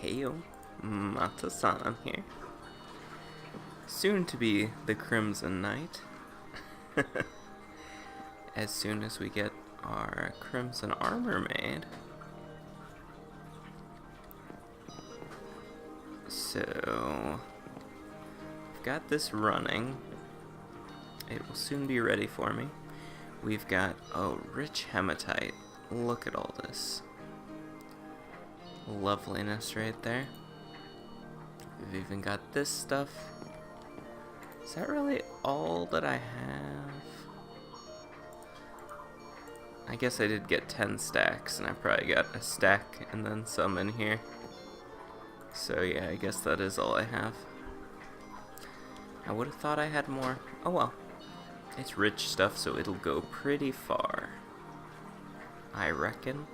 Heyo, Matto-san here. Soon to be the Crimson Knight. As soon as we get our crimson armor made. So, I've got this running. It will soon be ready for me. We've got, rich hematite. Look at all this loveliness right there. We've even got this stuff. Is that really all that I have? I guess I did get 10 stacks, and I probably got a stack and then some in here. So yeah, I guess that is all I have. I would have thought I had more. Oh well. It's rich stuff, so it'll go pretty far, I reckon.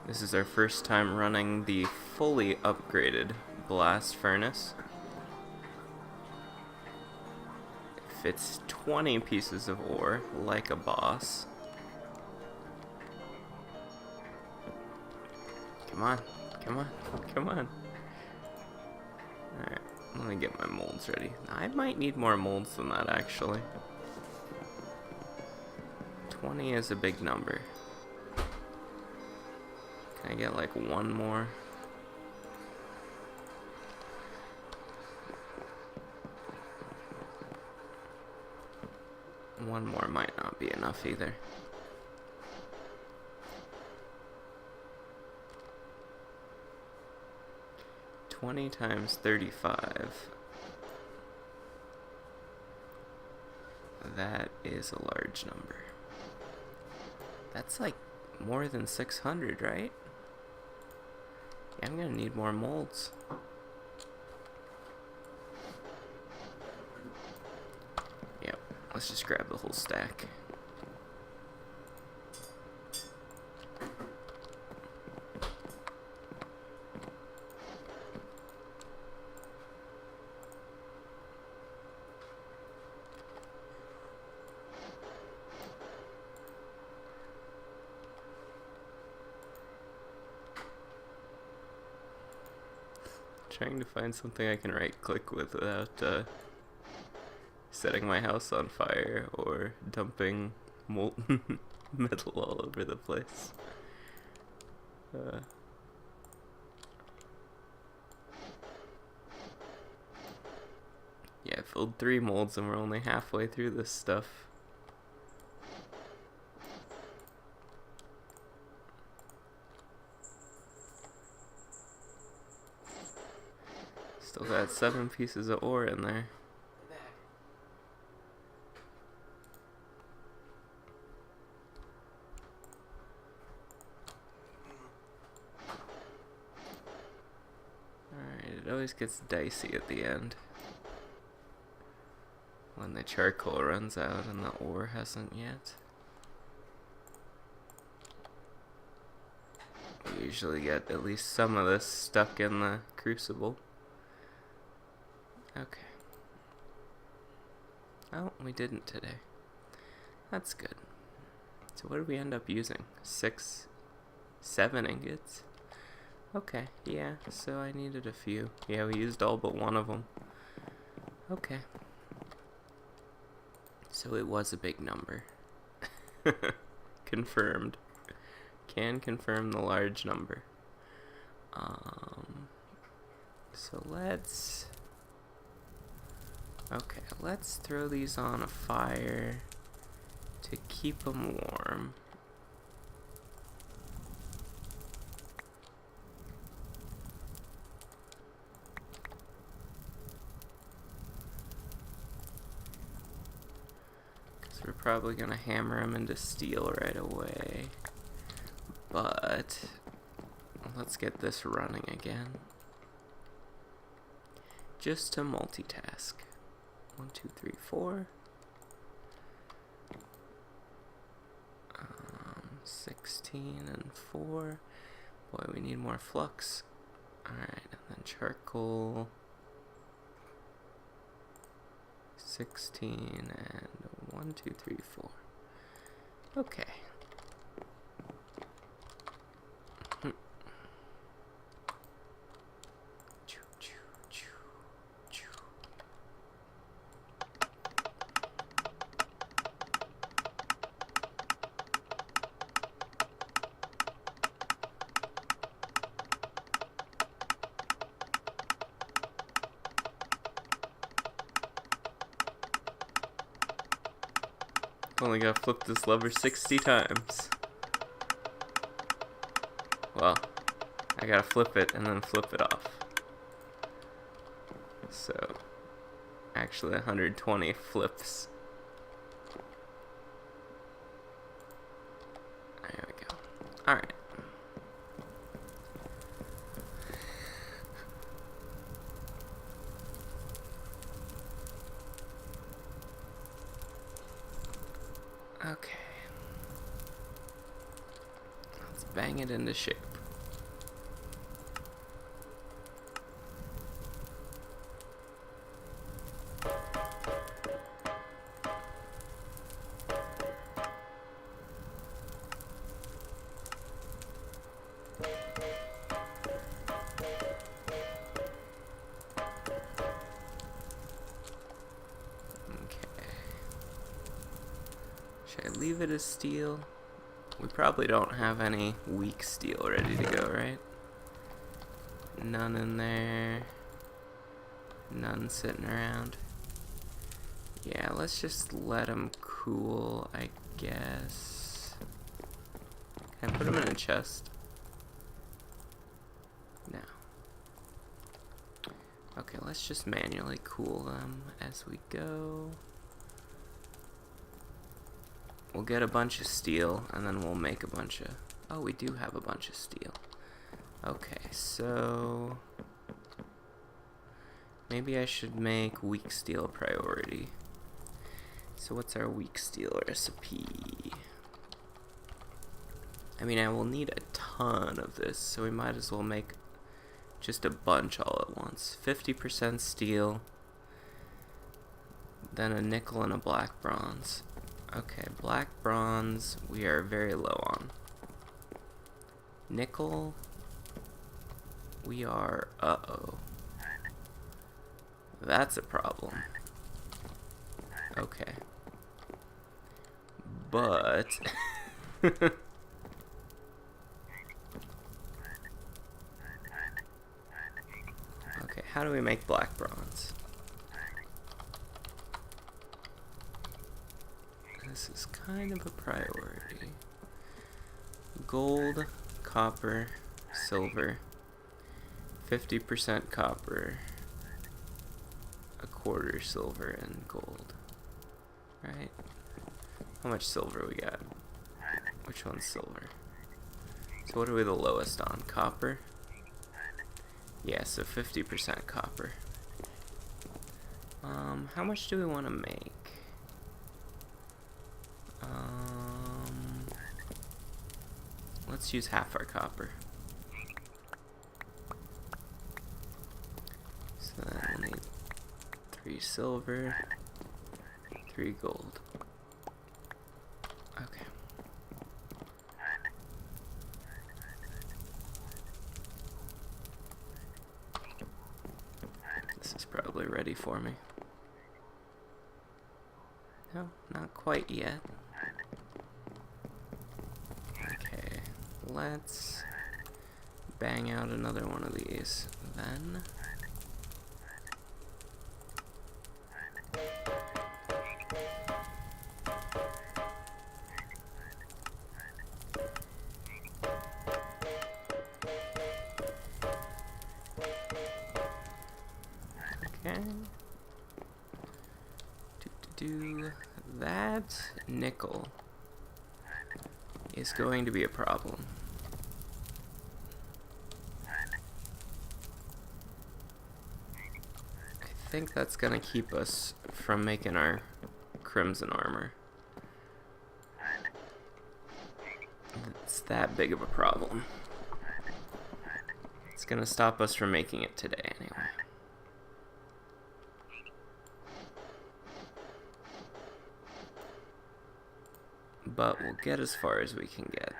This is our first time running the fully upgraded blast furnace. It fits 20 pieces of ore like a boss. Come on, come on, come on. Alright, let me get my molds ready. I might need more molds than that, actually. 20 is a big number. Can I get like one more? One more might not be enough either. $20 times 35. That is a large number. That's like more than 600, right? Yeah, I'm gonna need more molds. Yep, let's just grab the whole stack. Trying to find something I can right click with without setting my house on fire or dumping molten metal all over the place. Yeah, I filled 3 molds and we're only halfway through this stuff. Still got 7 pieces of ore in there. Alright, it always gets dicey at the end. When the charcoal runs out and the ore hasn't yet. We usually get at least some of this stuck in the crucible. Okay. Oh, we didn't today. That's good. So what did we end up using? 7 ingots? Okay, yeah, so I needed a few. Yeah, we used all but one of them. Okay. So it was a big number. Confirmed. Can confirm the large number. So let's... Okay, let's throw these on a fire to keep them warm. Because we're probably going to hammer them into steel right away. But let's get this running again. Just to multitask. 1, 2, 3, 4. 16 and 4. Boy, we need more flux. Alright, and then charcoal. 16 and 1, 2, 3, 4. Okay. Only gotta flip this lever 60 times. Well, I gotta flip it and then flip it off. So, actually 120 flips. There we go. Alright. Okay. Let's bang it into shape. Should I leave it as steel? We probably don't have any weak steel ready to go, right? None in there. None sitting around. Yeah, let's just let them cool, I guess. Can I put them in a chest? No. Okay, let's just manually cool them as we go. We'll get a bunch of steel, and then we'll make a bunch of... Oh, we do have a bunch of steel. Okay, so... maybe I should make weak steel a priority. So what's our weak steel recipe? I mean, I will need a ton of this, so we might as well make just a bunch all at once. 50% steel, then a nickel and a black bronze. Okay, black bronze we are very low on. Nickel, we are, uh-oh. That's a problem. Okay. But... okay, how do we make black bronze? This is kind of a priority. Gold, copper, silver, 50% copper, a quarter silver, and gold. Right? How much silver we got? Which one's silver? So what are we the lowest on? Copper? Yeah, so 50% copper. How much do we want to make? Let's use half our copper. So then we'll need 3 silver, 3 gold. Okay. This is probably ready for me. No, not quite yet. Okay, let's bang out another one of these then. Okay. That nickel is going to be a problem. I think that's gonna keep us from making our crimson armor. It's that big of a problem. It's gonna stop us from making it today anyway. but we'll get as far as we can get.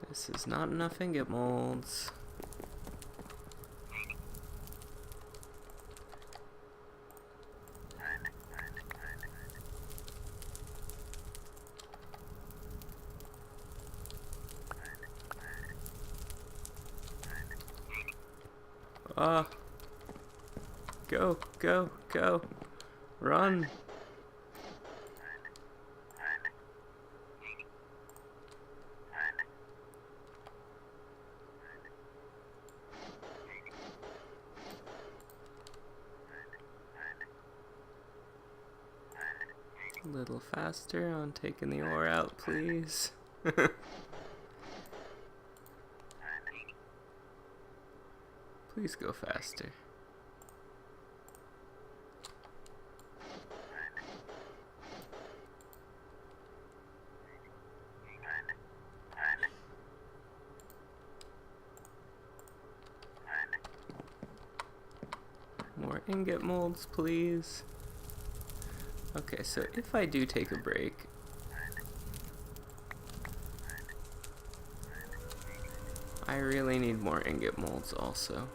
This is not enough ingot molds. Go, go, go. Run. A little faster on taking the ore out, please. Please go faster. More ingot molds, please. Okay, so if I do take a break, I really need more ingot molds also.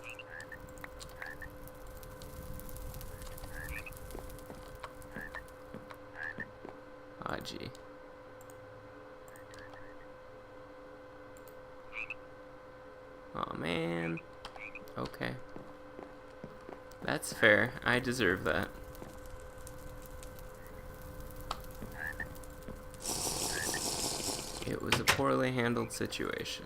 Ah, gee. Aw, man. Okay. That's fair. I deserve that. It was a poorly handled situation.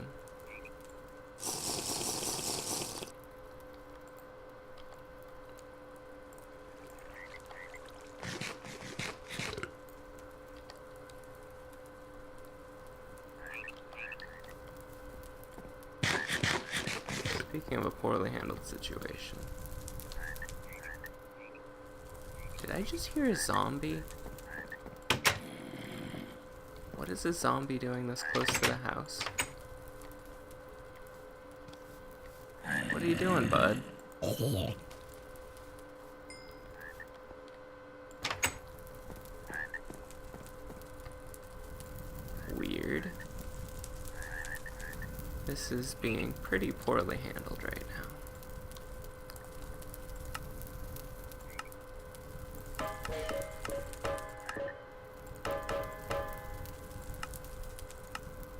Speaking of a poorly handled situation, did I just hear a zombie? What is a zombie doing this close to the house? What are you doing, bud? Weird. This is being pretty poorly handled right now.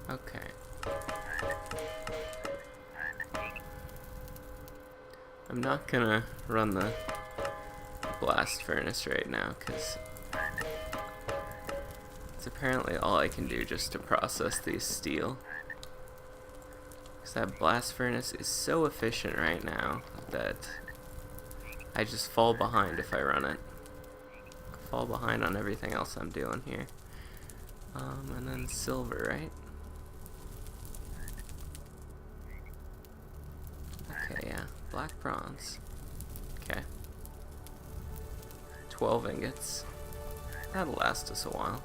Okay. I'm not gonna run the blast furnace right now because it's apparently all I can do just to process these steel. Because that blast furnace is so efficient right now that I just fall behind if I run it. I fall behind on everything else I'm doing here. And then silver, right? Okay, yeah. Black bronze. Okay. 12 ingots. That'll last us a while.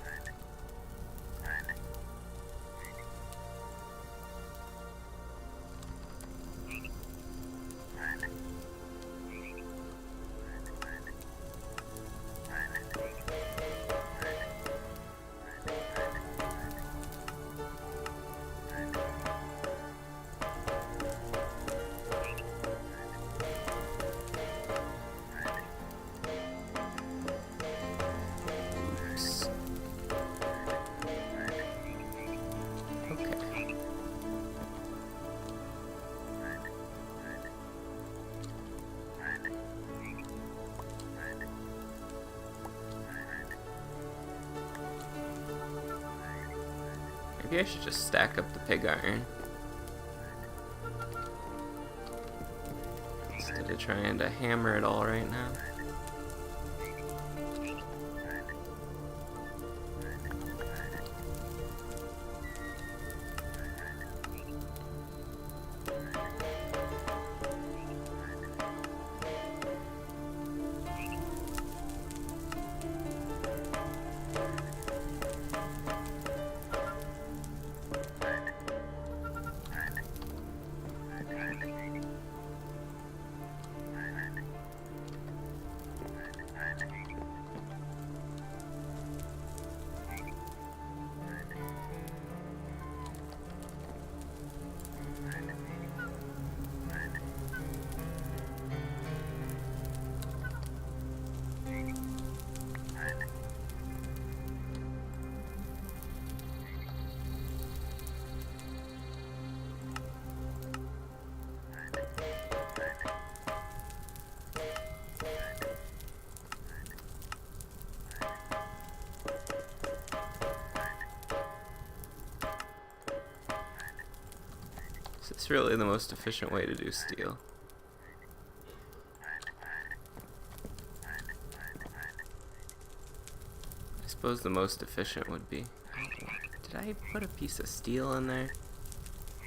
Maybe I should just stack up the pig iron instead of trying to hammer it all right now. this really the most efficient way to do steel? I suppose the most efficient would be... Oh, did I put a piece of steel in there?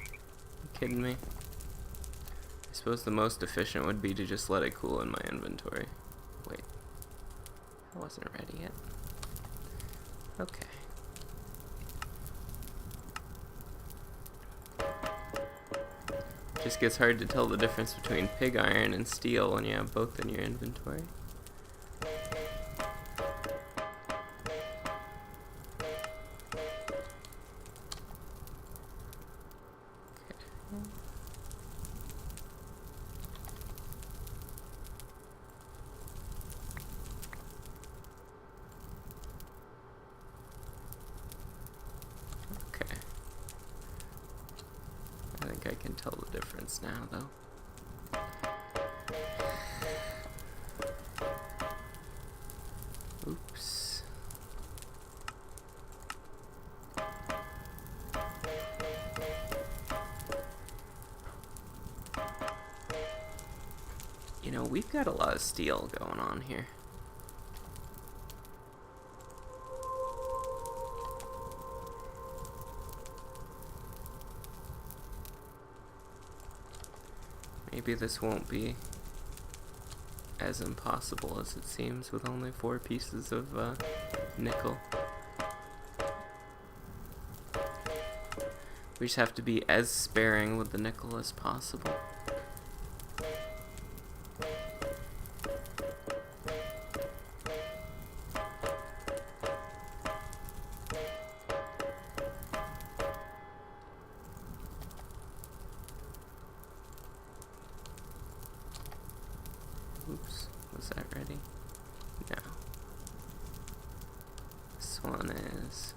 You kidding me? I suppose the most efficient would be to just let it cool in my inventory. Wait. I wasn't ready yet. Okay. Just gets hard to tell the difference between pig iron and steel when you have both in your inventory. Okay. I think I can tell the difference now, though. Oops. You know, we've got a lot of steel going on here. Maybe this won't be as impossible as it seems with only 4 pieces of nickel. We just have to be as sparing with the nickel as possible. Oops, was that ready? No. This one is...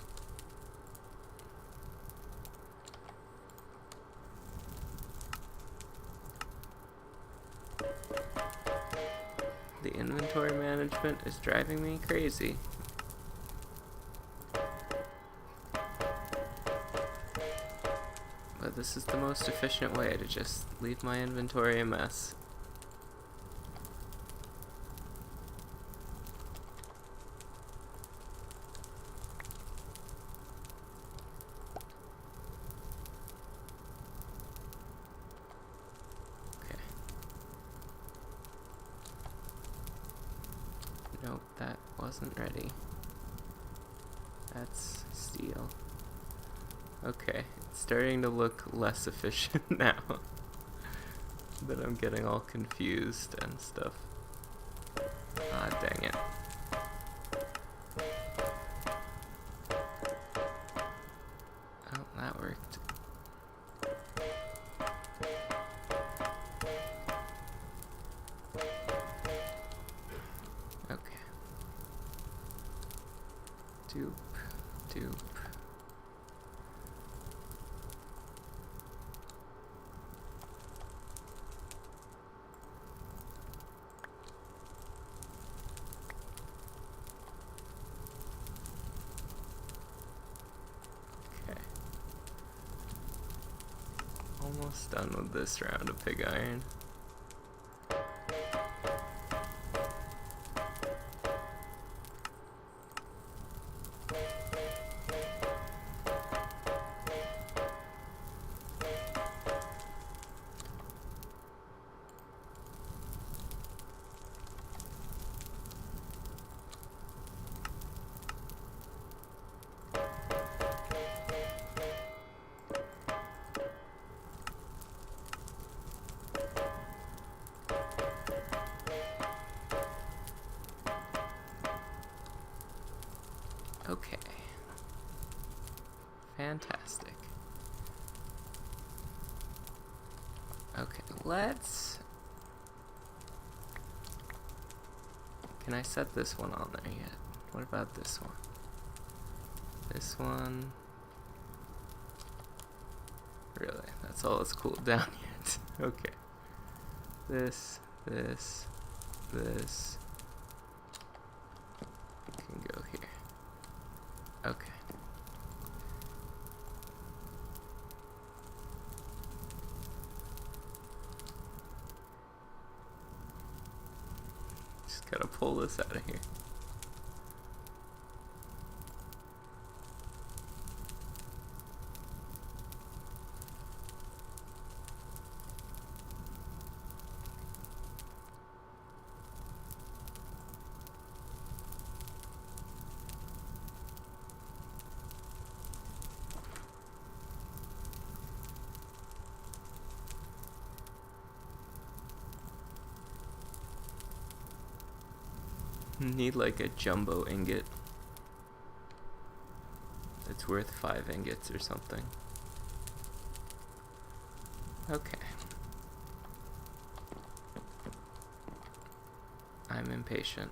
The inventory management is driving me crazy. But this is the most efficient way to just leave my inventory a mess. Nope, that wasn't ready. That's steel. Okay, it's starting to look less efficient now. But I'm getting all confused and stuff. Ah, dang it. Oh, that worked. Okay. Dupe, dupe. Okay. Almost done with this round of pig iron. Okay. Fantastic. Okay, let's... Can I set this one on there yet? What about this one? This one... Really? That's all it's cooled down yet? Okay. This can go here. Okay. Gotta pull this out of here. Need like a jumbo ingot. It's worth 5 ingots or something. Okay. I'm impatient.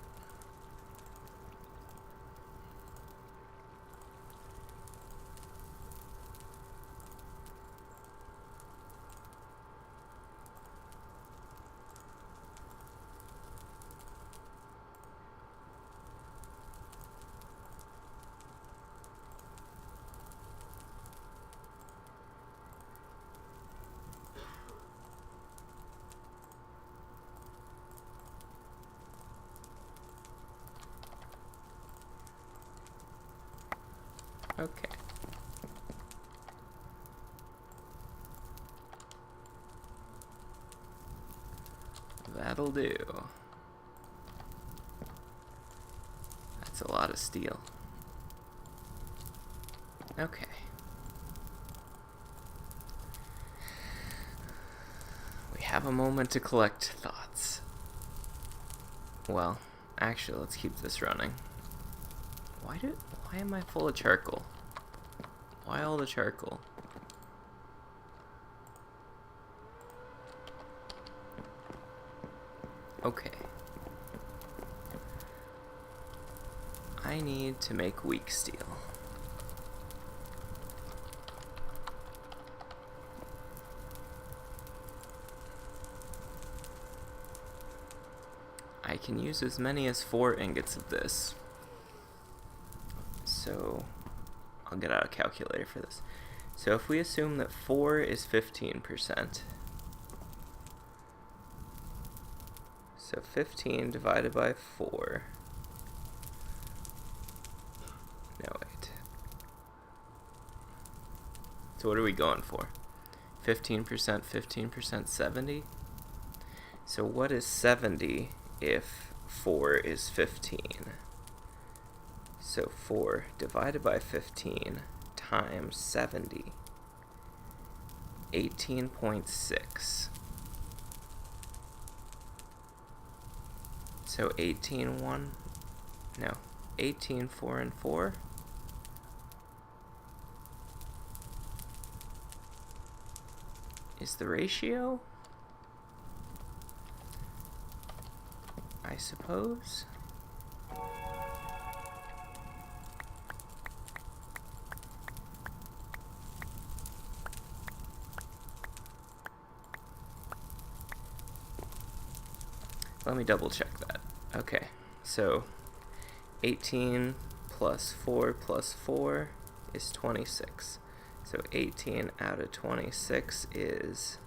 Okay. That'll do. That's a lot of steel. Okay. We have a moment to collect thoughts. Well, actually, let's keep this running. Why am I full of charcoal? Why all the charcoal? Okay. I need to make weak steel. I can use as many as 4 ingots of this. So I'll get out a calculator for this. So if we assume that 4 is 15%, so 15 divided by 4, no wait, so what are we going for? 15%, 15%, 70? So what is 70 if 4 is 15? So 4 divided by 15 times 70, 18.6. So 18, 1, no, 18, 4, and 4. Is the ratio? I suppose. Let me double check that. Okay, so 18 plus 4 plus 4 is 26. So 18 out of 26 is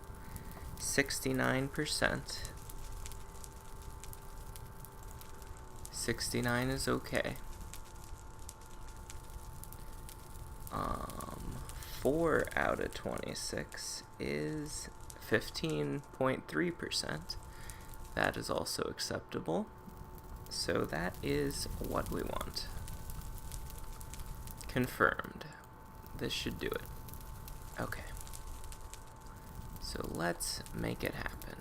69%. 69 is okay. 4 out of 26 is 15.3%. That is also acceptable. So that is what we want. Confirmed. This should do it. Okay. So let's make it happen.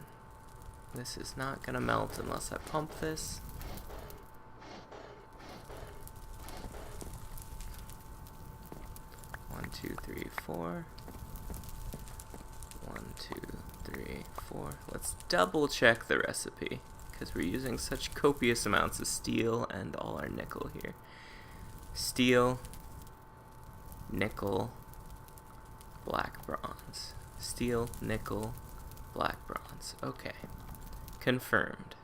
This is not gonna melt unless I pump this. One, two, three, four. 1, 2, 3, 4. Let's double check the recipe, because we're using such copious amounts of steel and all our nickel here. Steel, nickel, black bronze. Steel, nickel, black bronze. Okay. Confirmed.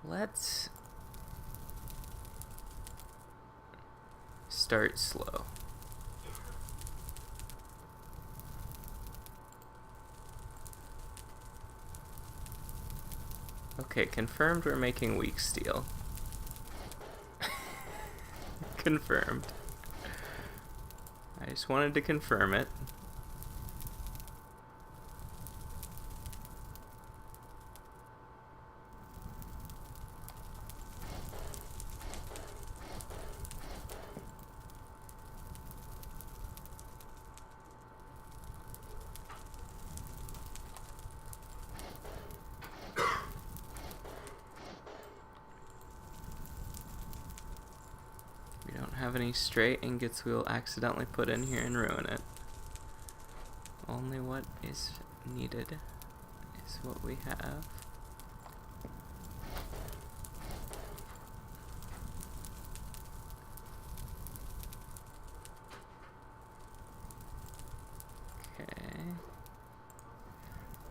Let's start slow. Okay, confirmed we're making weak steel. Confirmed. I just wanted to confirm it. Have any straight ingots we'll accidentally put in here and ruin it. Only what is needed is what we have. Okay.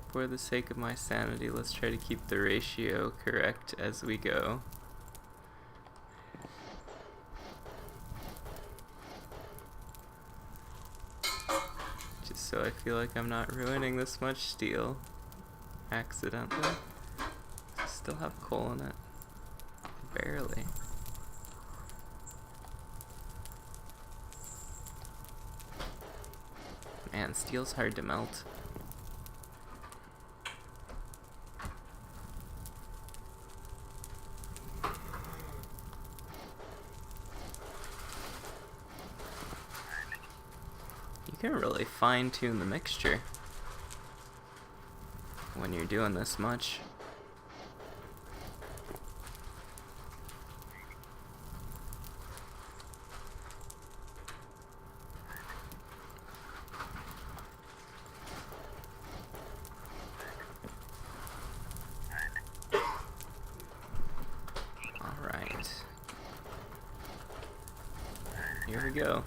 For the sake of my sanity, let's try to keep the ratio correct as we go. So I feel like I'm not ruining this much steel accidentally. Still have coal in it. Barely. Man, steel's hard to melt. You can really fine-tune the mixture when you're doing this much. Alright. Here we go.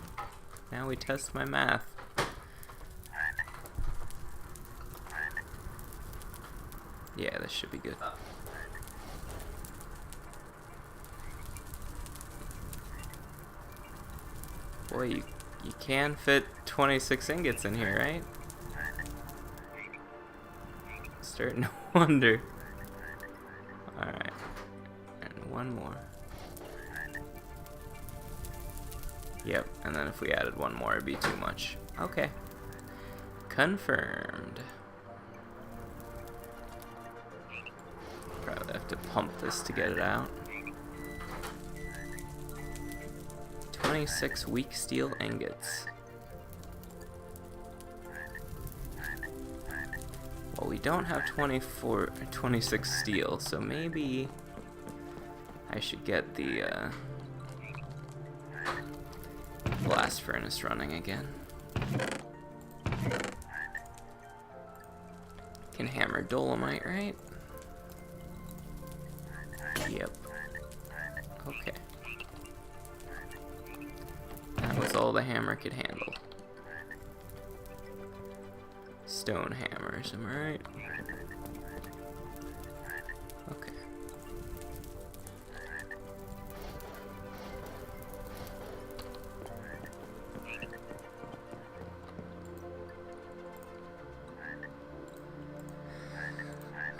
Now we test my math. Yeah, this should be good. Boy, you can fit 26 ingots in here, right? Starting to wonder. Alright. And one more. Yep, and then if we added one more, it'd be too much. Okay. Confirmed. Probably have to pump this to get it out. 26 weak steel ingots. Well, we don't have 26 steel, so maybe I should get the blast furnace running again. Can hammer dolomite, right? Yep. Okay. That was all the hammer could handle. Stone hammers, am I right? Okay.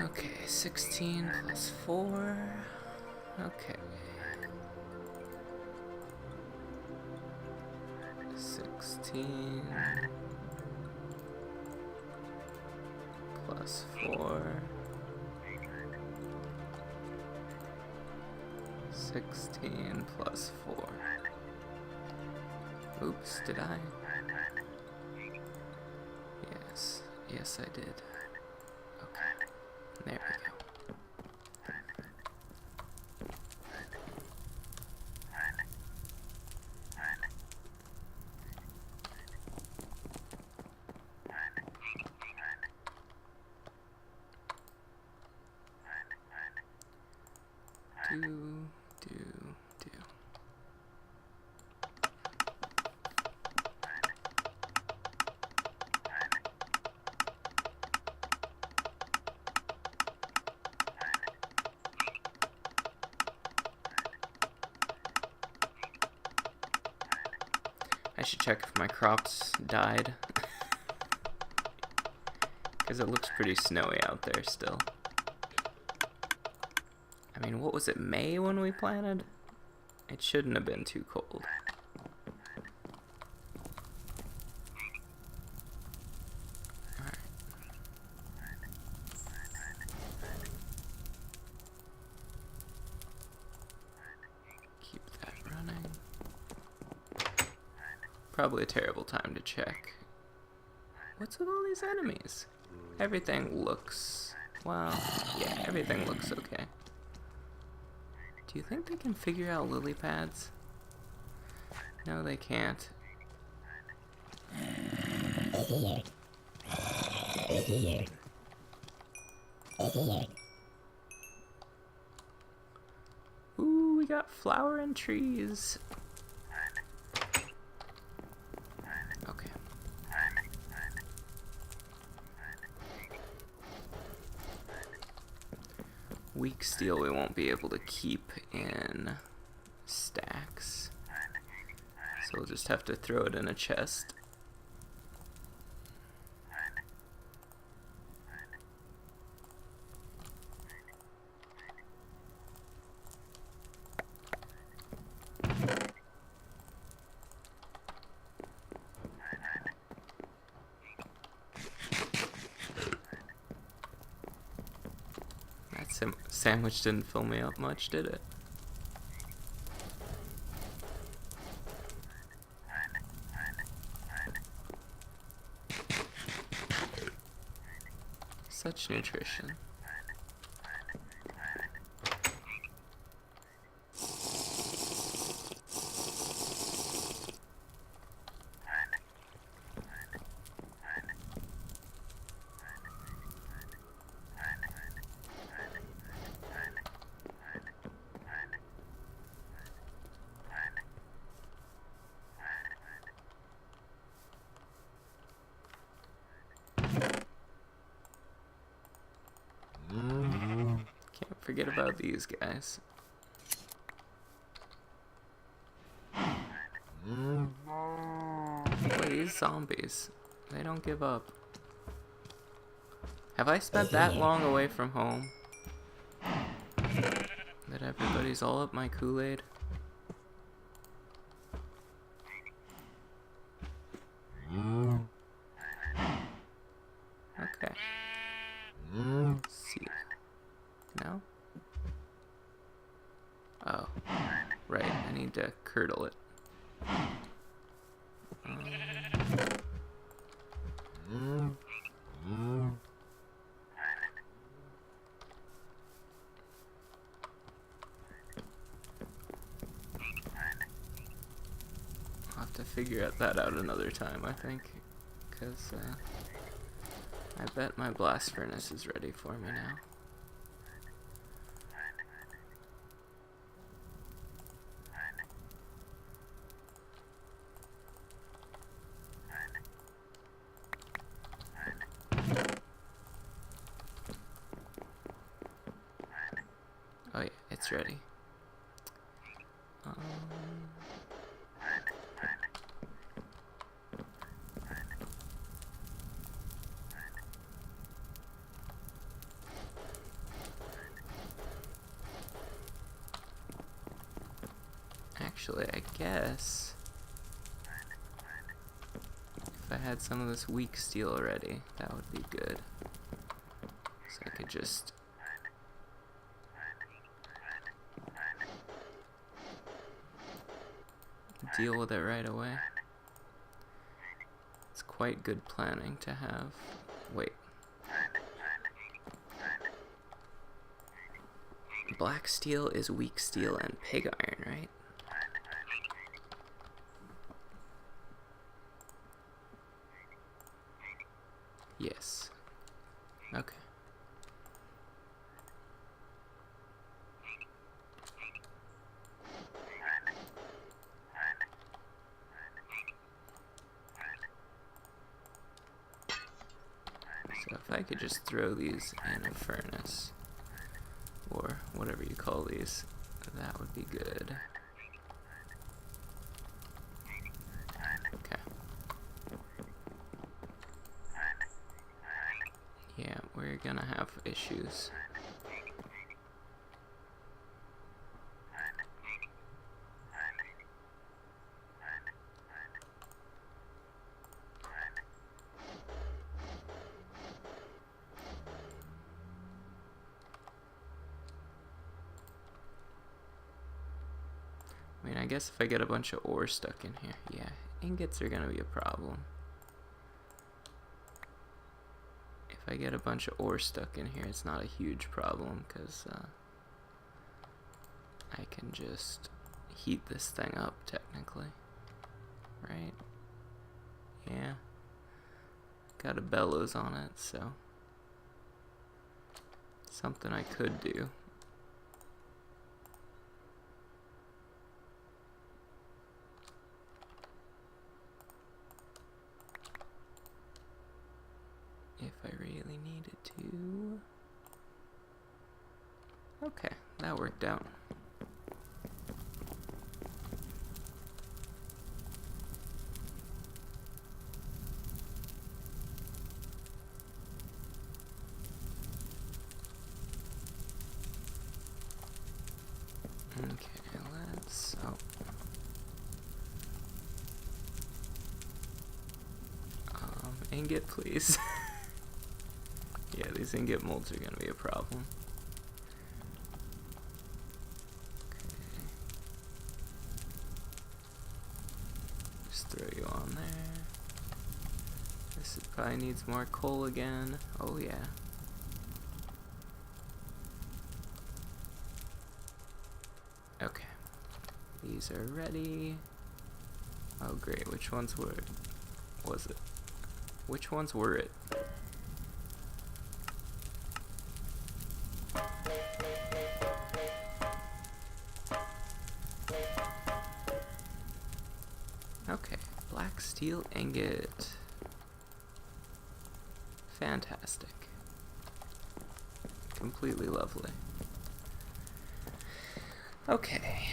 Okay, 16 plus 4. Okay. 16 plus 4. 16 plus 4. Oops, did I? Yes. Yes, I did. Okay. There we go. Do. I should check if my crops died. Because it looks pretty snowy out there still. I mean, what was it, May when we planted? It shouldn't have been too cold. Alright. Keep that running. Probably a terrible time to check. What's with all these enemies? Everything looks... well, yeah, everything looks okay. Do you think they can figure out lily pads? No, they can't. Ooh, we got flowering trees. Okay. Weak steel we won't be able to keep in stacks. So we'll just have to throw it in a chest. That sandwich didn't fill me up much, did it? Such nutrition. Forget about these guys. Boy, these zombies, they don't give up. Have I spent that long away from home that everybody's all up my Kool-Aid? Okay. See. No? Oh, right, I need to curdle it. I'll have to figure that out another time, I think, because I bet my blast furnace is ready for me now. Oh yeah, it's ready. Actually, I guess if I had some of this weak steel already, that would be good. So I could just deal with it right away. It's quite good planning to have. Wait. Black steel is weak steel and pig iron, right? Yes. Okay. So if I could just throw these in a furnace, or whatever you call these, that would be good. Okay. Yeah, we're gonna have issues. I mean, I guess if I get a bunch of ore stuck in here, yeah, ingots are gonna be a problem. If I get a bunch of ore stuck in here, it's not a huge problem, because I can just heat this thing up, technically. Right? Yeah. Got a bellows on it, so something I could do. If I really needed to. Okay, that worked out. Okay, let's, oh. Ingot, please. Yeah, these ingot molds are gonna be a problem. Okay. Just throw you on there. This probably needs more coal again. Oh yeah. Okay. These are ready. Oh great, which ones was it? Which ones were it? Okay, black steel ingot. Fantastic. Completely lovely. Okay.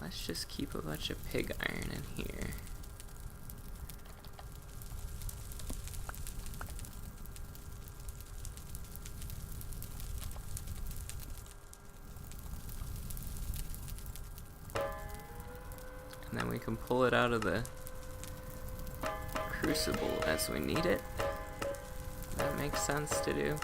Let's just keep a bunch of pig iron in here. And then we can pull it out of the crucible as we need it. That makes sense to do.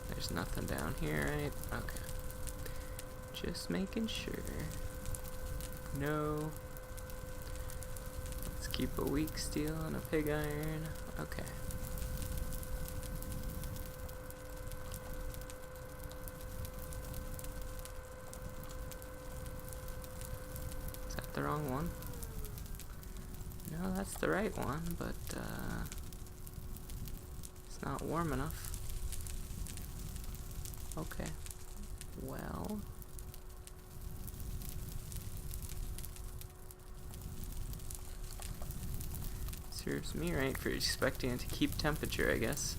There's nothing down here, right? Okay. Just making sure. No. Let's keep a weak steel and a pig iron. Okay. Is that the wrong one? No, that's the right one, but it's not warm enough. Okay. Well. Serves me right for expecting it to keep temperature, I guess.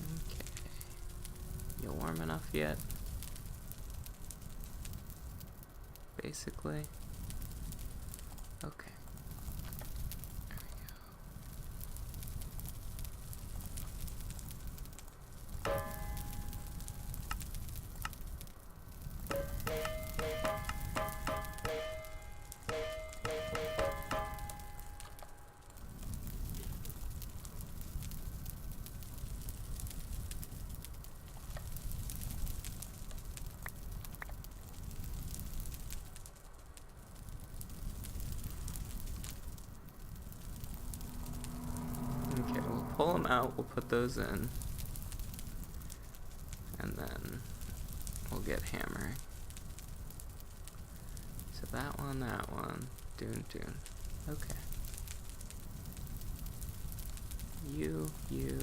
Okay. You warm enough yet? Basically. Okay. Okay, we'll pull them out, we'll put those in, and then we'll get hammering. So that one, dune. Okay. You, do.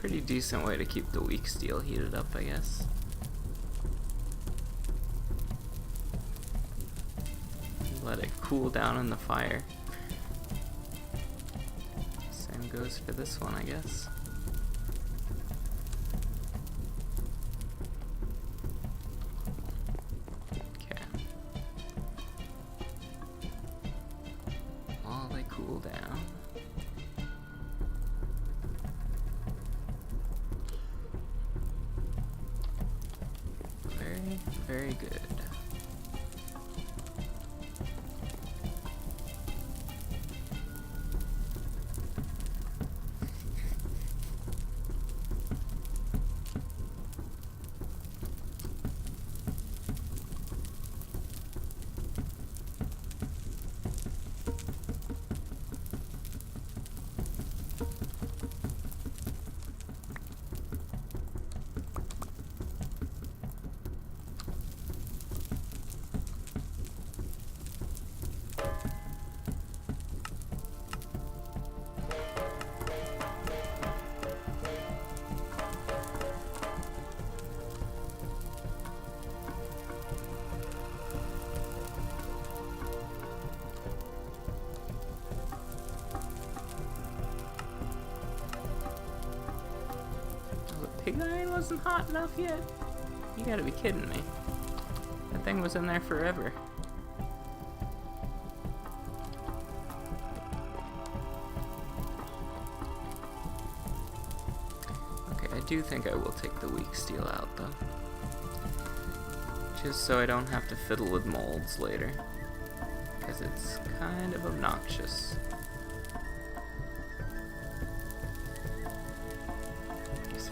pretty decent way to keep the weak steel heated up, I guess. Let it cool down in the fire. Same goes for this one, I guess. Okay. While they cool down. Very, very good. Pig iron wasn't hot enough yet? You gotta be kidding me. That thing was in there forever. Okay, I do think I will take the weak steel out though. Just so I don't have to fiddle with molds later. Because it's kind of obnoxious.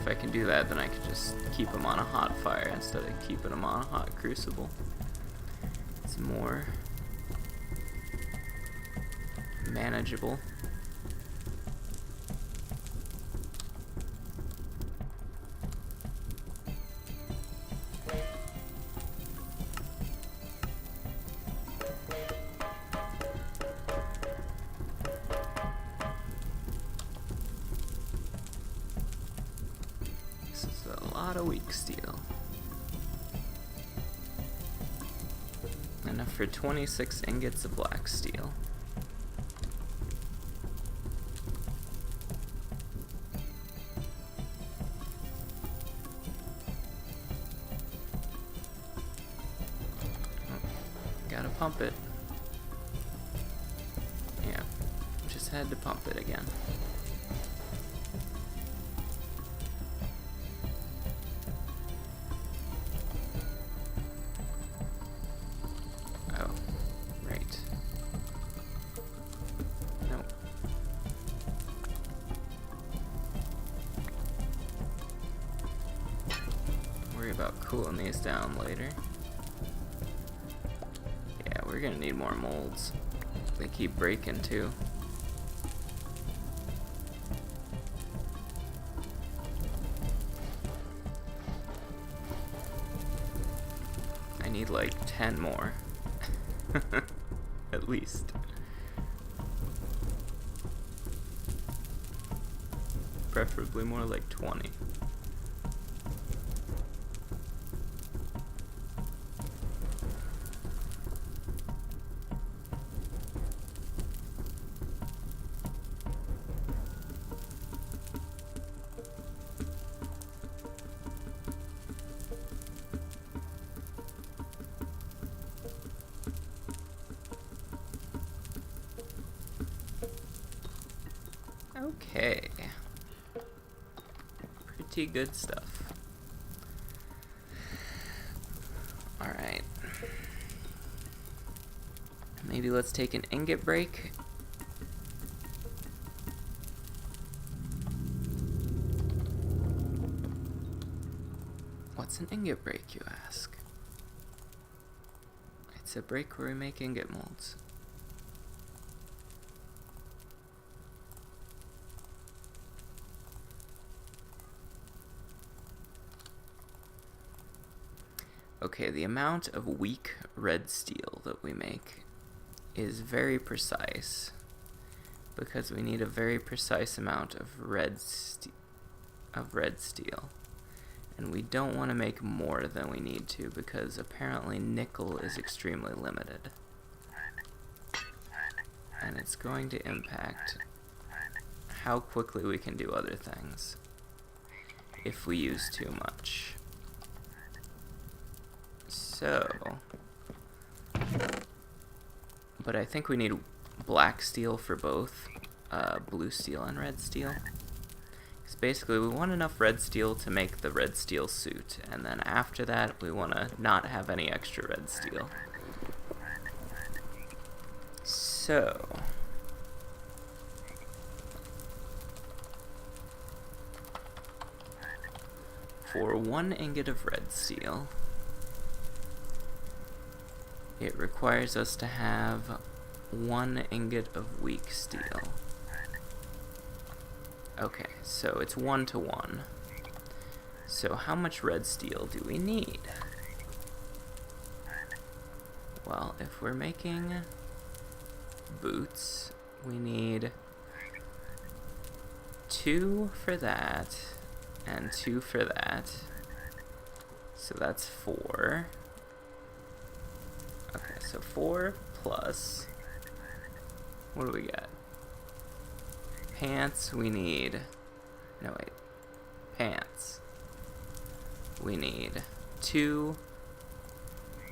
If I can do that, then I can just keep them on a hot fire instead of keeping them on a hot crucible. It's more manageable. A lot of weak steel. Enough for 26 ingots of black steel. Oh, gotta pump it. Yeah, just had to pump it again. About cooling these down later. Yeah, we're gonna need more molds. They keep breaking too. I need like 10 more. At least. Preferably more like 20. Okay. Pretty good stuff. Alright. Maybe let's take an ingot break. What's an ingot break, you ask? It's a break where we make ingot molds. Okay, the amount of weak red steel that we make is very precise because we need a very precise amount of red steel. of red steel. And we don't want to make more than we need to because apparently nickel is extremely limited. And it's going to impact how quickly we can do other things if we use too much. So, but I think we need black steel for both blue steel and red steel. Because basically we want enough red steel to make the red steel suit, and then after that we want to not have any extra red steel. So, for 1 ingot of red steel, it requires us to have 1 ingot of weak steel. Okay, so it's 1 to 1. So how much red steel do we need? Well, if we're making boots, we need 2 for that, and 2 for that. So that's 4. Okay, so 4 plus, what do we got? Pants, we need, no wait, pants. We need 2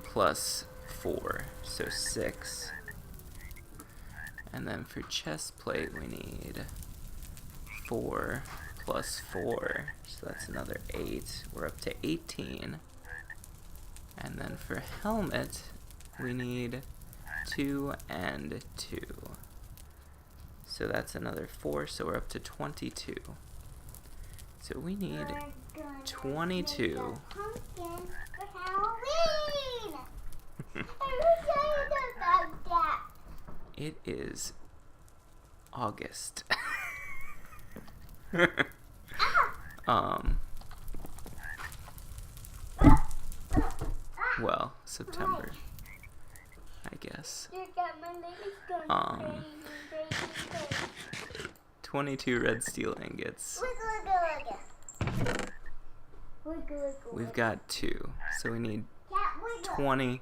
plus 4, so 6. And then for chest plate, we need 4 plus 4, so that's another 8. We're up to 18. And then for helmet, we need 2 and 2. So that's another 4, so we're up to 22. So we need 22. It is August. Well, September, I guess. 22 red steel ingots. We've got 2, so we need 20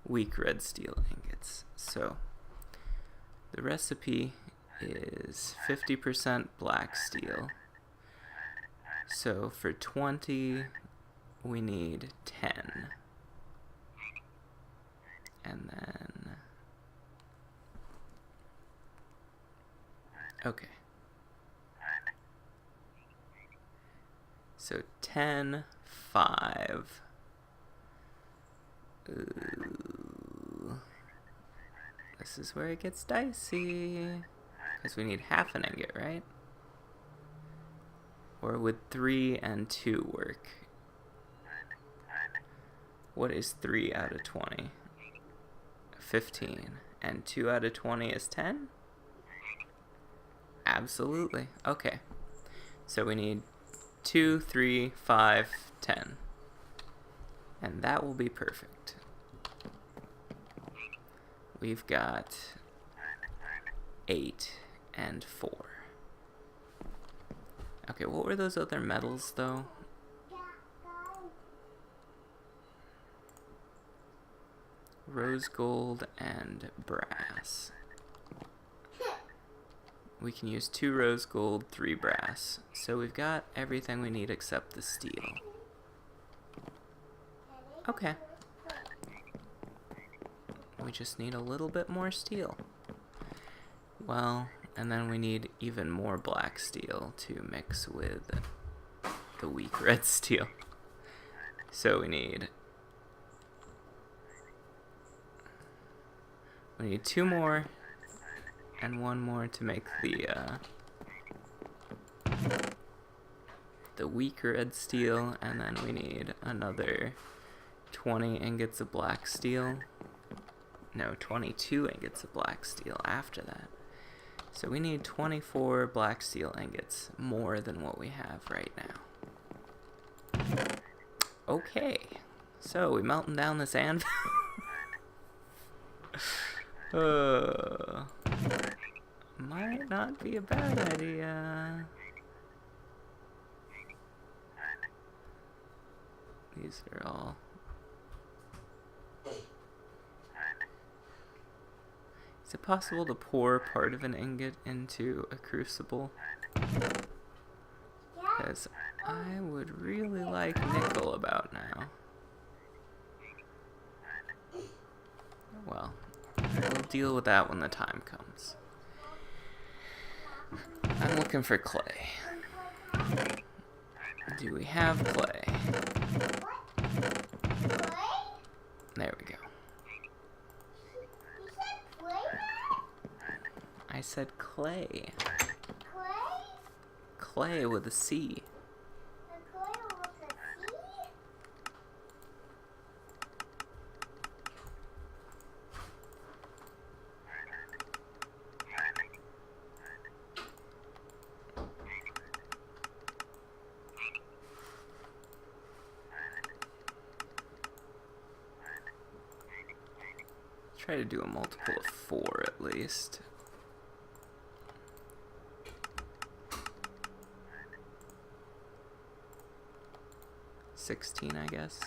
weak red steel ingots. So the recipe is 50% black steel. So for 20, we need 10. And then, okay. So 10, 5. Ooh. This is where it gets dicey. Because we need half an ingot, right? Or would 3 and 2 work? What is 3 out of 20? 15. And 2 out of 20 is 10? Absolutely. Okay. So we need 2, 3, 5, 10. And that will be perfect. We've got 8 and 4. Okay, what were those other metals though? Rose gold and brass. We can use 2 rose gold, 3 brass. So we've got everything we need except the steel. Okay. We just need a little bit more steel. Well, and then we need even more black steel to mix with the weak red steel. So we need 2 more and 1 more to make the weak red steel, and then we need another 20 ingots of black steel. No, 22 ingots of black steel after that. So we need 24 black steel ingots, more than what we have right now. Okay, so we melting down this anvil. Might not be a bad idea. These are all... Is it possible to pour part of an ingot into a crucible? Because I would really like nickel about now. Well, we'll deal with that when the time comes. I'm looking for clay. Do we have clay? There we go. I said clay. Clay with a C. Try to do a multiple of 4 at least. 16, I guess.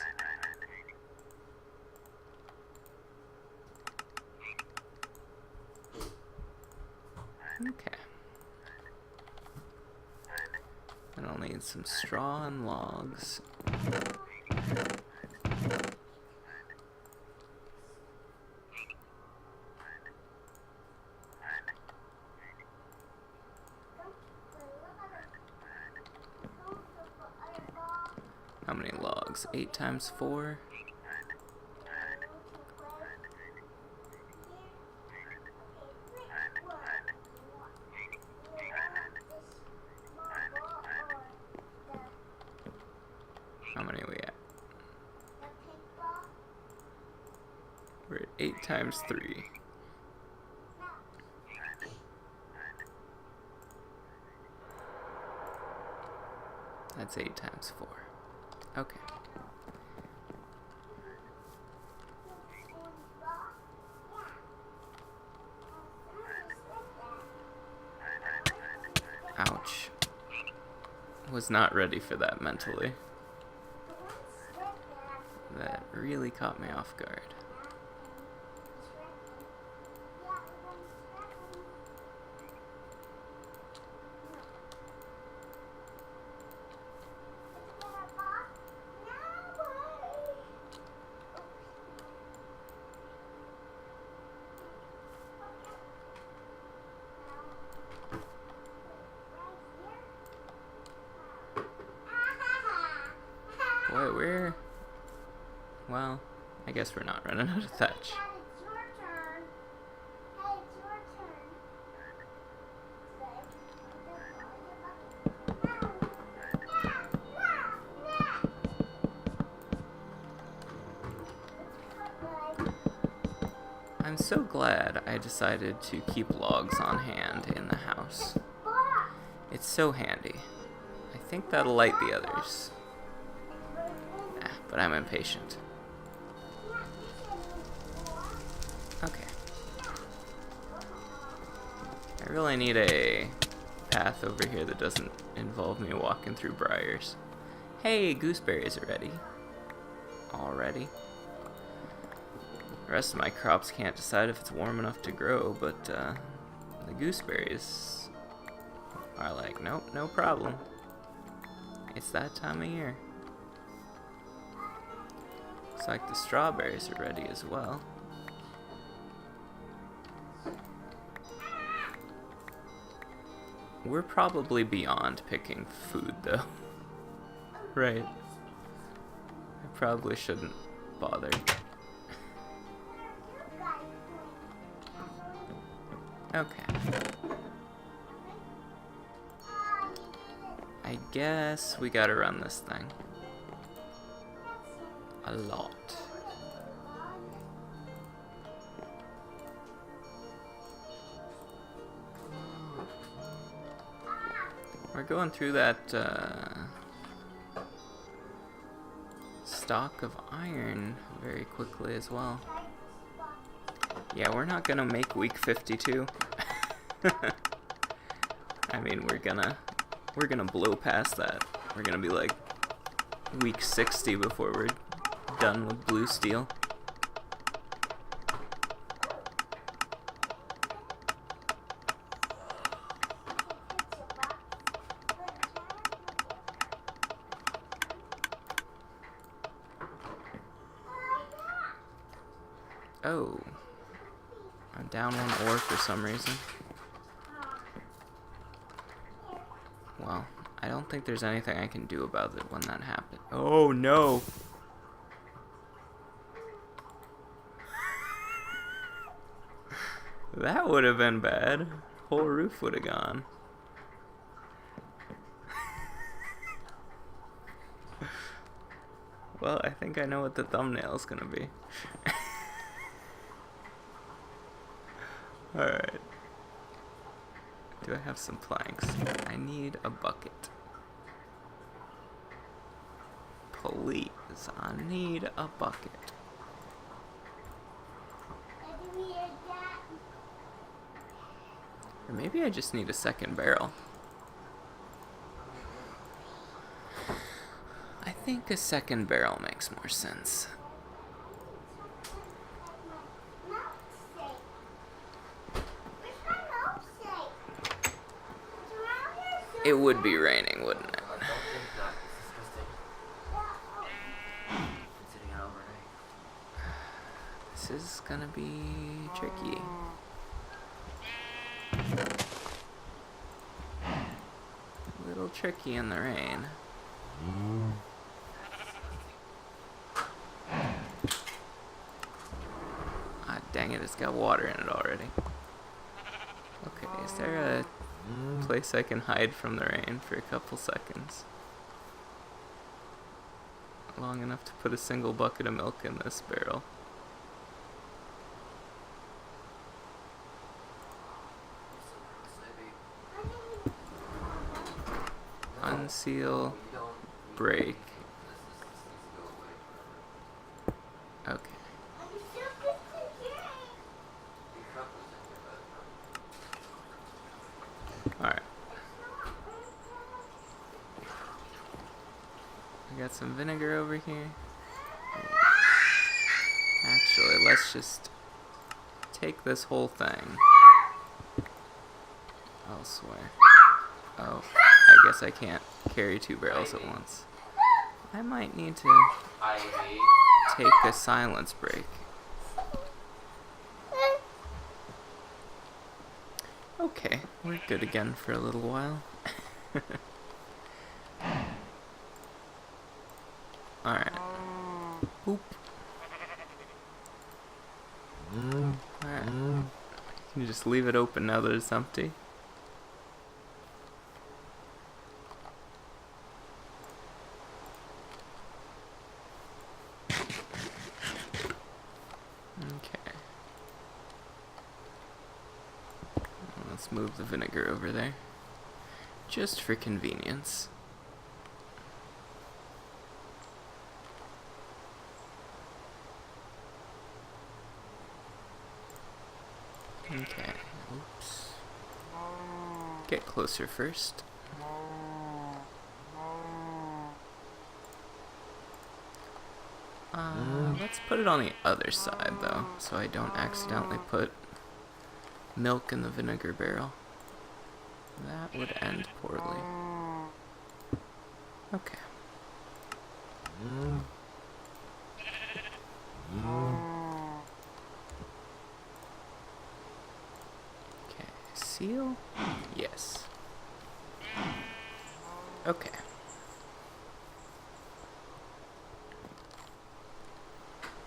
Okay. And I'll need some straw and logs. How many logs? 8 times 4? How many are we at? We're at 8 times 3. That's 8 times 4. Okay. Ouch. Was not ready for that mentally. That really caught me off guard. Boy, we're... Well, I guess we're not running out of thatch. I'm so glad I decided to keep logs on hand in the house. It's so handy. I think that'll light the others. But I'm impatient. Okay. I really need a path over here that doesn't involve me walking through briars. Hey, gooseberries are ready. Already. The rest of my crops can't decide if it's warm enough to grow, but the gooseberries are like, nope, no problem. It's that time of year. Looks like the strawberries are ready as well. We're probably beyond picking food though. Right. I probably shouldn't bother. Okay. I guess we gotta run this thing. A lot. We're going through that stock of iron very quickly as well. Yeah, we're not gonna make week 52. I mean, we're gonna blow past that. We're gonna be like week 60 before we're done with blue steel. Oh, I'm down one ore for some reason. Well, I don't think there's anything I can do about it when that happened. Oh no! That would have been bad. Whole roof would have gone. Well, I think I know what the thumbnail's gonna be. Alright. Do I have some planks? I need a bucket. Please, I need a bucket. Or maybe I just need a second barrel. I think a second barrel makes more sense. It would be raining, wouldn't it? This is gonna be tricky. A little tricky in the rain. Ah, dang it, it's got water in it already. Okay, is there a place I can hide from the rain for a couple seconds? Long enough to put a single bucket of milk in this barrel. Unseal, break. Okay. Alright. I got some vinegar over here. Actually, let's just take this whole thing elsewhere. Oh, I guess I can't carry 2 barrels at once. I might need to take a silence break. Okay, we're good again for a little while. Alright. Boop. Alright. Can you just leave it open now that it's empty? Okay. Let's move the vinegar over there. Just for convenience. Okay. Oops. Get closer first. Let's put it on the other side though, so I don't accidentally put milk in the vinegar barrel. That would end poorly. Okay. Okay, seal? Yes. Okay.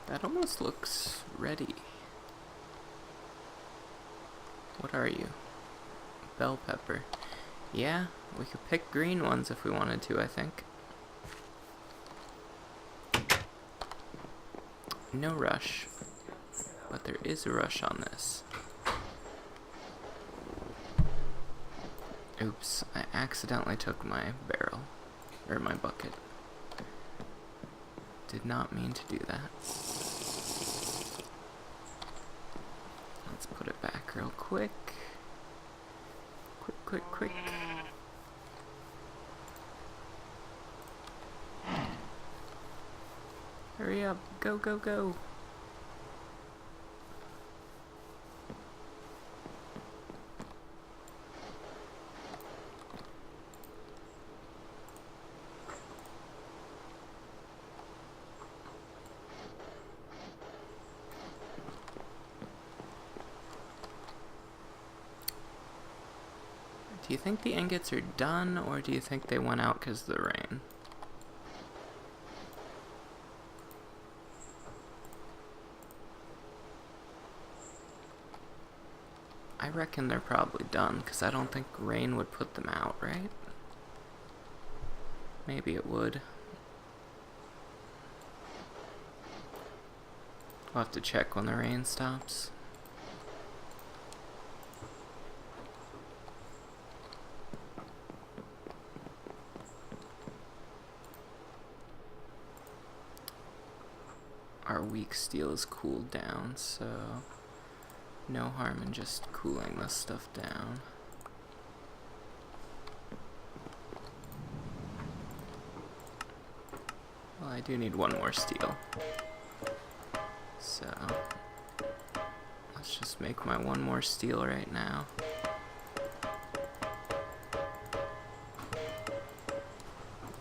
That almost looks ready. What are you? Bell pepper. Yeah, we could pick green ones if we wanted to, I think. No rush. But there is a rush on this. Oops, I accidentally took my barrel. Or my bucket. Did not mean to do that. Let's put it back real quick. Quick. Hurry up. Go, go, go. Do you think the ingots are done, or do you think they went out because of the rain? I reckon they're probably done, because I don't think rain would put them out, right? Maybe it would. We'll have to check when the rain stops. Our weak steel is cooled down, so no harm in just cooling this stuff down. Well, I do need one more steel. So let's just make my one more steel right now.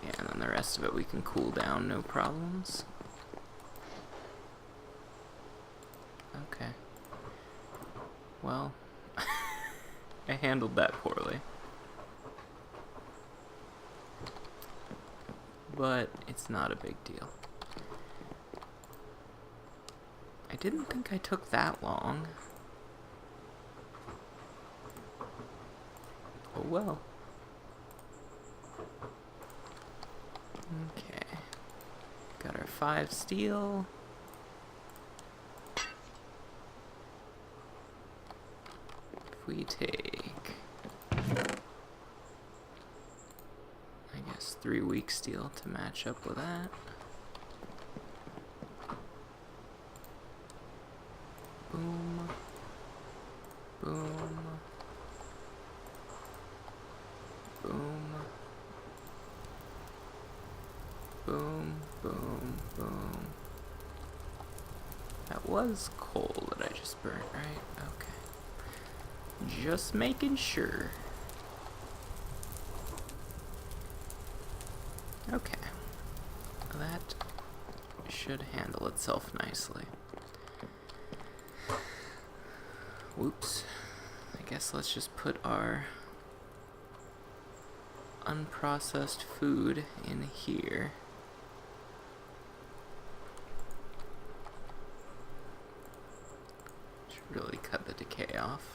Yeah, and then the rest of it we can cool down, no problems. Okay. Well, I handled that poorly. But it's not a big deal. I didn't think I took that long. Oh well. Okay. Got our 5 steel. We take, I guess, 3 weak steel to match up with that. Boom. Boom. Boom. Boom. Boom. Boom. That was coal that I just burnt, right? Okay. Just making sure. Okay. That should handle itself nicely. Whoops. I guess let's just put our unprocessed food in here. Should really cut the decay off.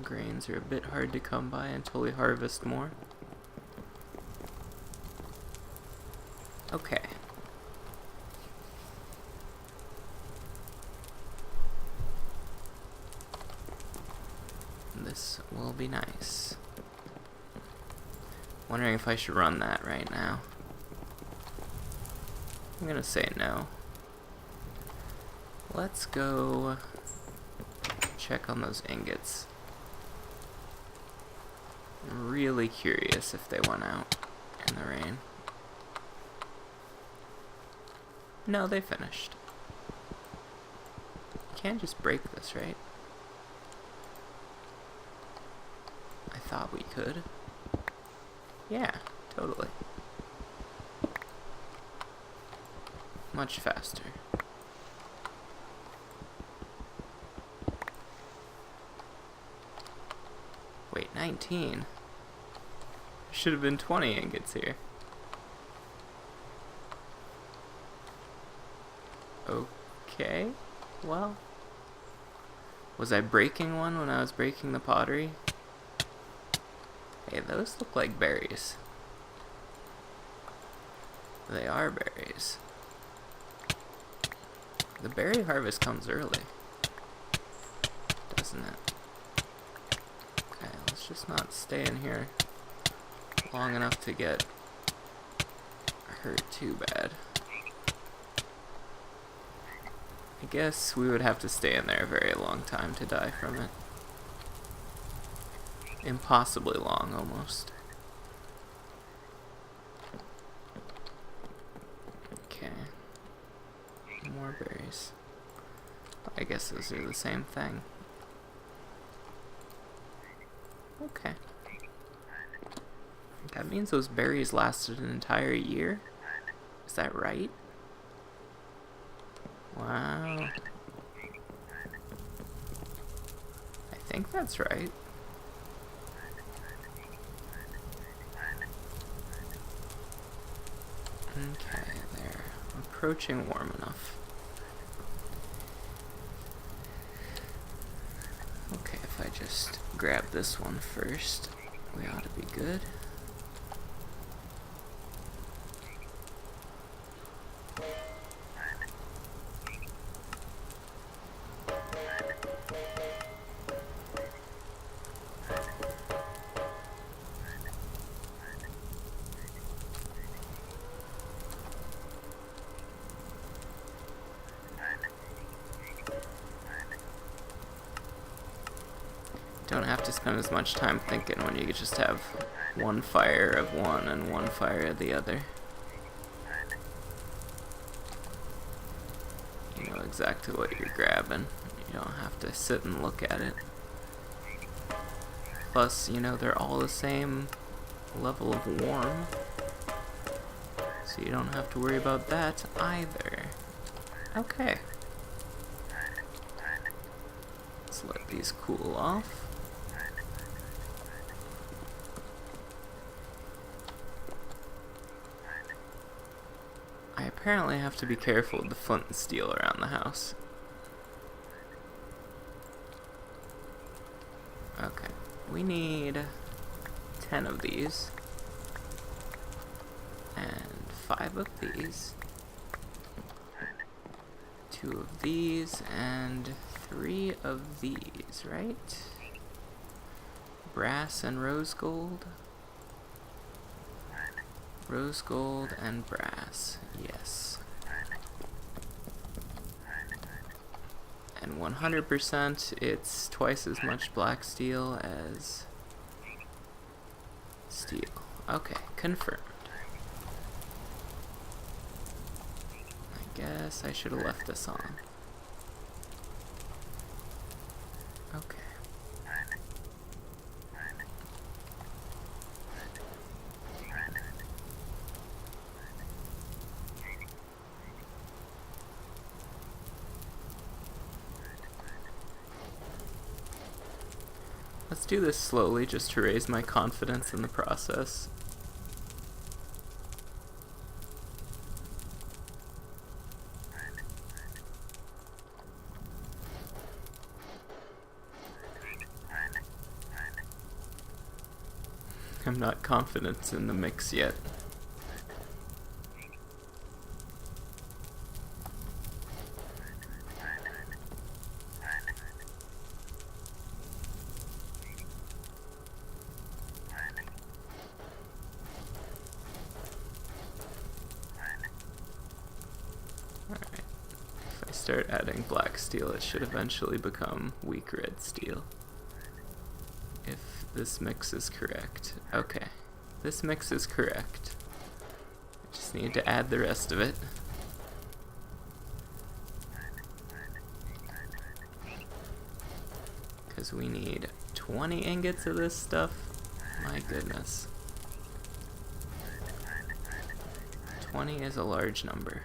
Grains are a bit hard to come by until we harvest more. Okay. This will be nice. Wondering if I should run that right now. I'm gonna say no. Let's go check on those ingots. I'm really curious if they went out in the rain. No, they finished. You can't just break this, right? I thought we could. Yeah, totally. Much faster. Wait, 19? Should have been 20 ingots here. Okay, well. Was I breaking one when I was breaking the pottery? Hey, those look like berries. They are berries. The berry harvest comes early, doesn't it? Okay, let's just not stay in here long enough to get hurt too bad. I guess we would have to stay in there a very long time to die from it. Impossibly long, almost. more berries. I guess those are the same thing. Okay. That means those berries lasted an entire year? Is that right? Wow. I think that's right. Okay, they're approaching warm enough. Okay, if I just grab this one first, we ought to be good. Don't have to spend as much time thinking when you could just have one fire of one and one fire of the other. You know exactly what you're grabbing. You don't have to sit and look at it. Plus, you know, they're all the same level of warm. So you don't have to worry about that either. Okay. Let's let these cool off. I apparently have to be careful with the flint and steel around the house. Okay, we need 10 of these, and 5 of these, 2 of these, and 3 of these, right? Brass and rose gold? Rose gold and brass, yes. And 100% it's twice as much black steel as steel. Okay, confirmed. I guess I should have left this on. Okay. Let's do this slowly just to raise my confidence in the process. I'm not confident in the mix yet. Start adding black steel, it should eventually become weak red steel. If this mix is correct. Okay, this mix is correct. I just need to add the rest of it. Because we need 20 ingots of this stuff. My goodness. 20 is a large number.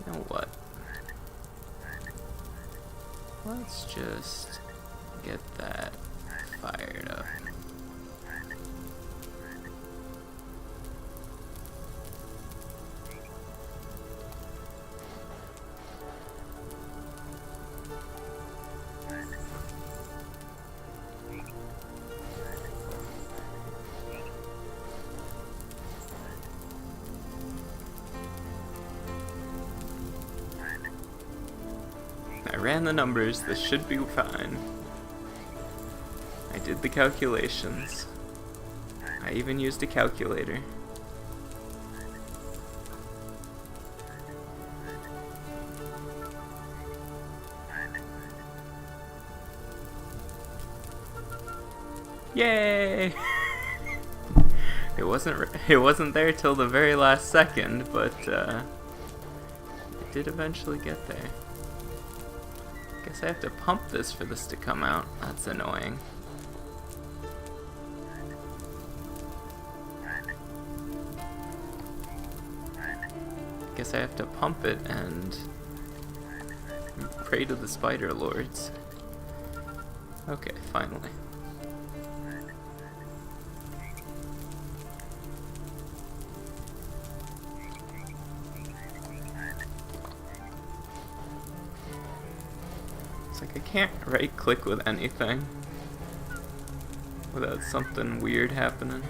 You know what? Let's just get that fired up. I ran the numbers, this should be fine. I did the calculations. I even used a calculator. Yay! It wasn't there till the very last second, but it did eventually get there. Guess I have to pump this for this to come out. That's annoying. Guess I have to pump it and pray to the spider lords. Okay, finally. It's like I can't right click with anything without something weird happening.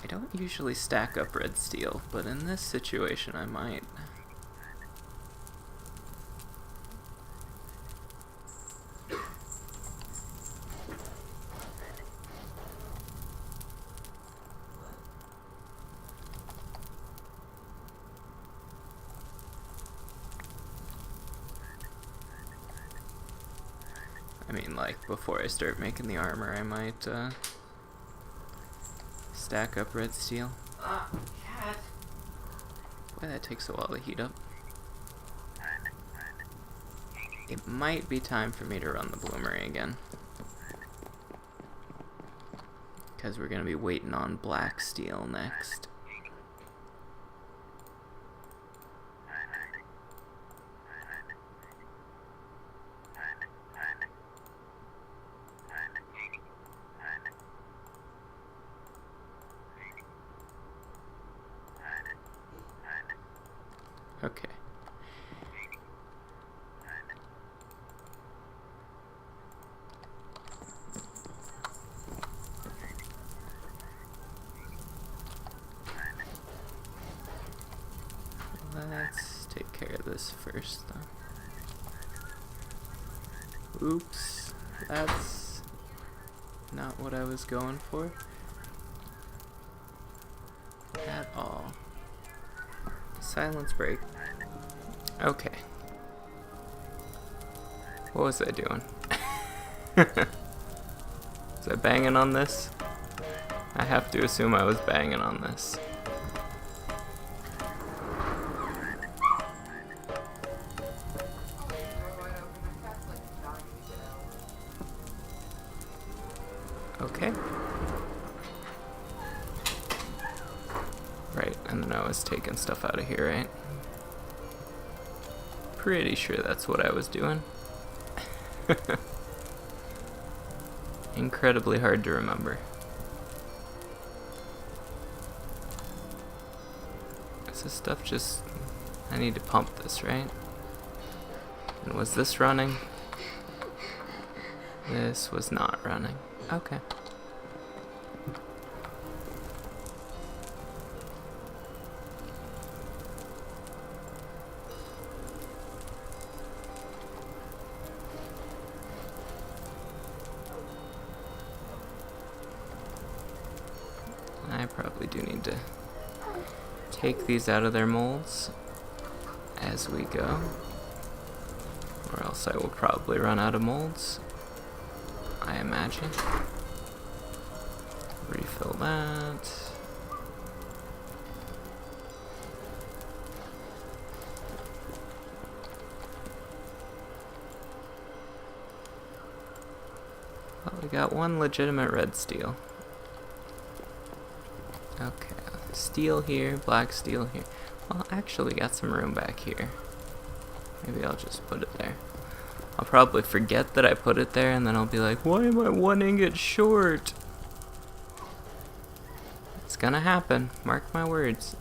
I don't usually stack up red steel, but in this situation I might. I mean, like, before I start making the armor, I might, stack up red steel. Cat. Boy, that takes a while to heat up. It might be time for me to run the bloomery again, because we're going to be waiting on black steel next. Okay. Let's take care of this first, though. Oops, that's not what I was going for at all. Silence break. Okay. What was I doing? Was I banging on this? I have to assume I was banging on this. Okay. Right, and then I was taking stuff out of here, right? Pretty sure that's what I was doing. Incredibly hard to remember. Is this stuff just... I need to pump this, right? And was this running? This was not running. Okay. I probably do need to take these out of their molds as we go, or else I will probably run out of molds, I imagine. Refill that. Well, we got one legitimate red steel. Okay, steel here, black steel here. Well, actually got some room back here. Maybe I'll just put it there. I'll probably forget that I put it there, and then I'll be like, why am I 1 ingot short? It's gonna happen, mark my words.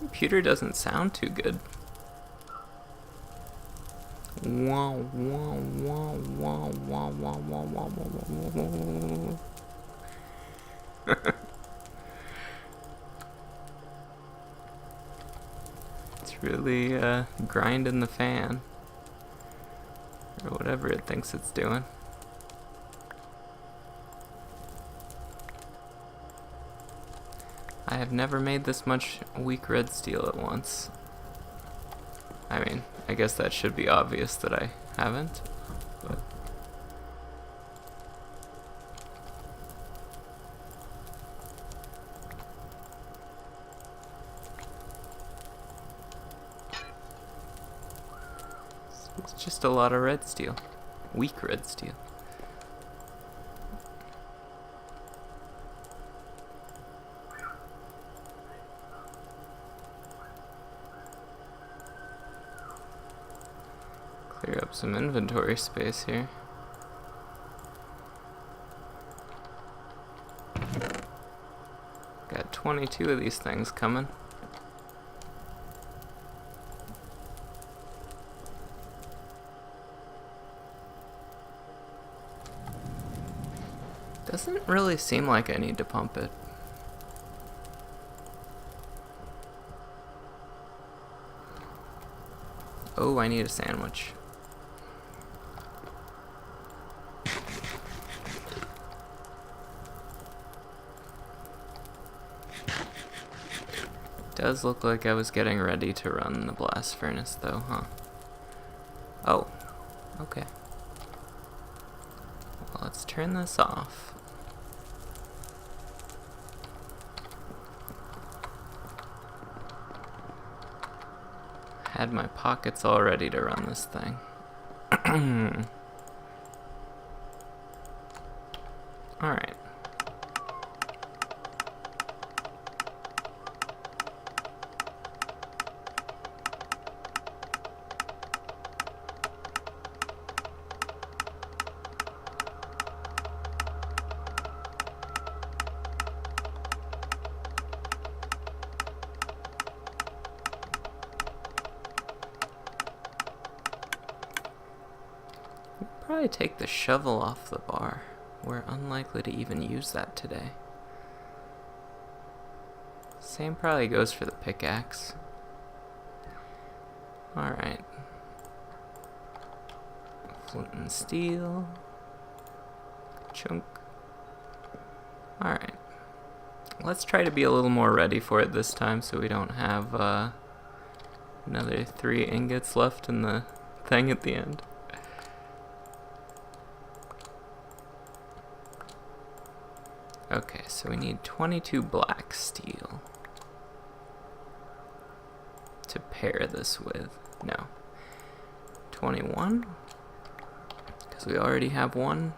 computer doesn't sound too good. It's really grinding the fan, or whatever it thinks it's doing. I have never made this much weak red steel at once. I mean, I guess that should be obvious that I haven't, but... It's just a lot of red steel. Weak red steel. Clear up some inventory space here. Got 22 of these things coming. Doesn't really seem like I need to pump it. Oh, I need a sandwich. Does look like I was getting ready to run the blast furnace though, huh? Oh, okay. Well, let's turn this off. Had my pockets all ready to run this thing. Alright. Probably take the shovel off the bar. We're unlikely to even use that today. Same probably goes for the pickaxe. Alright. Flint and steel. Chunk. Alright. Let's try to be a little more ready for it this time so we don't have another 3 ingots left in the thing at the end. Okay, so we need 22 black steel to pair this with. No. 21? Because we already have one.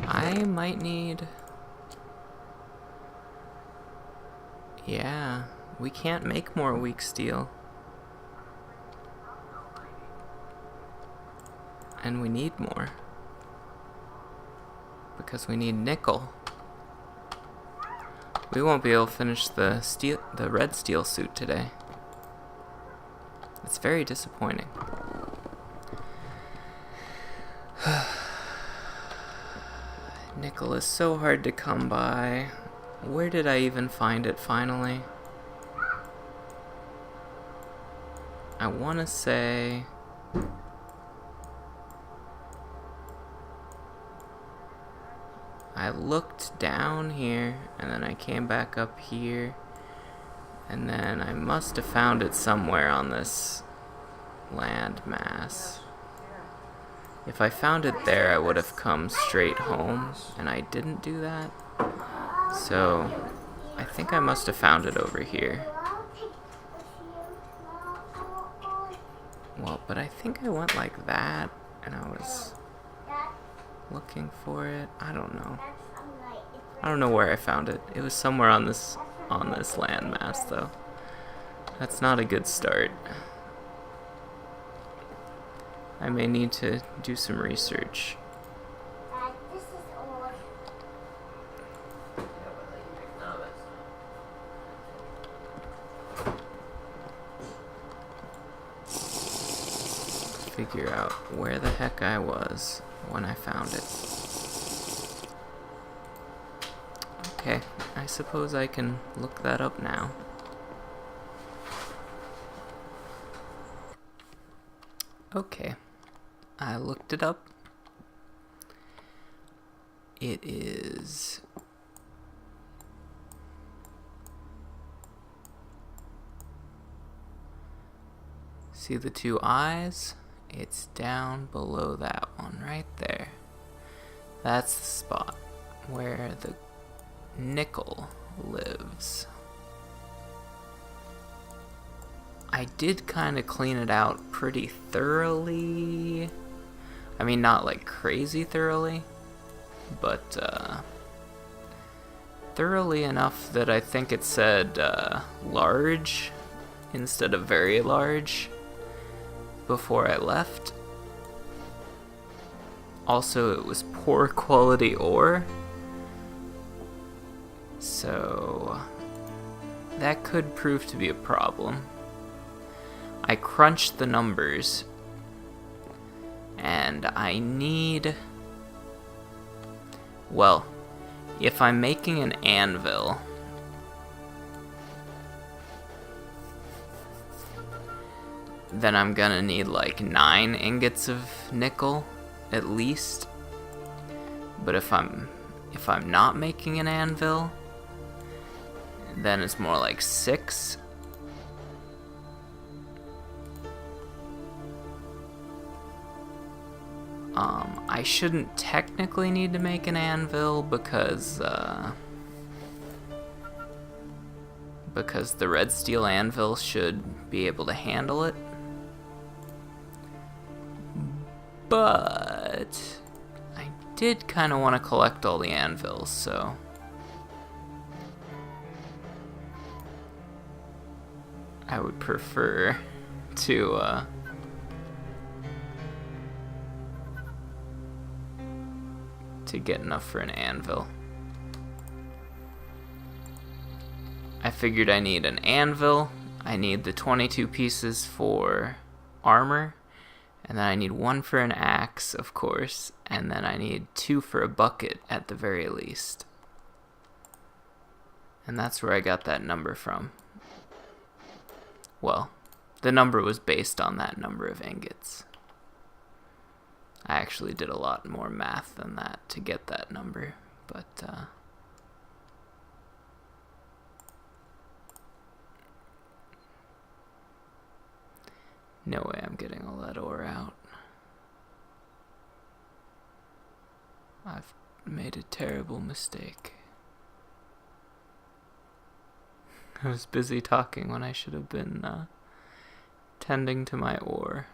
I might need... Yeah, we can't make more weak steel. And we need more. Because we need nickel. We won't be able to finish the red steel suit today. It's very disappointing. Nickel is so hard to come by. Where did I even find it finally? I want to say... I looked down here, and then I came back up here, and then I must have found it somewhere on this land mass. If I found it there, I would have come straight home, and I didn't do that. So, I think I must have found it over here. Well, but I think I went like that, and I was looking for it. I don't know. I don't know where I found it. It was somewhere on this landmass, though. That's not a good start. I may need to do some research. This is old. Figure out where the heck I was when I found it. Okay, I suppose I can look that up now. Okay, I looked it up. It is see the two eyes? It's down below that one right there. That's the spot where the nickel lives. I did kind of clean it out pretty thoroughly. I mean, not like crazy thoroughly, but thoroughly enough that I think it said large instead of very large before I left. Also, it was poor quality ore, so that could prove to be a problem. I crunched the numbers, and I need, well, if I'm making an anvil, then I'm gonna need like 9 ingots of nickel at least. But if I'm not making an anvil, then it's more like 6. I shouldn't technically need to make an anvil because the red steel anvil should be able to handle it. But I did kind of want to collect all the anvils, so I would prefer to get enough for an anvil. I figured I need an anvil, I need the 22 pieces for armor, and then I need 1 for an axe, of course, and then I need 2 for a bucket at the very least. And that's where I got that number from. Well, the number was based on that number of ingots. I actually did a lot more math than that to get that number, but no way I'm getting all that ore out. I've made a terrible mistake. I was busy talking when I should have been tending to my ore.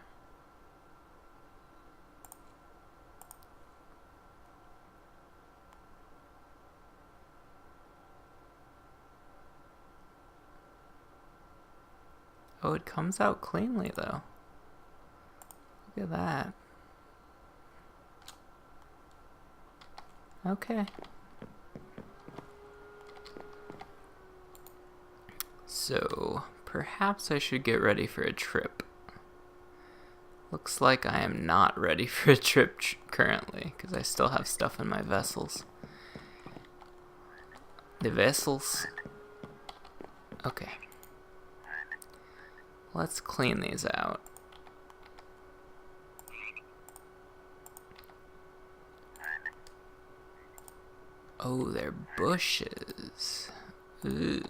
Oh, it comes out cleanly, though. Look at that. Okay. So, perhaps I should get ready for a trip. Looks like I am not ready for a trip currently, because I still have stuff in my vessels. The vessels? Okay. Let's clean these out. Oh, they're bushes. Ooh.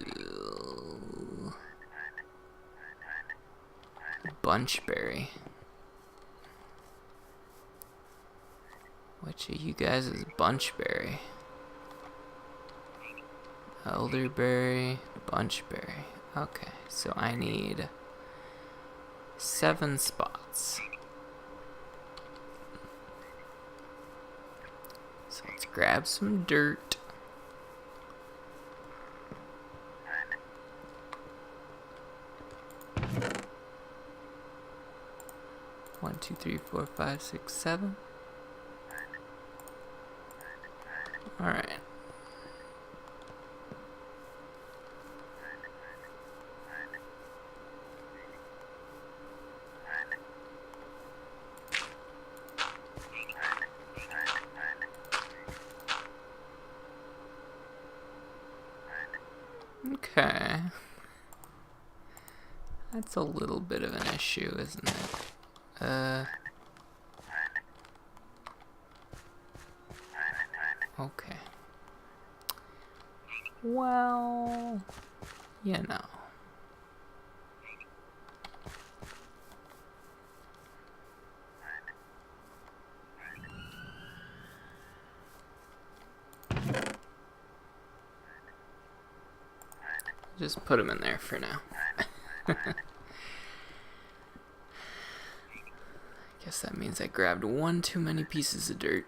Bunchberry. Which of you guys is bunchberry? Elderberry, bunchberry. Okay, so I need 7 spots. So let's grab some dirt. 2, 3, 4, 5, 6, 7. Alright. Okay. That's a little bit of an issue, isn't it? Okay. Well, you know. Just put them in there for now. Guess that means I grabbed one too many pieces of dirt.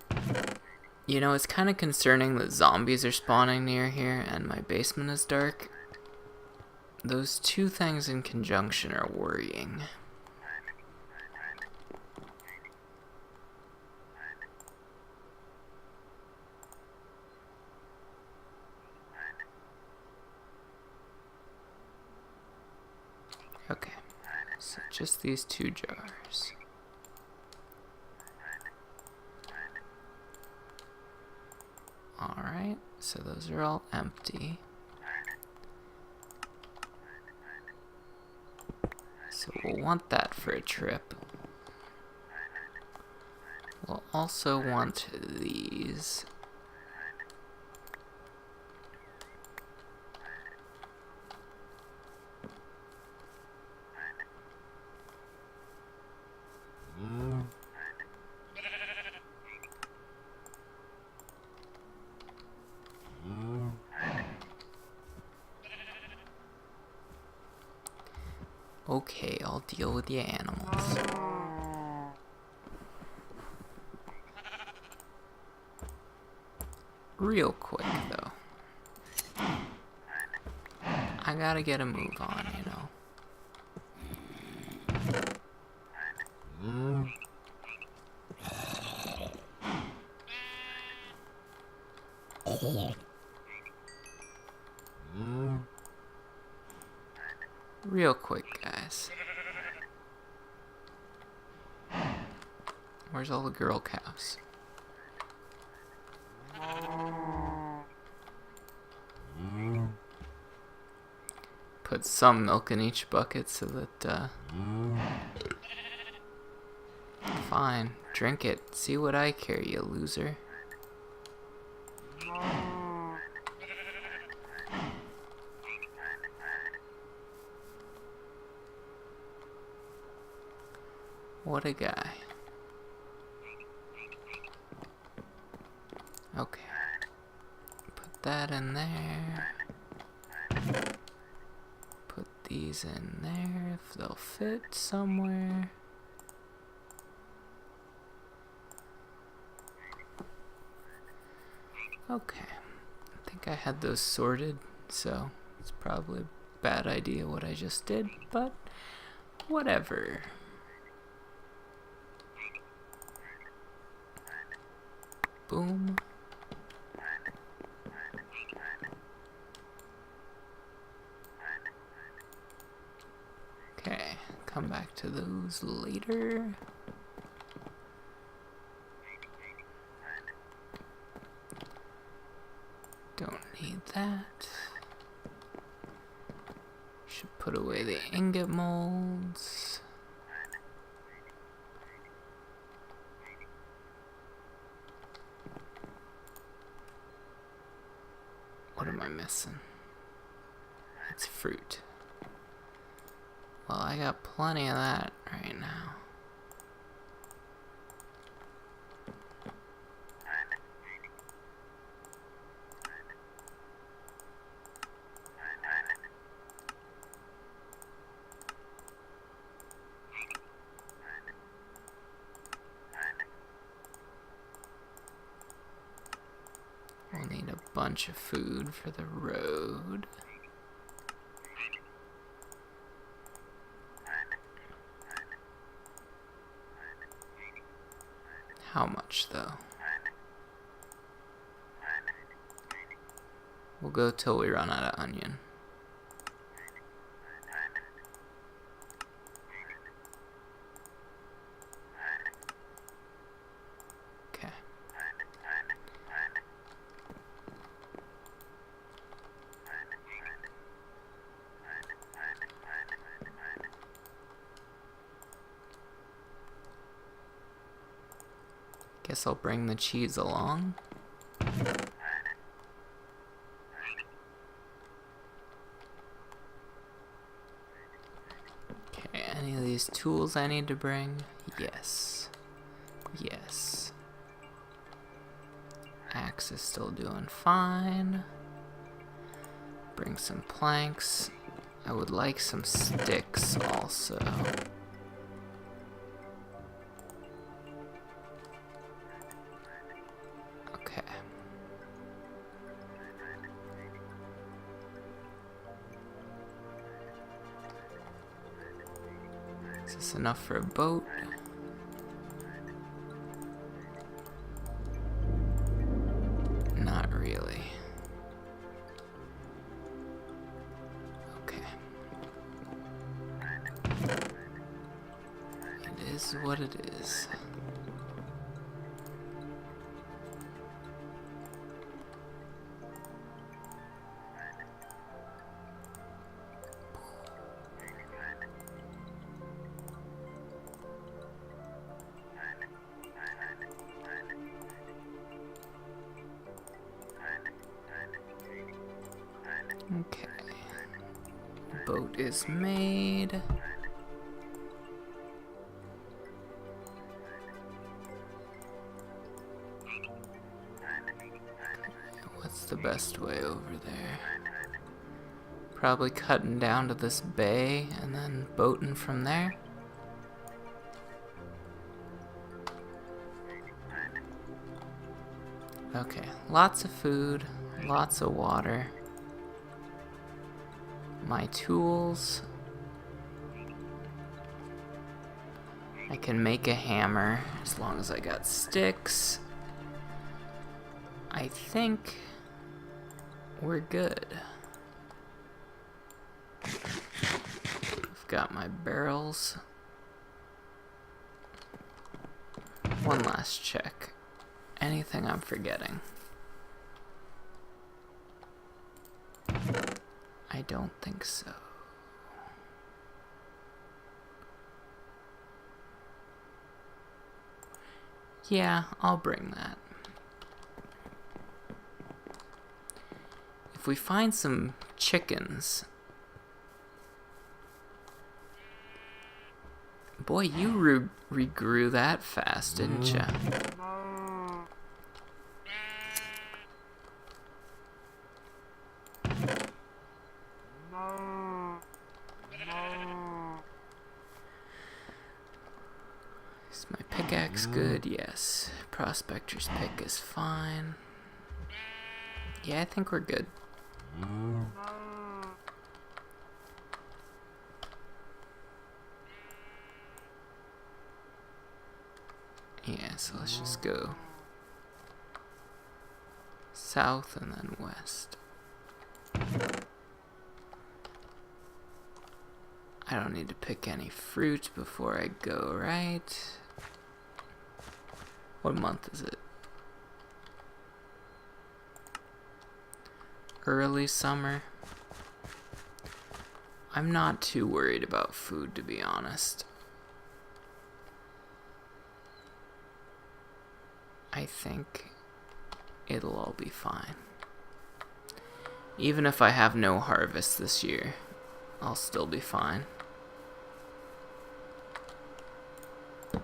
You know, it's kind of concerning that zombies are spawning near here and my basement is dark. Those two things in conjunction are worrying. Okay, so just these 2 jars. Alright, so those are all empty. So we'll want that for a trip. We'll also want these. Okay, I'll deal with the animals. Real quick, though. I gotta get a move on, you know. Real quick, guys. Where's all the girl cows? Put some milk in each bucket so that, fine, drink it. See what I care, you loser. What a guy. Okay. Put that in there. Put these in there if they'll fit somewhere. Okay. I think I had those sorted, so it's probably a bad idea what I just did, but whatever. Boom. Okay, come back to those later. Don't need that. Should put away the ingot molds. What am I missing? It's fruit. Well, I got plenty of that right now. We'll need a bunch of food for the road. How much though? We'll go till we run out of onion. Okay. Guess I'll bring the cheese along. Okay, any of these tools I need to bring? Yes. Yes. Axe is still doing fine. Bring some planks. I would like some sticks also. Okay. Is this enough for a boat? Not really. Okay. It is what it is. Okay. Boat is made. What's the best way over there? Probably cutting down to this bay and then boating from there. Okay, lots of food, lots of water. My tools. I can make a hammer as long as I got sticks. I think we're good. I've got my barrels. One last check. Anything I'm forgetting? I don't think so. Yeah, I'll bring that. If we find some chickens... Boy, you regrew that fast, didn't ya? Is my pickaxe good? Yes. Prospector's pick is fine. Yeah, I think we're good. Yeah, so let's just go south and then west. I don't need to pick any fruit before I go, right? What month is it? Early summer. I'm not too worried about food, to be honest. I think it'll all be fine. Even if I have no harvest this year, I'll still be fine. I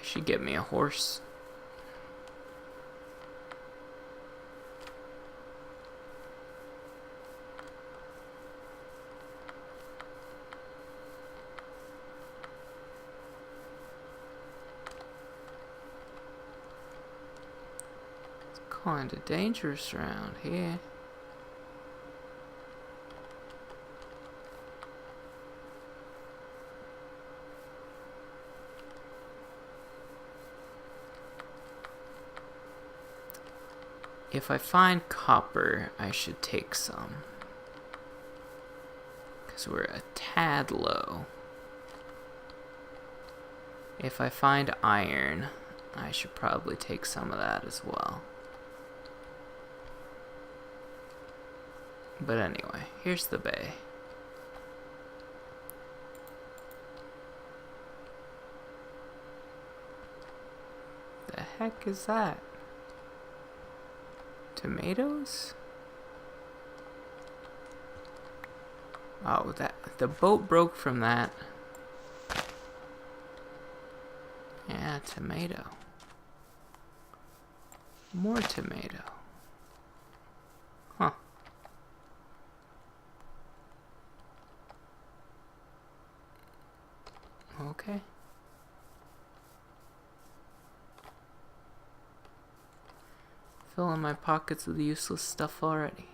should get me a horse. Kinda dangerous around here. If I find copper, I should take some. Because we're a tad low. If I find iron, I should probably take some of that as well. But anyway, here's the bay. The heck is that? Tomatoes? Oh, the boat broke from that. Yeah, tomato. More tomato. Huh. Okay. Filling my pockets with useless stuff already.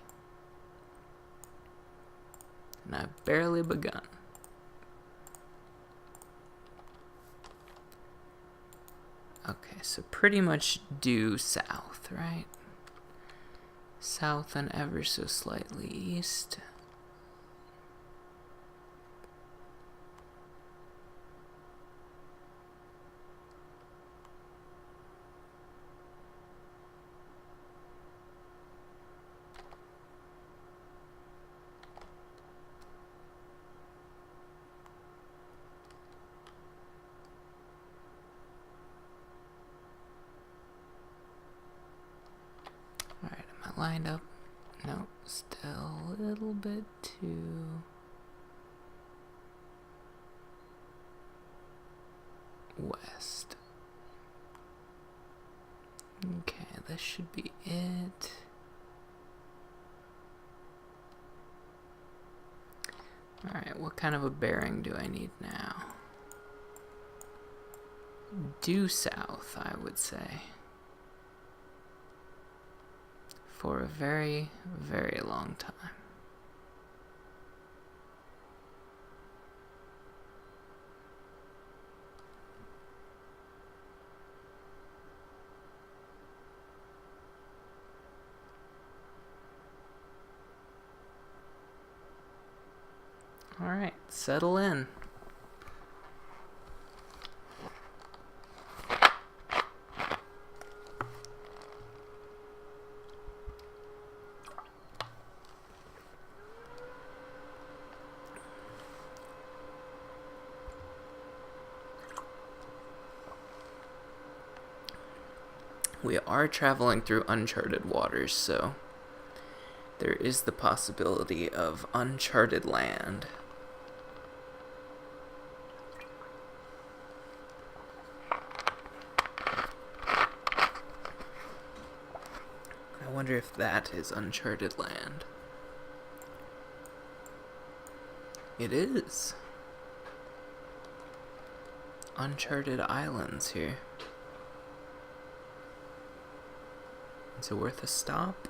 And I've barely begun. Okay, so pretty much due south, right? South and ever so slightly east. Alright, am I lined up? No, still a little bit too west. Okay, this should be it. Alright, what kind of a bearing do I need now? Due south, I would say. For a very, very long time. Alright, settle in. We are traveling through uncharted waters, so there is the possibility of uncharted land. I wonder if that is uncharted land. It is. Uncharted islands here. Is it worth a stop?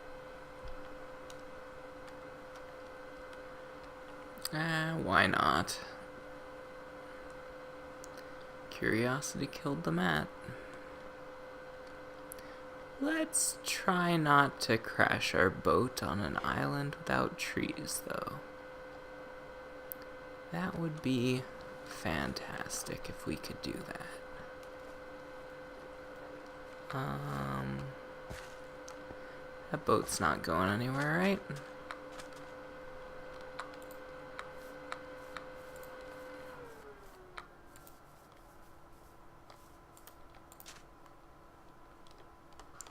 Why not? Curiosity killed the mat. Let's try not to crash our boat on an island without trees, though. That would be fantastic if we could do that. That boat's not going anywhere, right?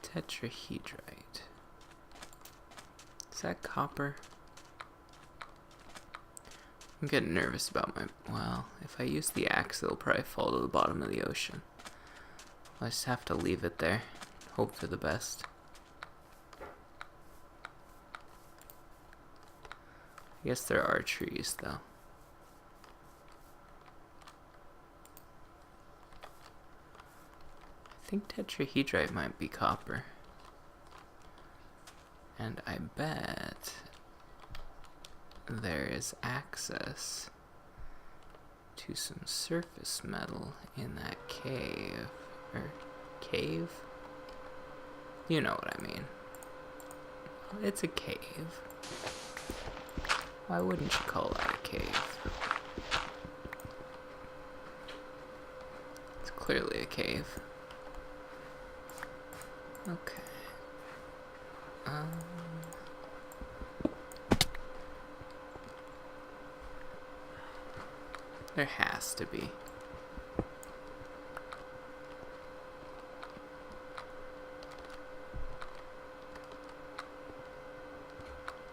Tetrahedrite. Is that copper? I'm getting nervous about my... Well, if I use the axe, it'll probably fall to the bottom of the ocean. I'll just have to leave it there. Hope for the best. I guess there are trees, though. I think tetrahedrite might be copper. And I bet there is access to some surface metal in that cave. Or cave? You know what I mean. It's a cave. Why wouldn't you call that a cave? It's clearly a cave. Okay. There has to be.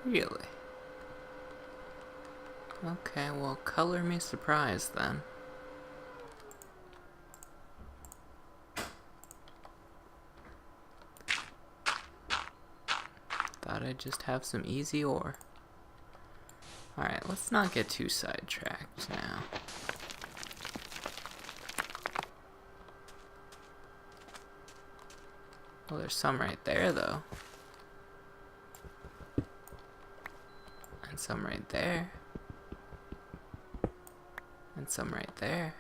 Really? Okay, well, color me surprised then. Thought I'd just have some easy ore. Alright, let's not get too sidetracked now. Well, there's some right there, though. And some right there. And some right there.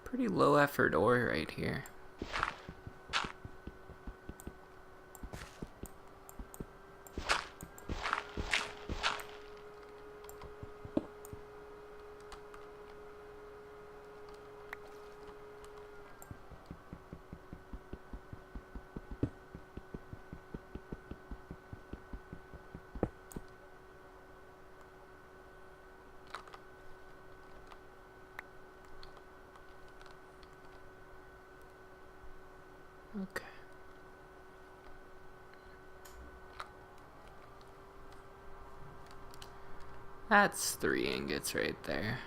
Pretty low effort ore right here. Okay. That's 3 ingots right there.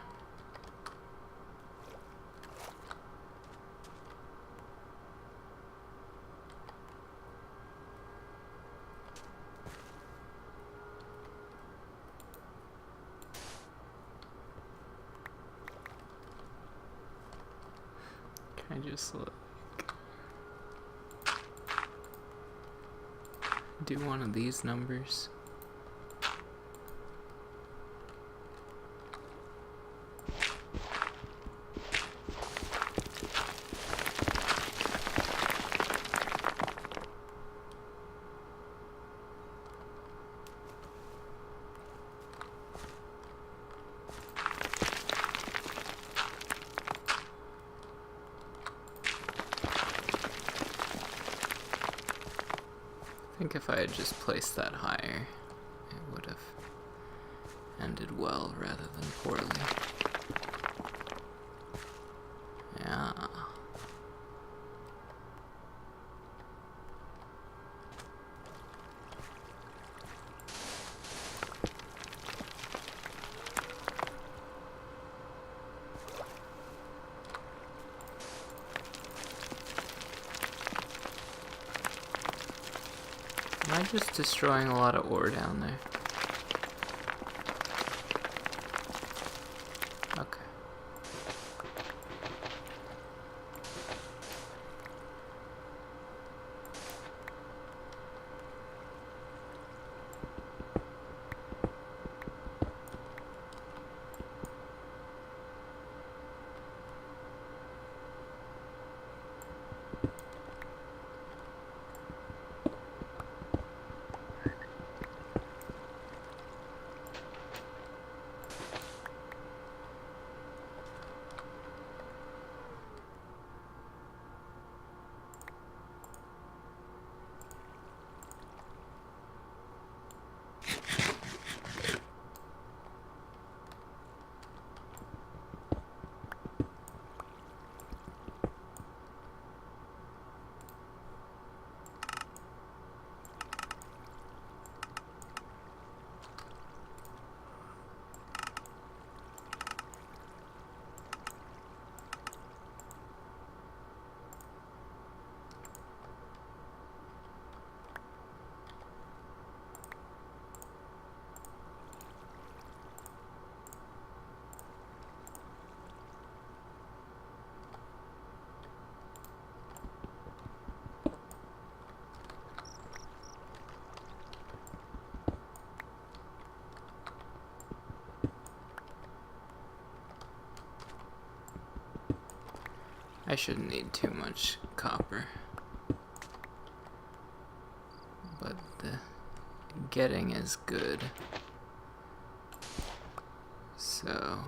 Can I just look? Do one of these numbers. I think if I had just placed that higher, it would have ended well rather than poorly. Yeah. Am I just destroying a lot of ore down there? Okay. I shouldn't need too much copper. But the getting is good. So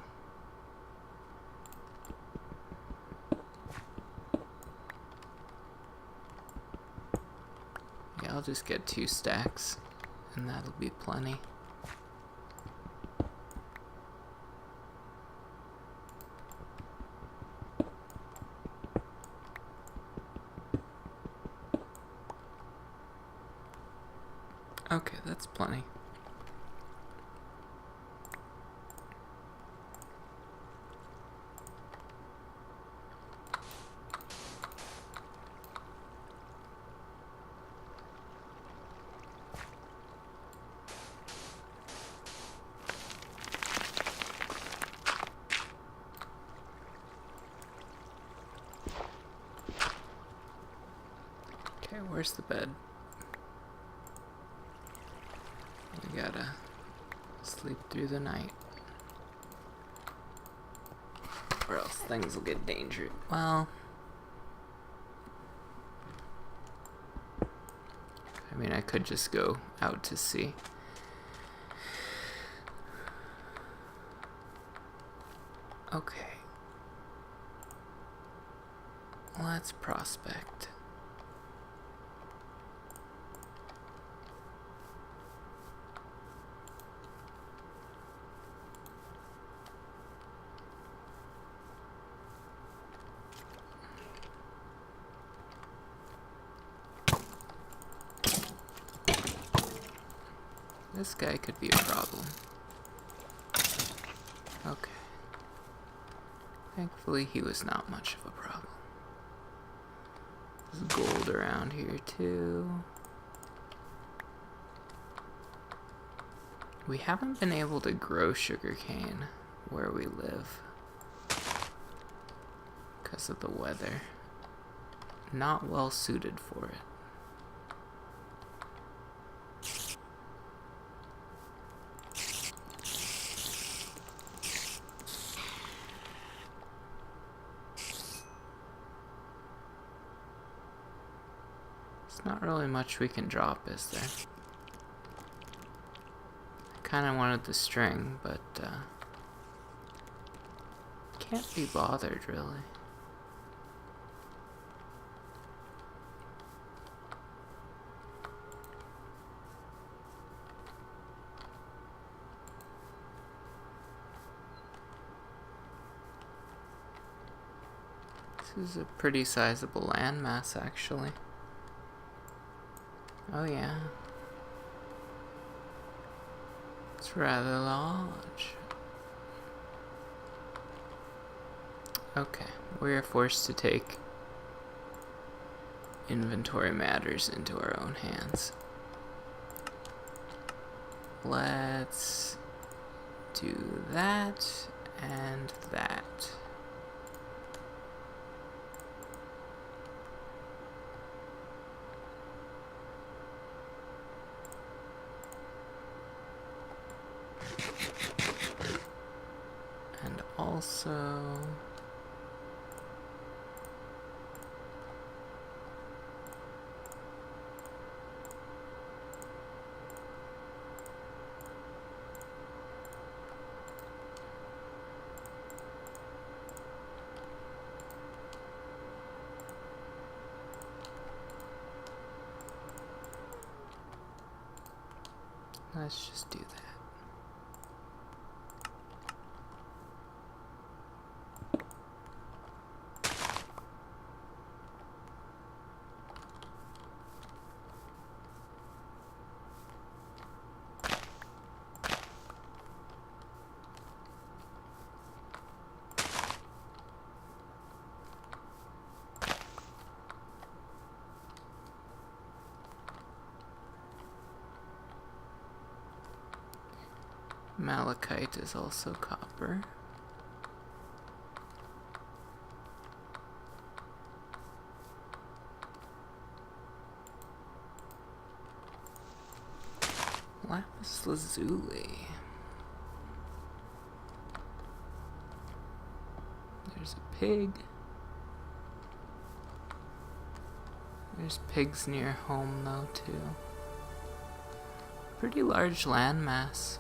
yeah, I'll just get 2 stacks and that'll be plenty. Okay, that's plenty. Okay, where's the bed? We gotta sleep through the night, or else things will get dangerous. Well, I mean, I could just go out to sea. Okay. Let's prospect. This guy could be a problem. Okay. Thankfully, he was not much of a problem. There's gold around here, too. We haven't been able to grow sugarcane where we live because of the weather. Not well suited for it. Not really much we can drop, is there? I kinda wanted the string, but can't be bothered, really. This is a pretty sizable landmass, actually. Oh yeah. It's rather large. Okay, we are forced to take inventory matters into our own hands. Let's do that and that. And also let's just do that. Malachite is also copper. Lapis lazuli. There's a pig. There's pigs near home though too. Pretty large landmass.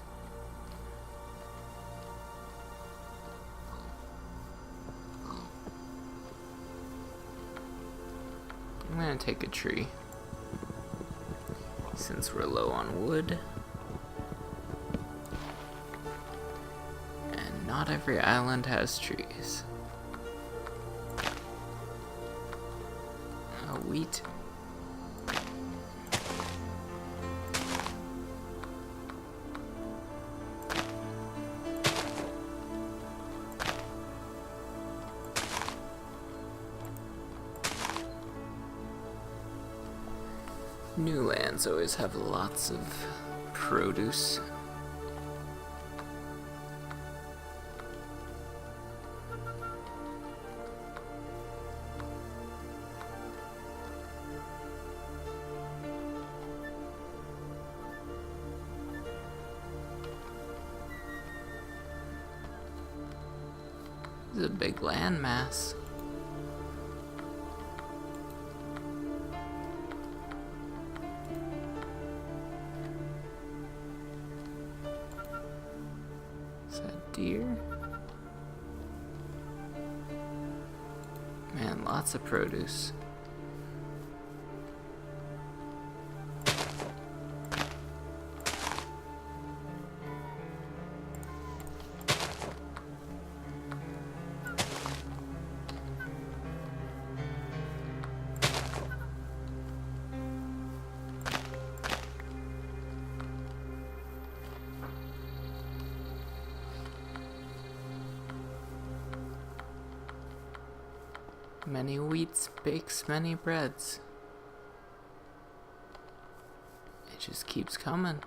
I'm gonna take a tree since we're low on wood. And not every island has trees. Wheat. New lands always have lots of produce. This is a big land mass. Is that deer? Man, lots of produce. Many wheats bakes many breads. It just keeps coming.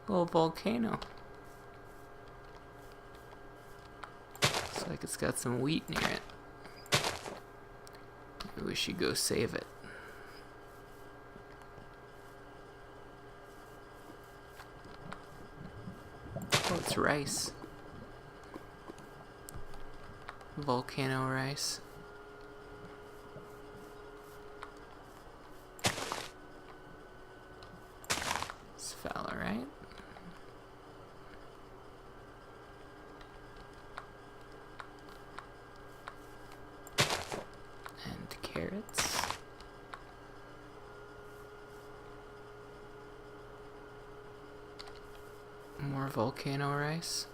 Little volcano. Looks like it's got some wheat near it. Maybe we should go save it. Oh, it's rice. Volcano rice. It's fallow, right? And carrots. More volcano rice.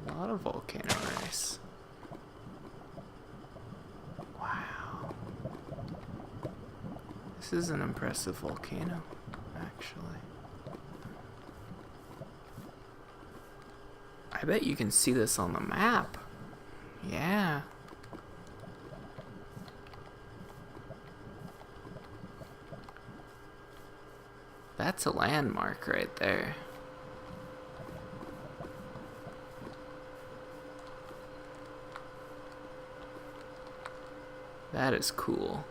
A lot of volcano rice. Wow. This is an impressive volcano, actually. I bet you can see this on the map. Yeah. That's a landmark right there. That is cool.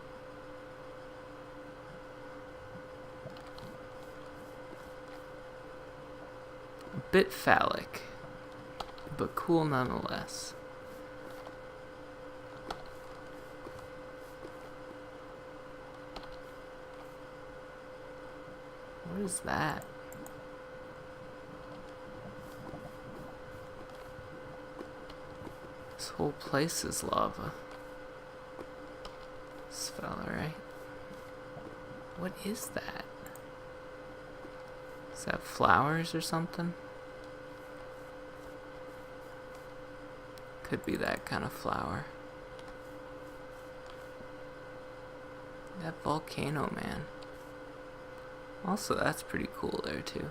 A bit phallic, but cool nonetheless. What is that? This whole place is lava. This fella, right? What is that? Is that flowers or something? Could be that kind of flower. That volcano, man. Also, that's pretty cool there, too.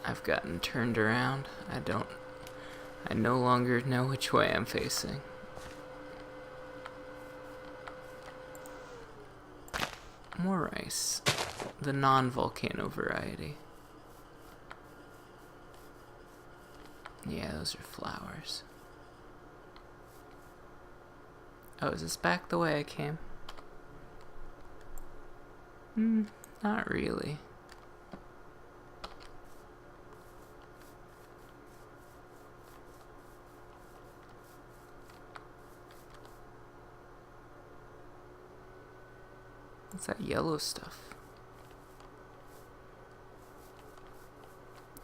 I've gotten turned around. I no longer know which way I'm facing. More rice. The non-volcano variety. Yeah, those are flowers. Oh, is this back the way I came? Not really. What's that yellow stuff?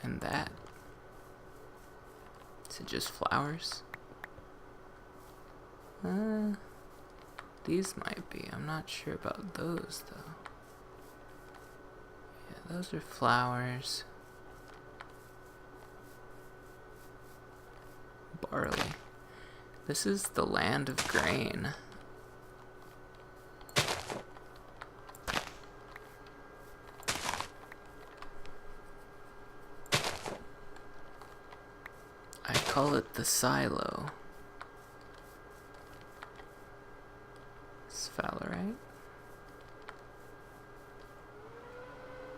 And that? Is it just flowers? These might be. I'm not sure about those though. Yeah, those are flowers. Barley. This is the land of grain. I call it the silo. Sphalerite.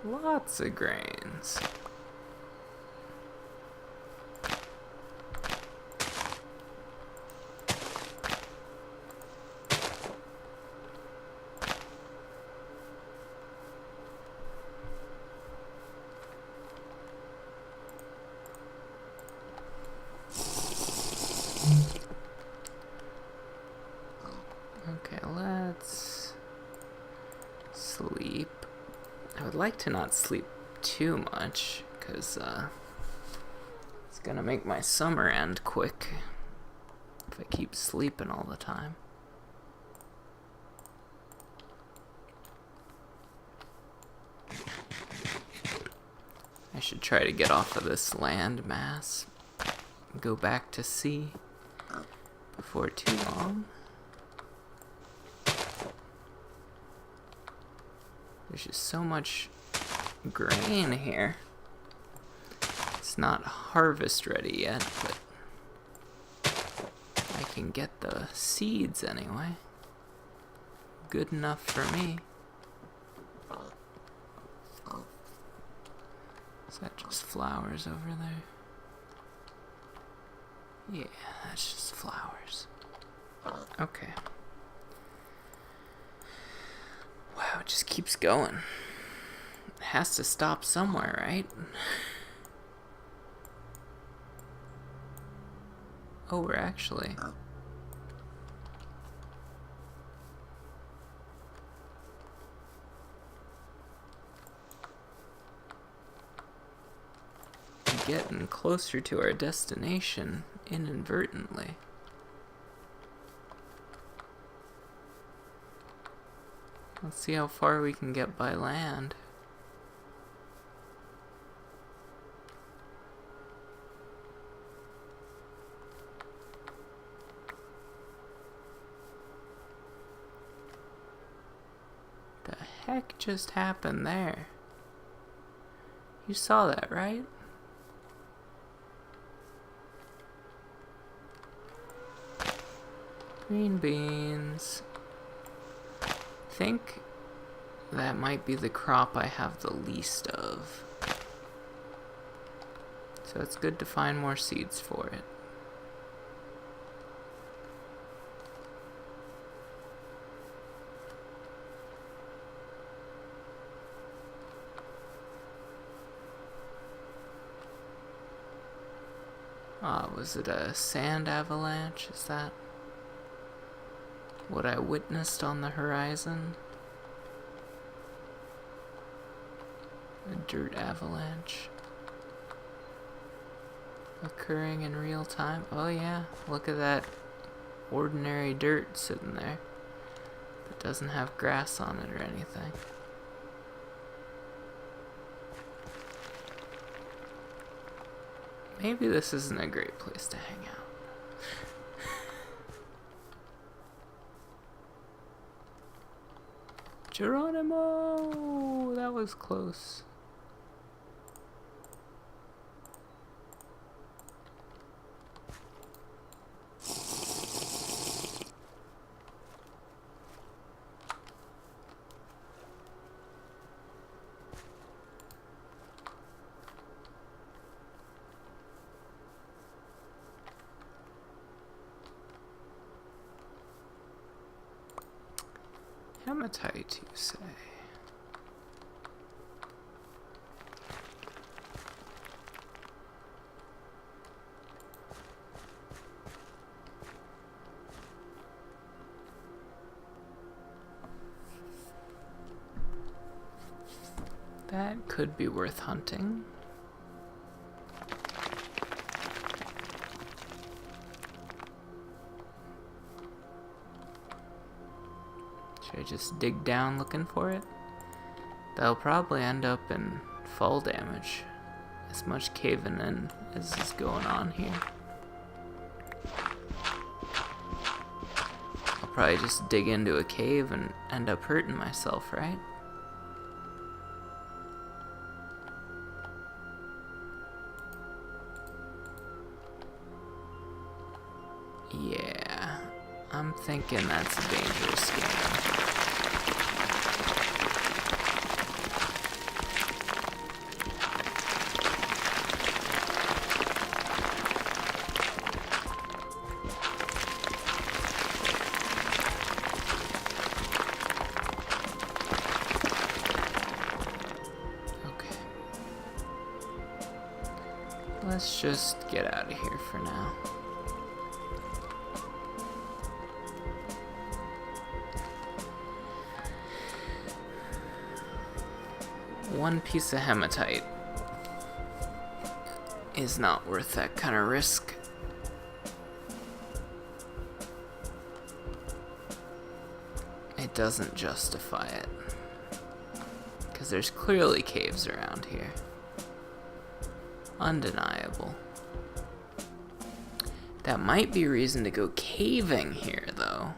Lots of grains. Okay, let's sleep. I would like to not sleep too much, because it's gonna make my summer end quick if I keep sleeping all the time. I should try to get off of this land mass, go back to sea before too long. There's just so much grain here. It's not harvest ready yet, but I can get the seeds anyway. Good enough for me. Is that just flowers over there? Yeah, that's just flowers. Okay. Wow, it just keeps going. It has to stop somewhere, right? Oh, we're actually... getting closer to our destination inadvertently. Let's see how far we can get by land. The heck just happened there? You saw that, right? Green beans. I think that might be the crop I have the least of. So it's good to find more seeds for it. Ah, was it a sand avalanche? Is that what I witnessed on the horizon? A dirt avalanche occurring in real time. Oh yeah, look at that ordinary dirt sitting there that doesn't have grass on it or anything. Maybe this isn't a great place to hang out. Geronimo! That was close. Hematite, you say? That could be worth hunting. Should I just dig down looking for it? That'll probably end up in fall damage. As much caving in as is going on here. I'll probably just dig into a cave and end up hurting myself, right? Yeah, I'm thinking that's a dangerous game. Okay. Let's just get out of here for now. One piece of hematite is not worth that kind of risk. It doesn't justify it. Because there's clearly caves around here. Undeniable. That might be reason to go caving here, though.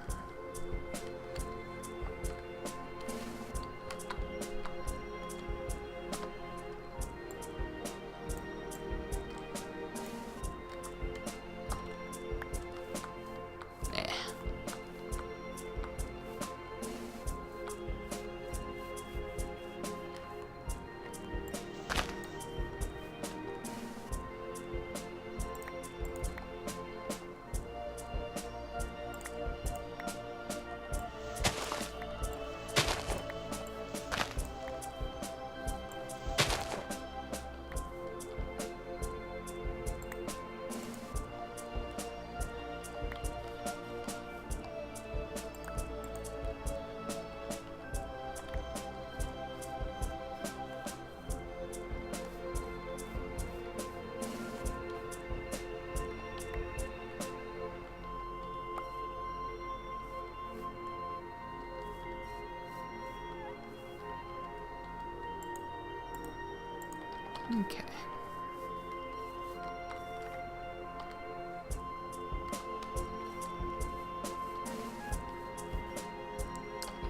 Okay.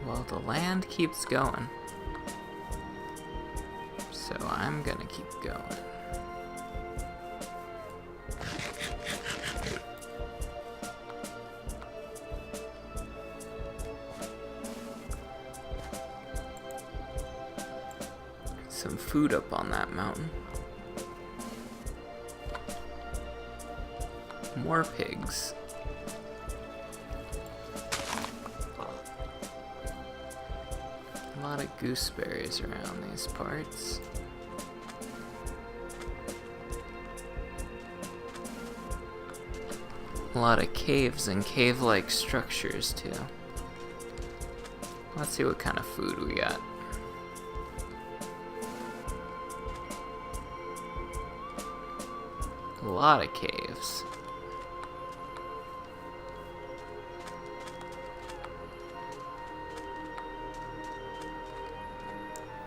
Well, the land keeps going. So I'm gonna keep going. Some food up on that mountain. More pigs. A lot of gooseberries around these parts. A lot of caves and cave-like structures too. Let's see what kind of food we got. A lot of caves.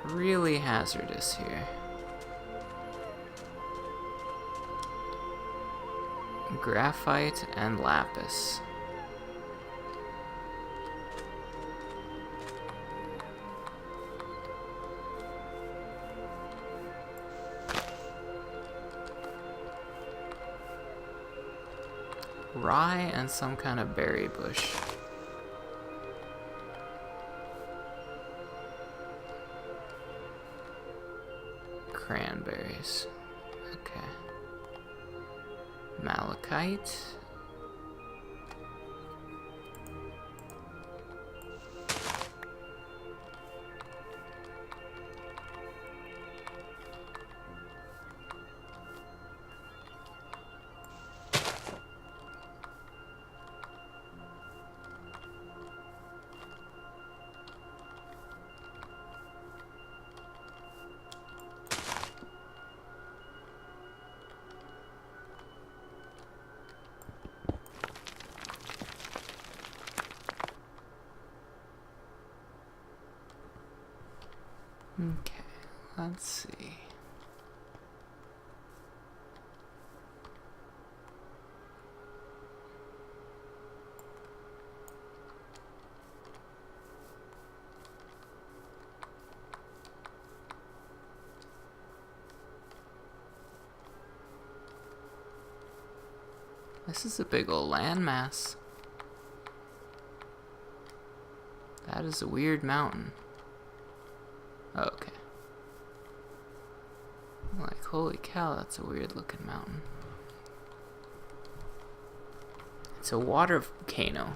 Really hazardous here. Graphite and lapis. Rye and some kind of berry bush. Cranberries. Okay. Malachite. Okay, let's see. This is a big old landmass. That is a weird mountain. Okay. Like, holy cow, that's a weird looking mountain. It's a water volcano.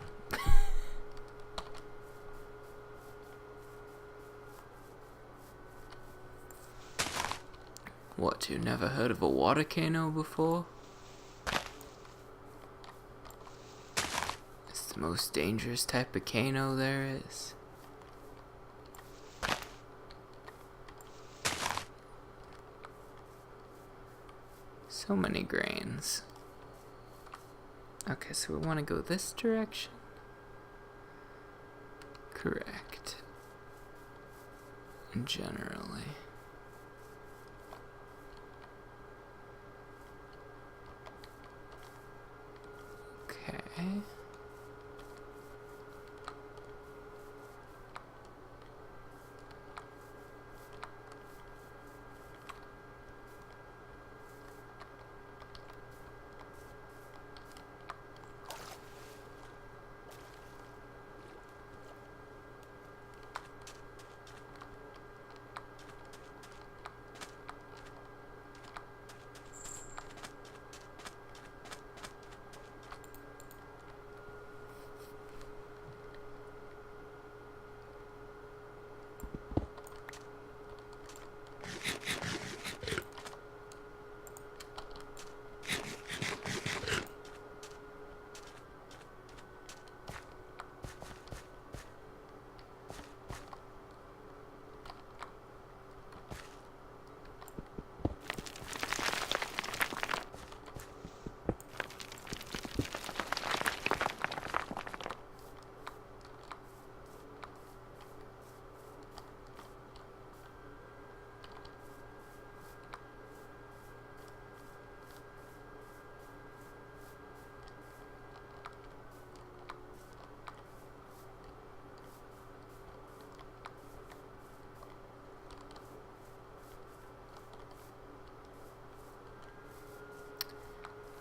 What, you never heard of a water volcano before? It's the most dangerous type of volcano there is. So many grains. Okay, so we want to go this direction. Correct. Generally. Okay.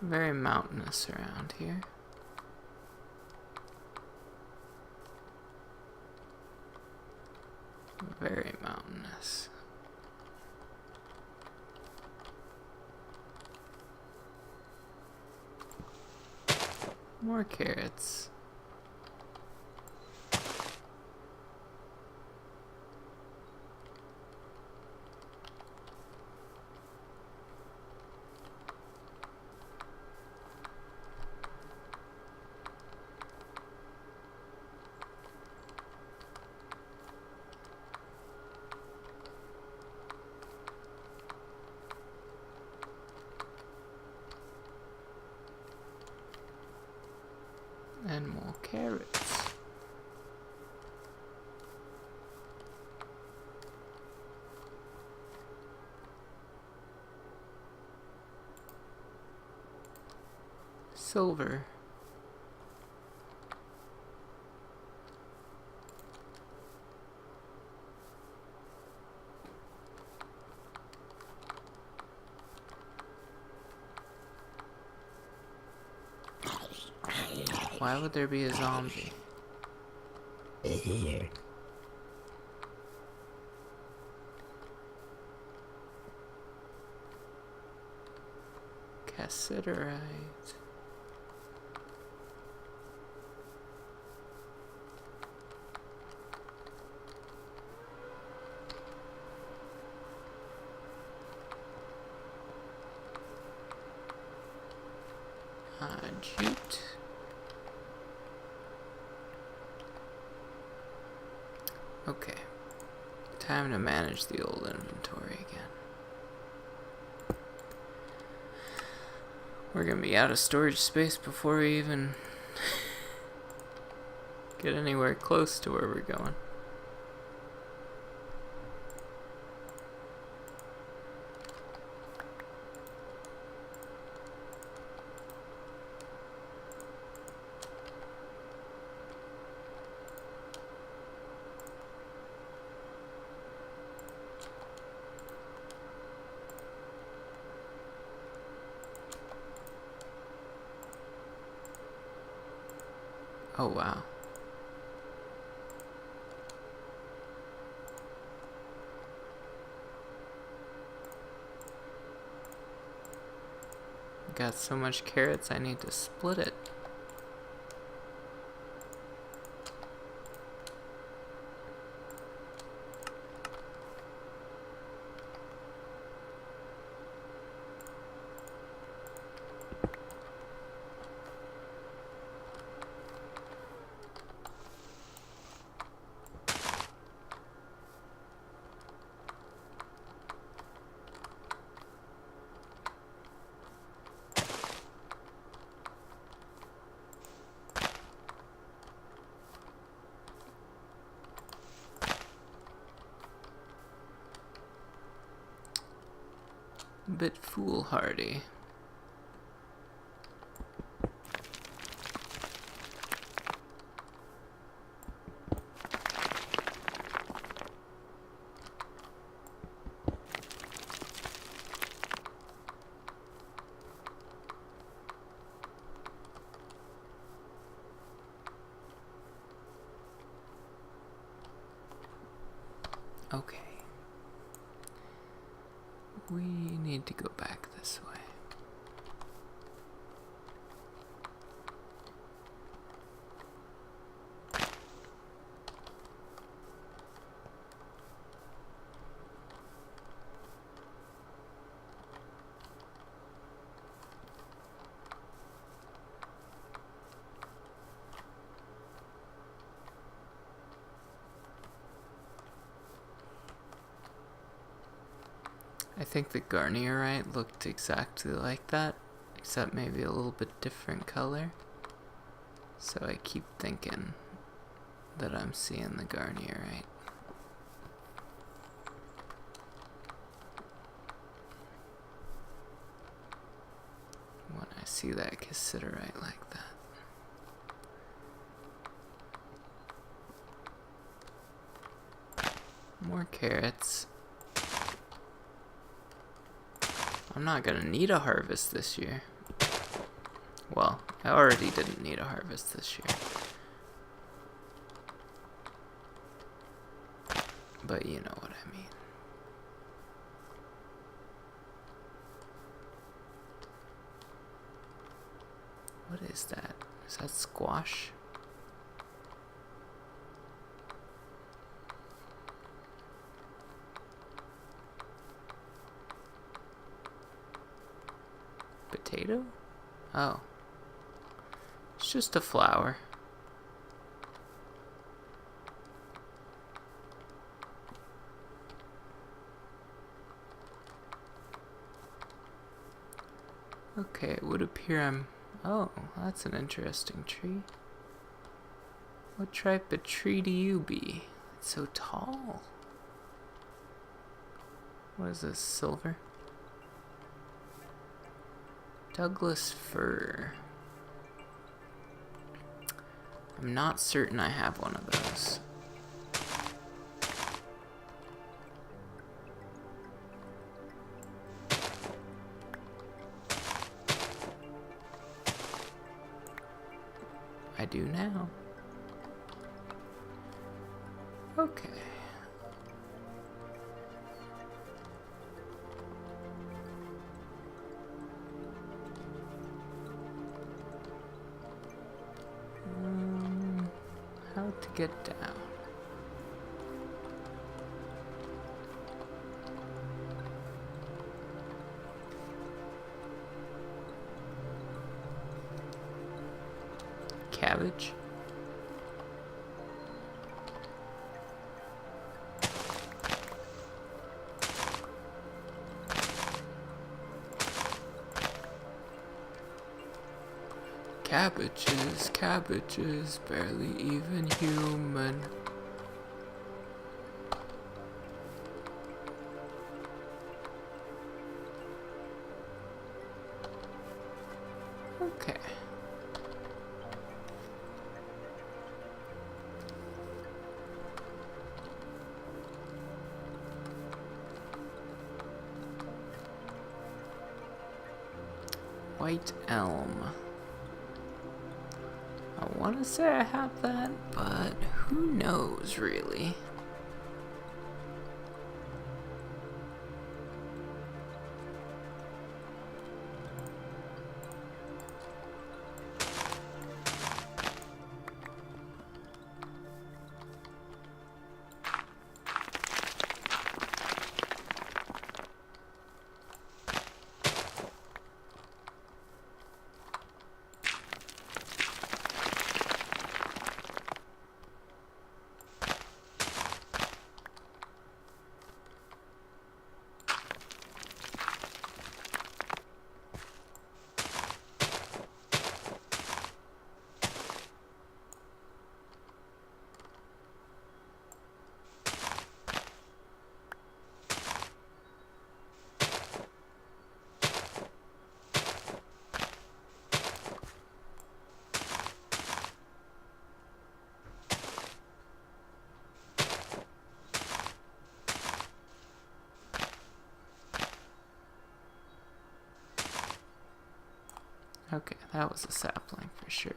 Very mountainous around here. Very mountainous. More carrots. And more carrots. Silver. Why would there be a zombie? Cassiterite. Jute. Okay, time to manage the old inventory again. We're gonna be out of storage space before we even get anywhere close to where we're going. Oh, wow. Got so much carrots, I need to split it. A bit foolhardy. Okay. We need to go back this way. I think the garnierite looked exactly like that, except maybe a little bit different color. So I keep thinking that I'm seeing the garnierite. When I see that cassiterite like that. More carrots. I'm not gonna need a harvest this year. Well, I already didn't need a harvest this year. But you know what I mean. What is that? Is that squash? Potato? Oh. It's just a flower. Okay, it would appear I'm... Oh, that's an interesting tree. What type of tree do you be? It's so tall. What is this, silver? Douglas fir. I'm not certain I have one of those. I do now. Okay. How to get down? Cabbage? Cabbages, cabbages, barely even human. Okay. White elm. I want to say I have that, but who knows, really? Okay, that was a sapling for sure.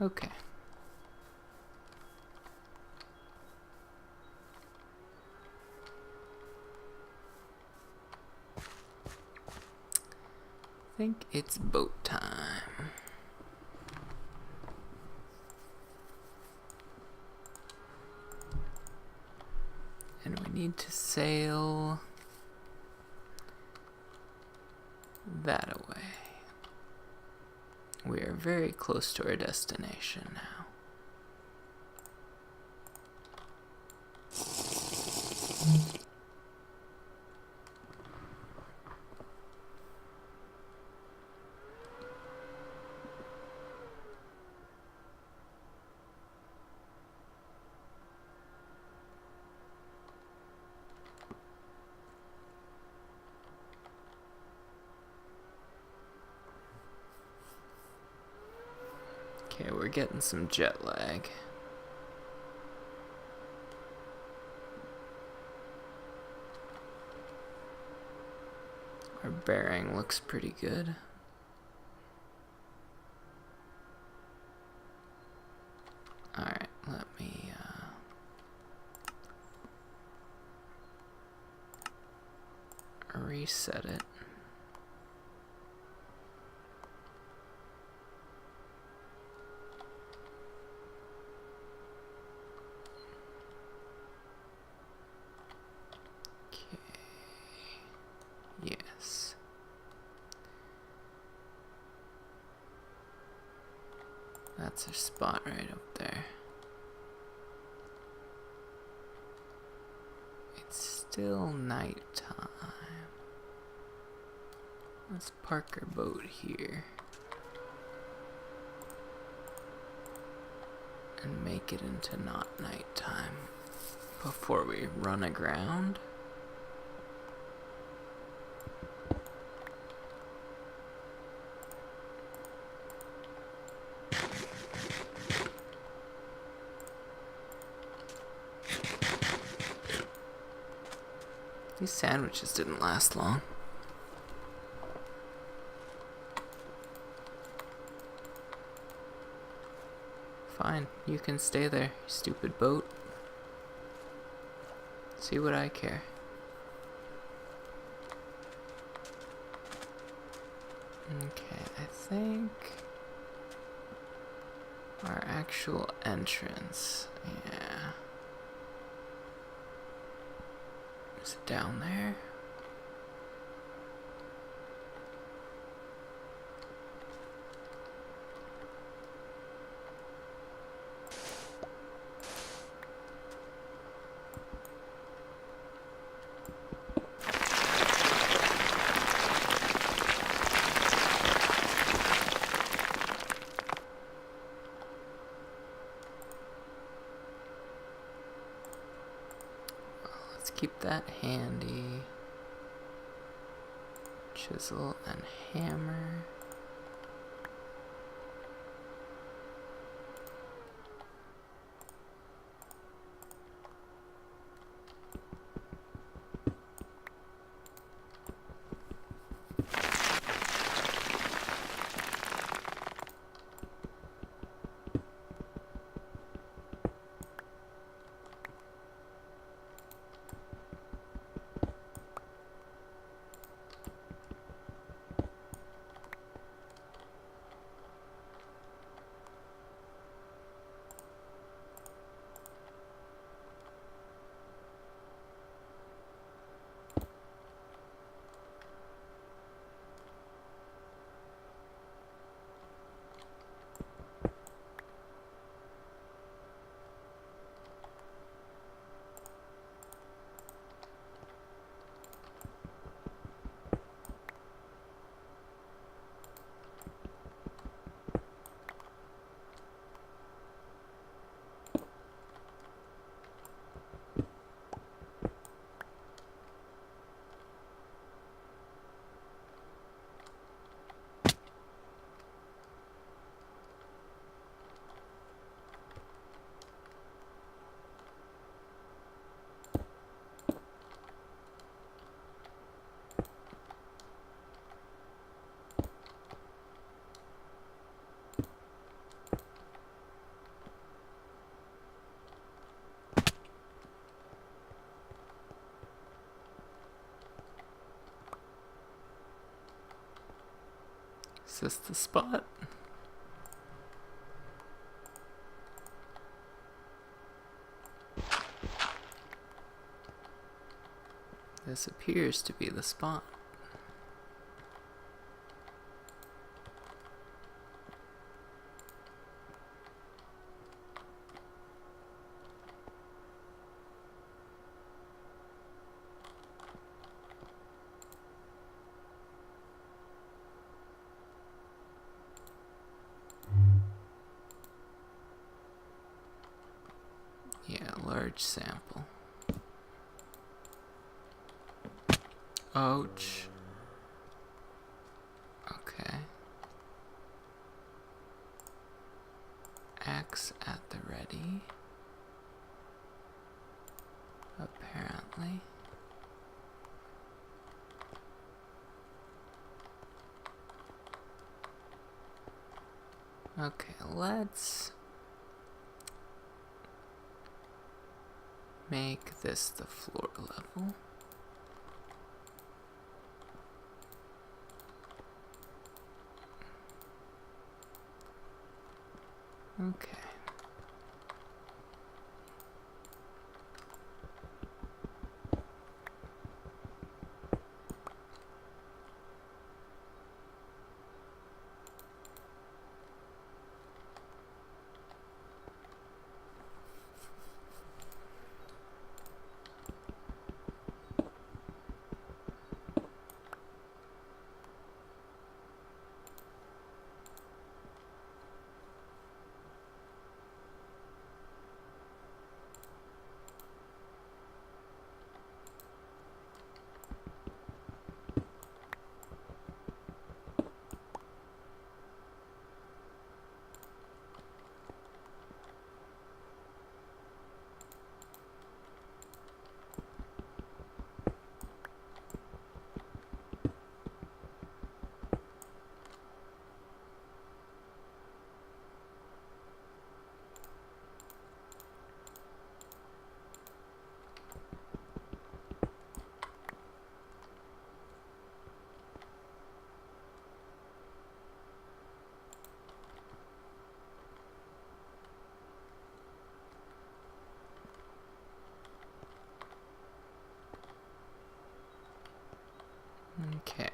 Okay. I think it's boat time. And we need to sail that away. We are very close to our destination now. Okay, we're getting some jet lag. Our bearing looks pretty good. Alright, let me reset it. Yes. That's our spot right up there. It's still nighttime. Let's park our boat here. And make it into not nighttime before we run aground. These sandwiches didn't last long. Fine, you can stay there, stupid boat. See what I care. Okay, I think our actual entrance, yeah. Is it down there? Keep that handy. Chisel and hammer. Is this the spot? This appears to be the spot. Yeah, large sample. Ouch. Okay. Axe at the ready. Apparently. Okay, let's make this the floor level. Okay. Okay.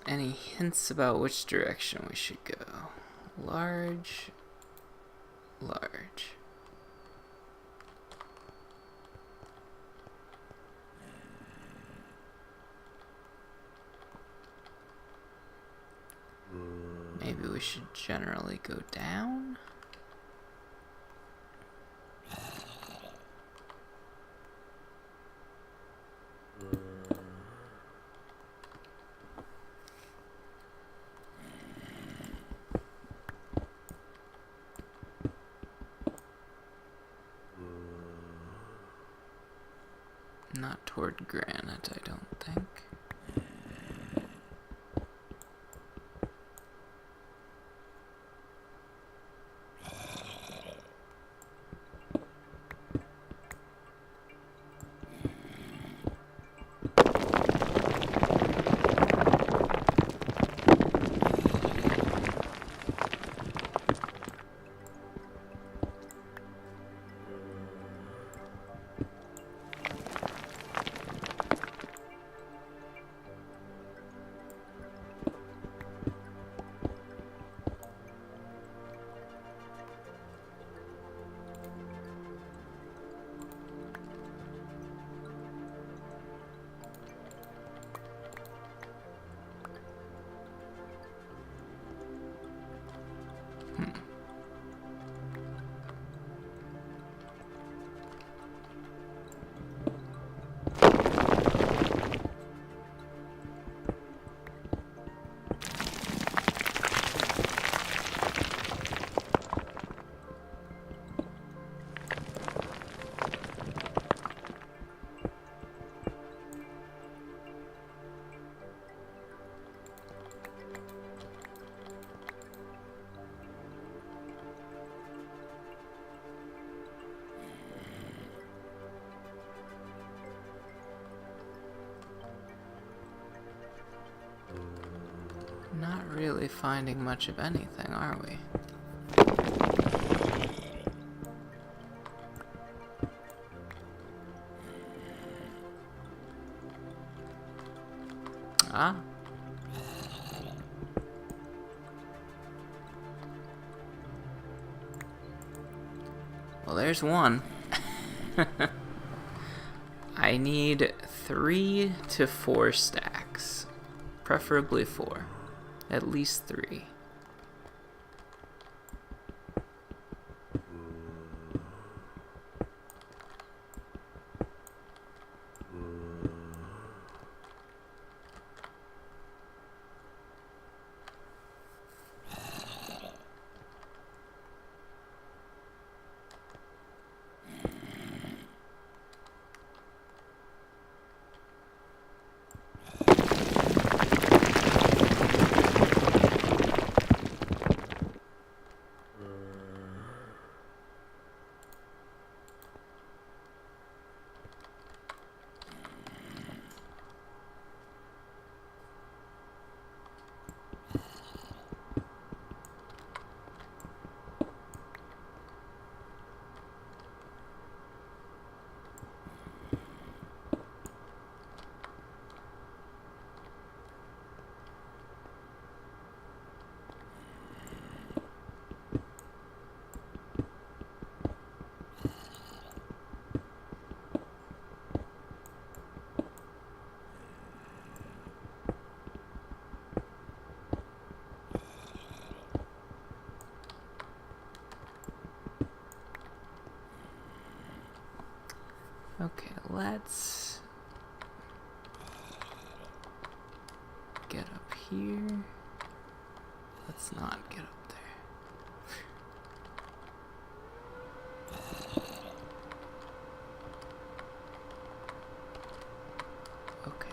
Any hints about which direction we should go? Large, large. Maybe we should generally go down? Not toward granite, I don't think. Not really finding much of anything, are we? Ah. Well, there's one. I need 3 to 4 stacks. Preferably 4. At least 3. Okay, let's get up here. Let's not get up there. Okay.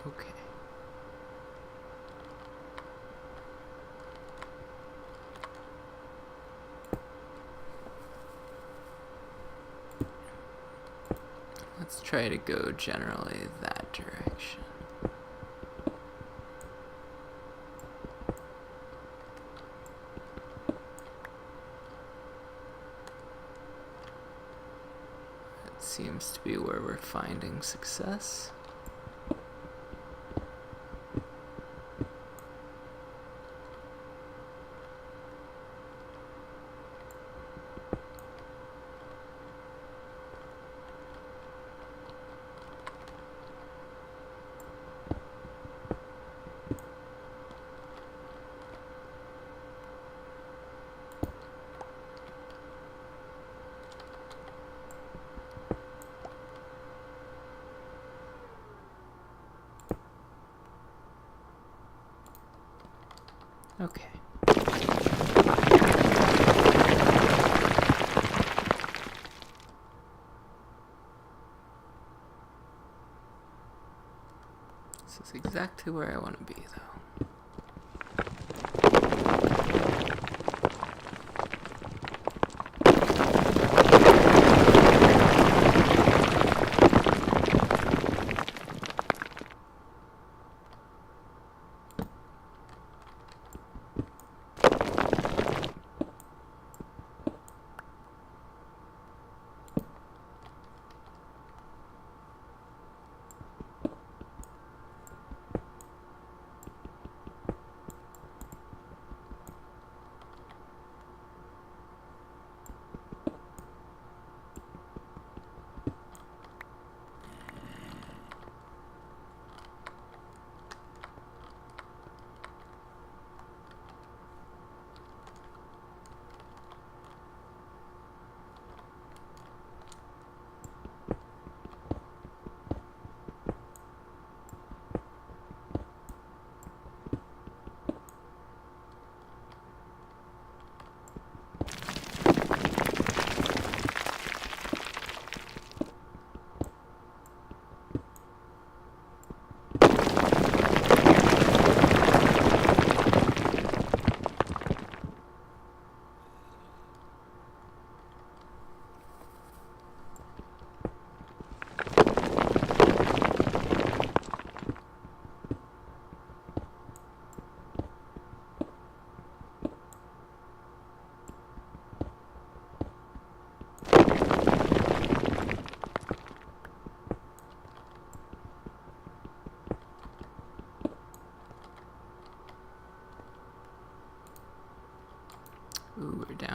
Okay. Let's try to go generally that direction. It seems to be where we're finding success. Okay. This is exactly where I want to be, though.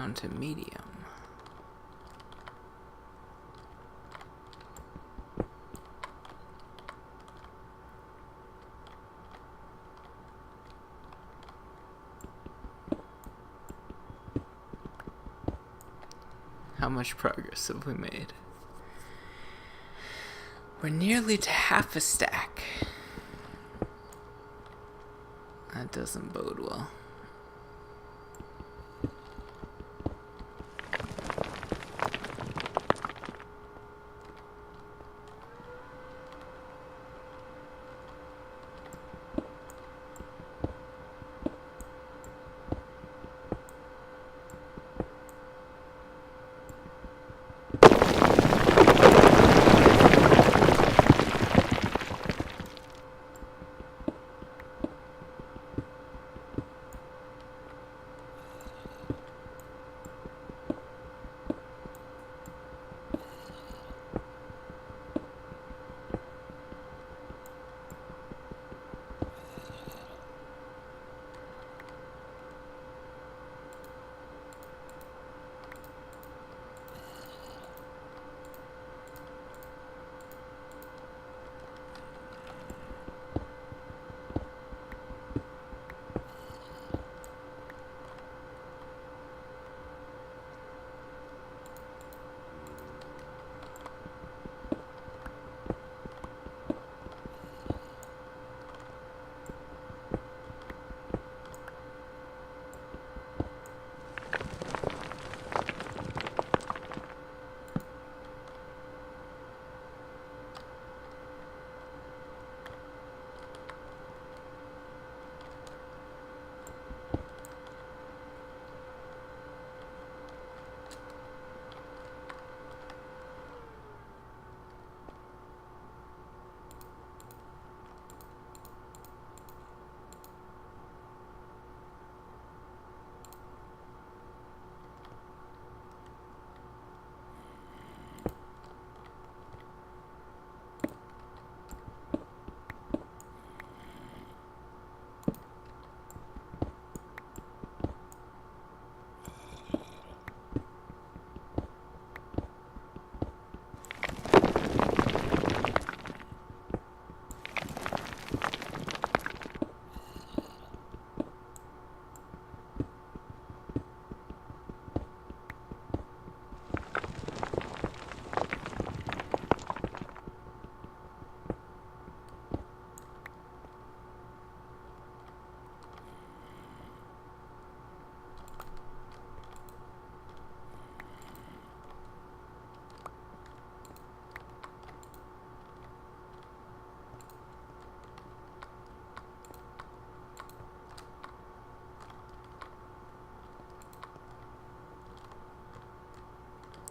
down to medium. How much progress have we made? We're nearly to half a stack. That doesn't bode well.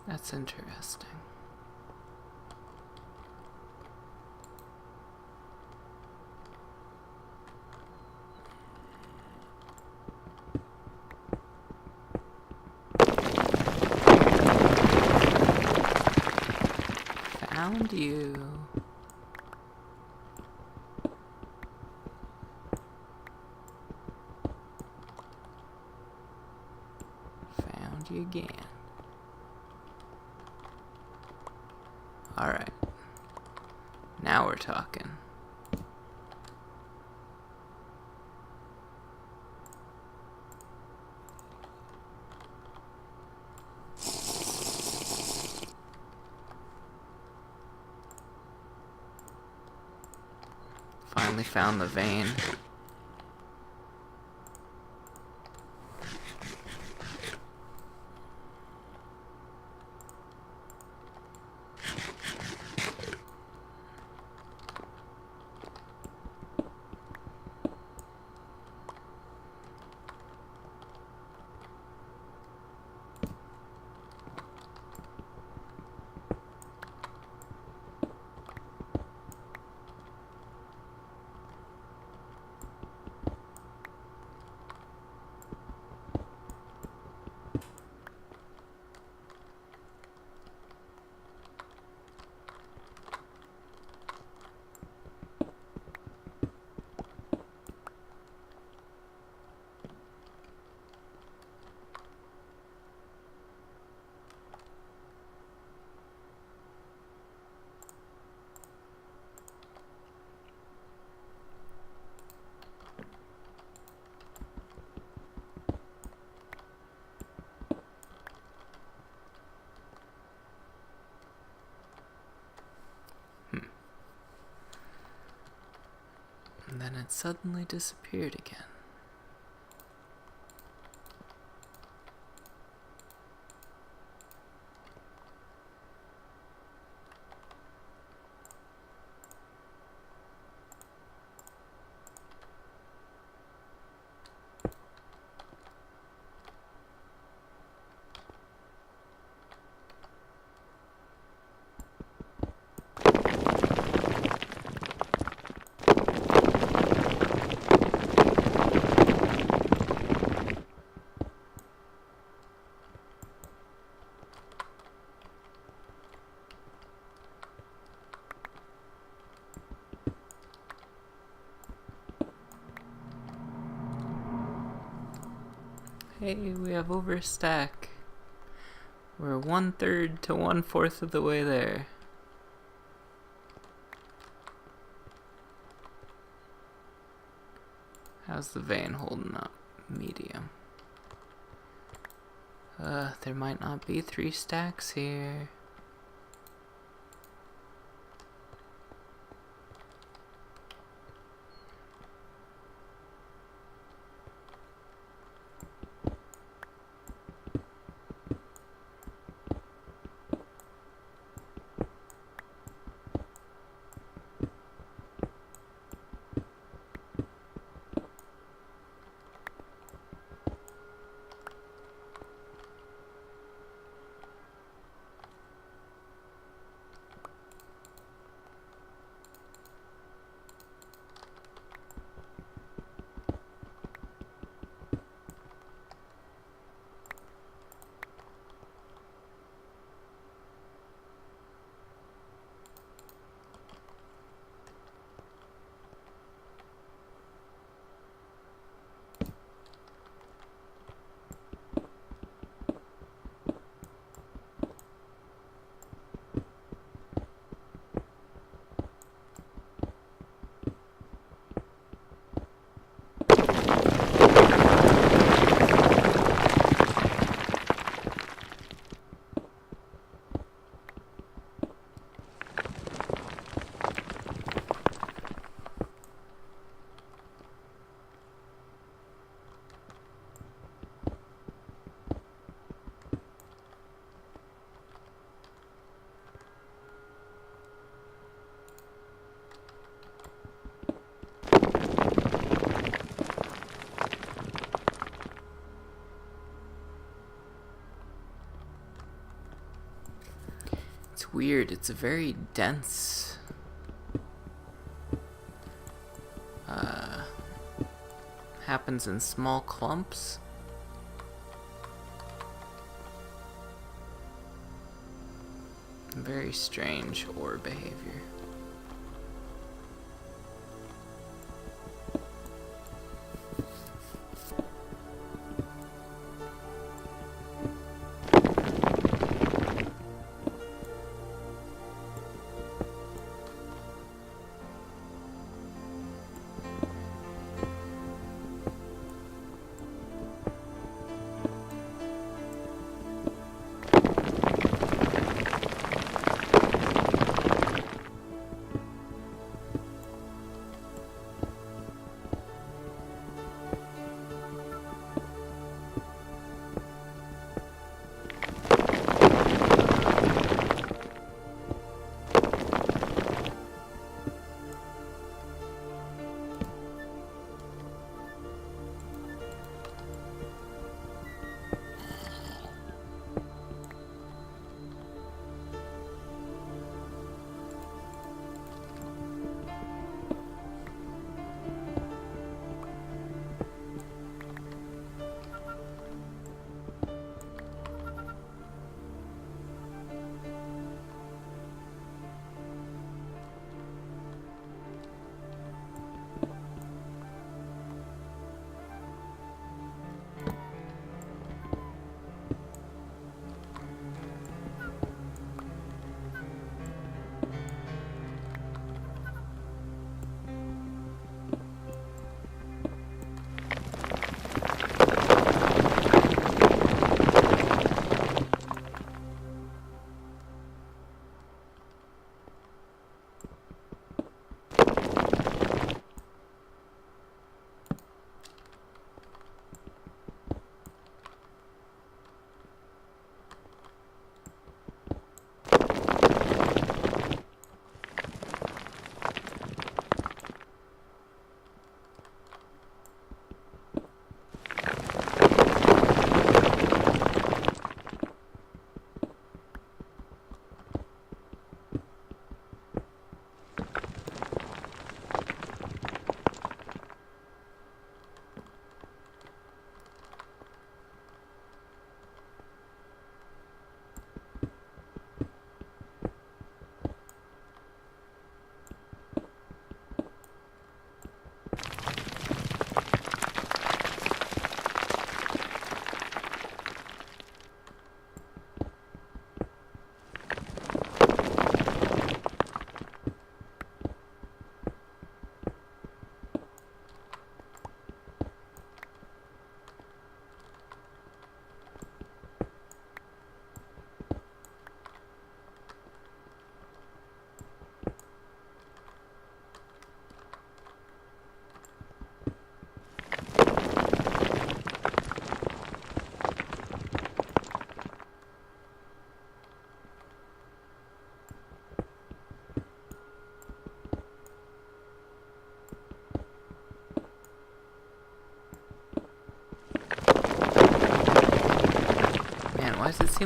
That's interesting. Found you. Found you again. Alright. Now we're talking. Finally found the vein. then it suddenly disappeared again. Hey, we have over a stack. We're 1/3 to 1/4 of the way there. How's the vein holding up? Medium. There might not be 3 stacks here. It's weird, it's a very dense happens in small clumps. Very strange ore behavior.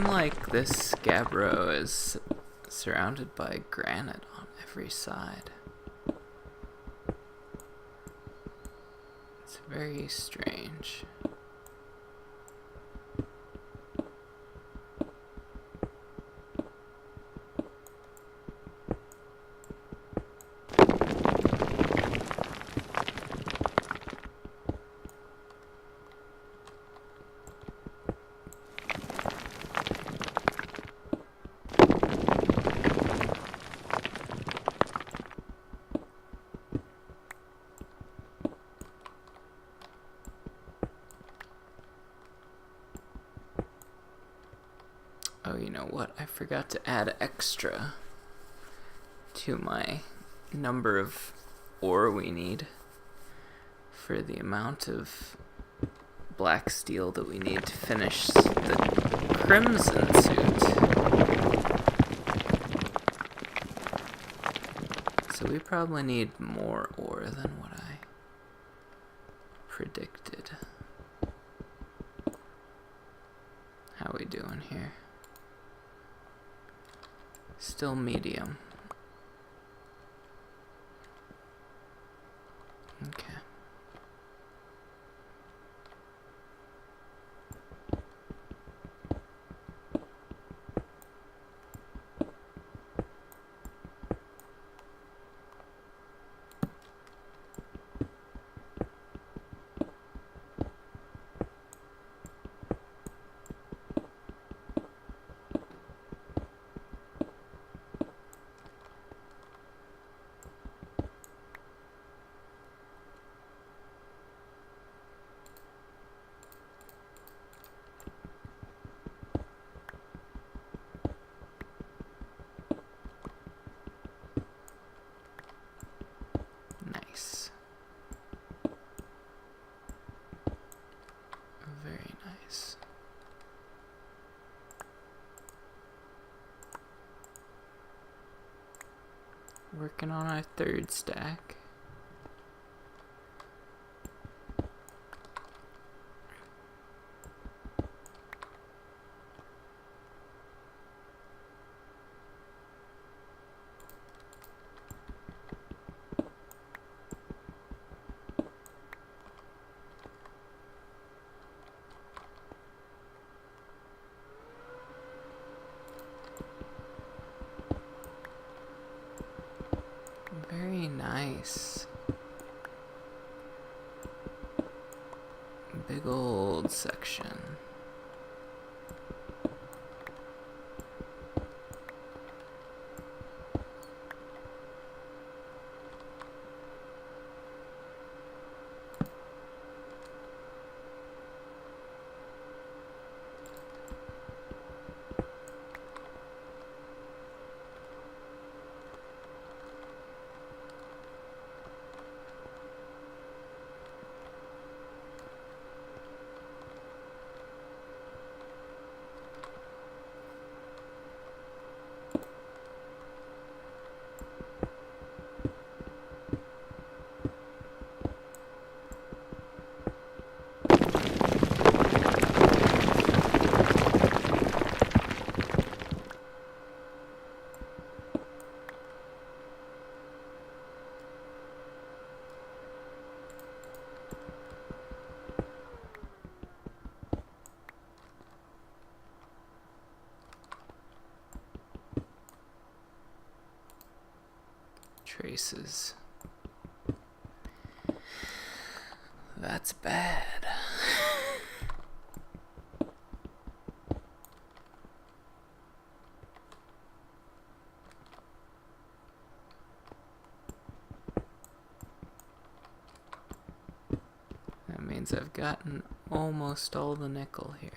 seem like this Gabbro is surrounded by granite on every side. It's very strange. Oh, you know what? I forgot to add extra to my number of ore we need for the amount of black steel that we need to finish the crimson suit. So we probably need more ore than what I predicted. How we doing here? Still medium. Okay. Nice. Very nice. Working on our third stack. Very nice. Big old section. Traces. That's bad. That means I've gotten almost all the nickel here.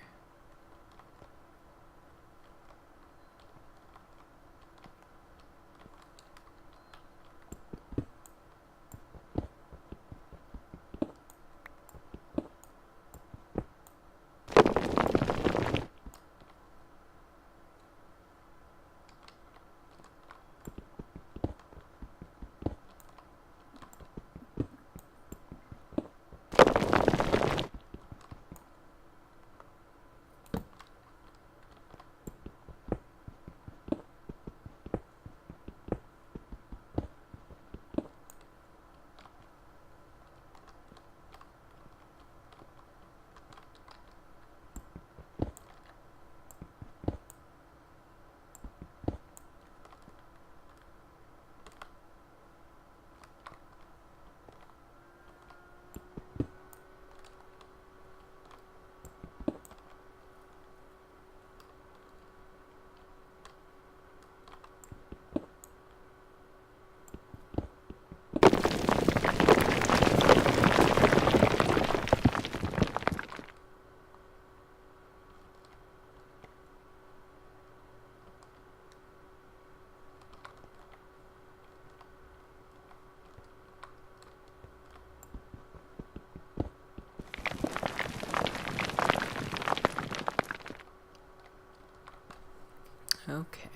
Okay.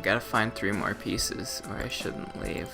gotta find 3 more pieces or I shouldn't leave.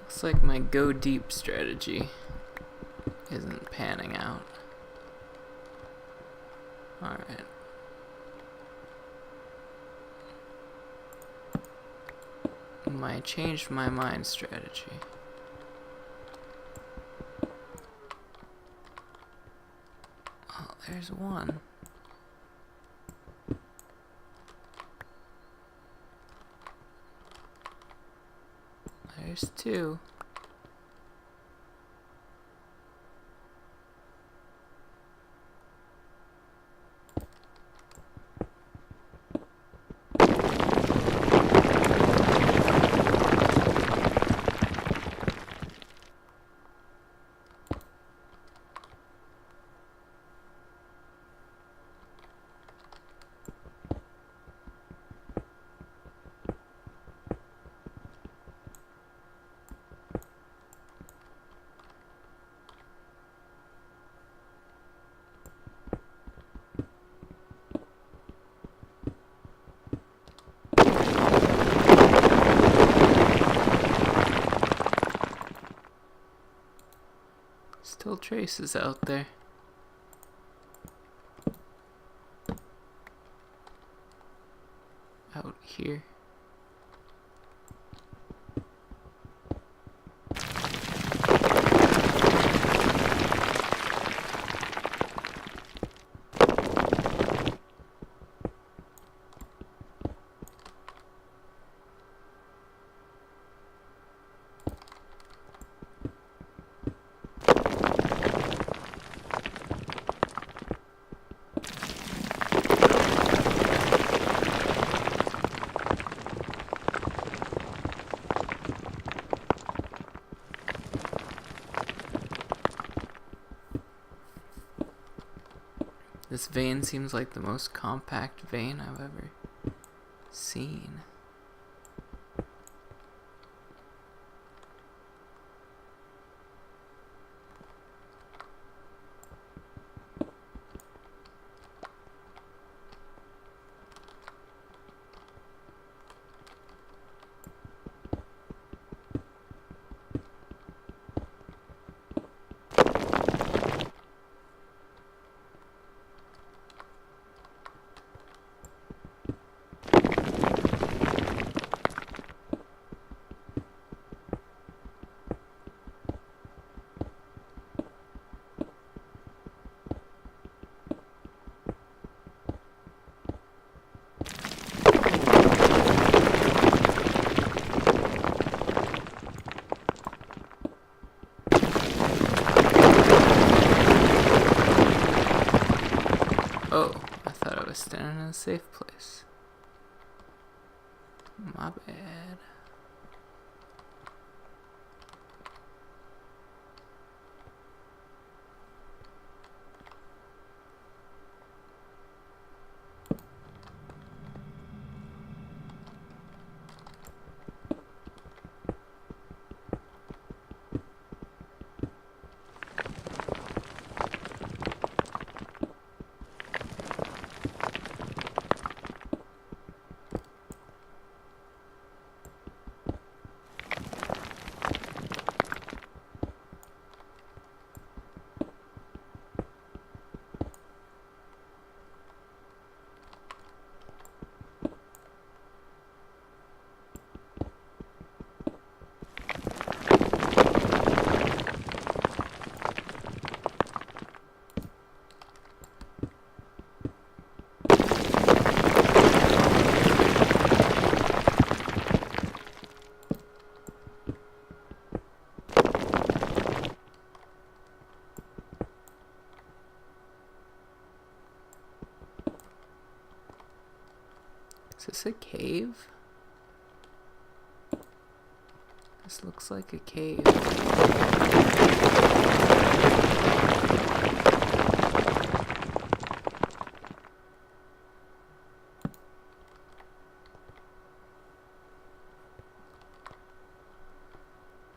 Looks like my go deep strategy isn't panning out. Alright. My changed my mind strategy. Oh, there's one. There's 2. Still traces out there. Out here. This vein seems like the most compact vein I've ever seen. safe place. My bad. Is this a cave? This looks like a cave.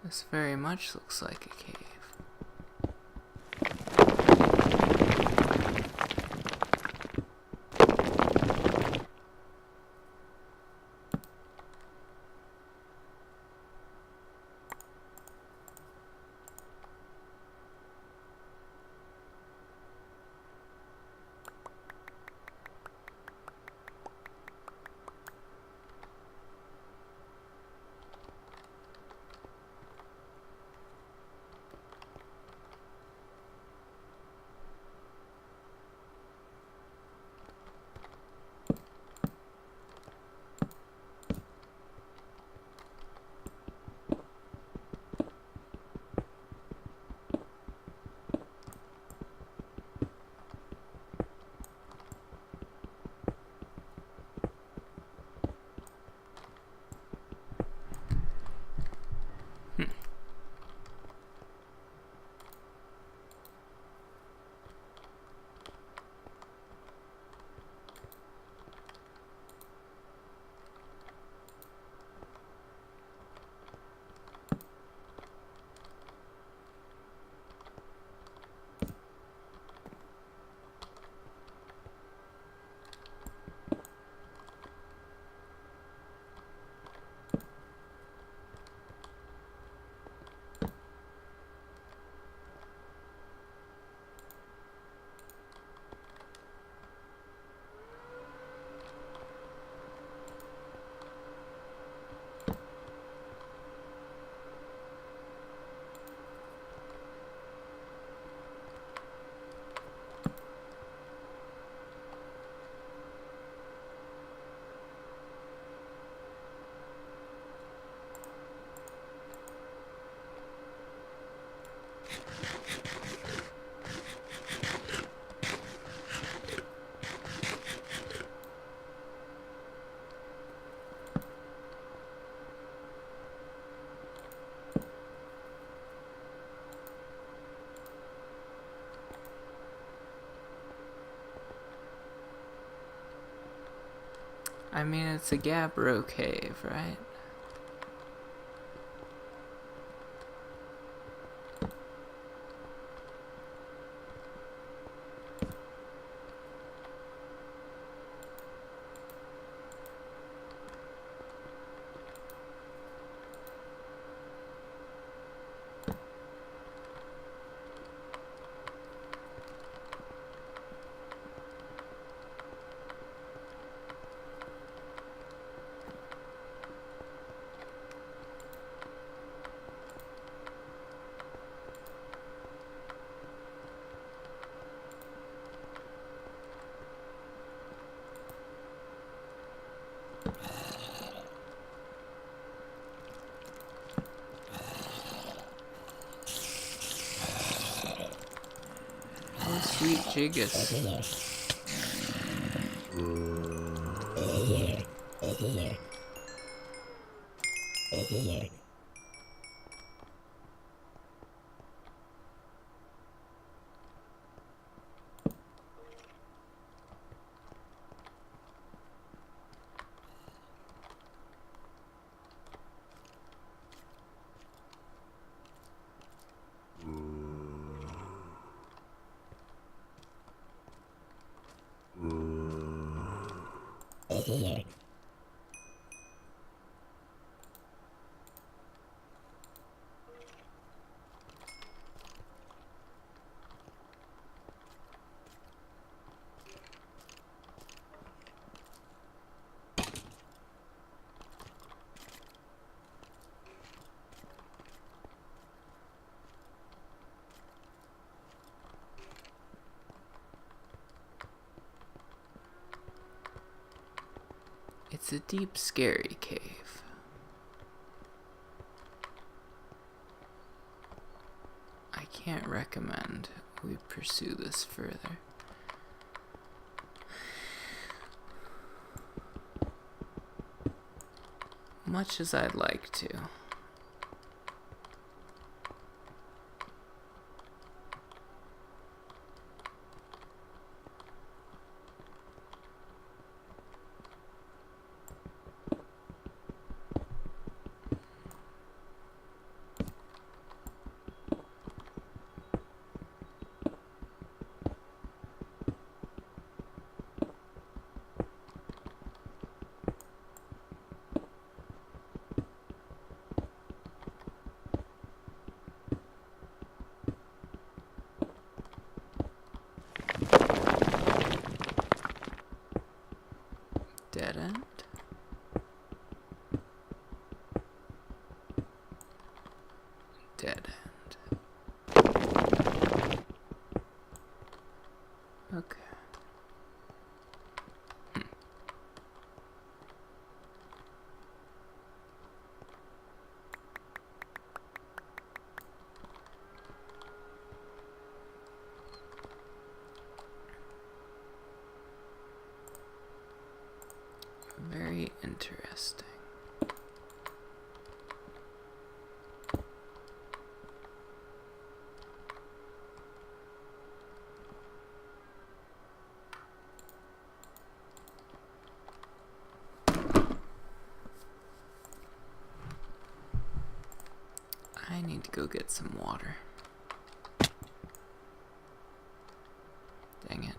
This very much looks like a cave. I mean, it's a gabbro cave, right? Oh, sweet Jigus. It's a deep, scary cave. I can't recommend we pursue this further. Much as I'd like to. Dead end? Dead end. Okay. Very interesting. I need to go get some water. Dang it.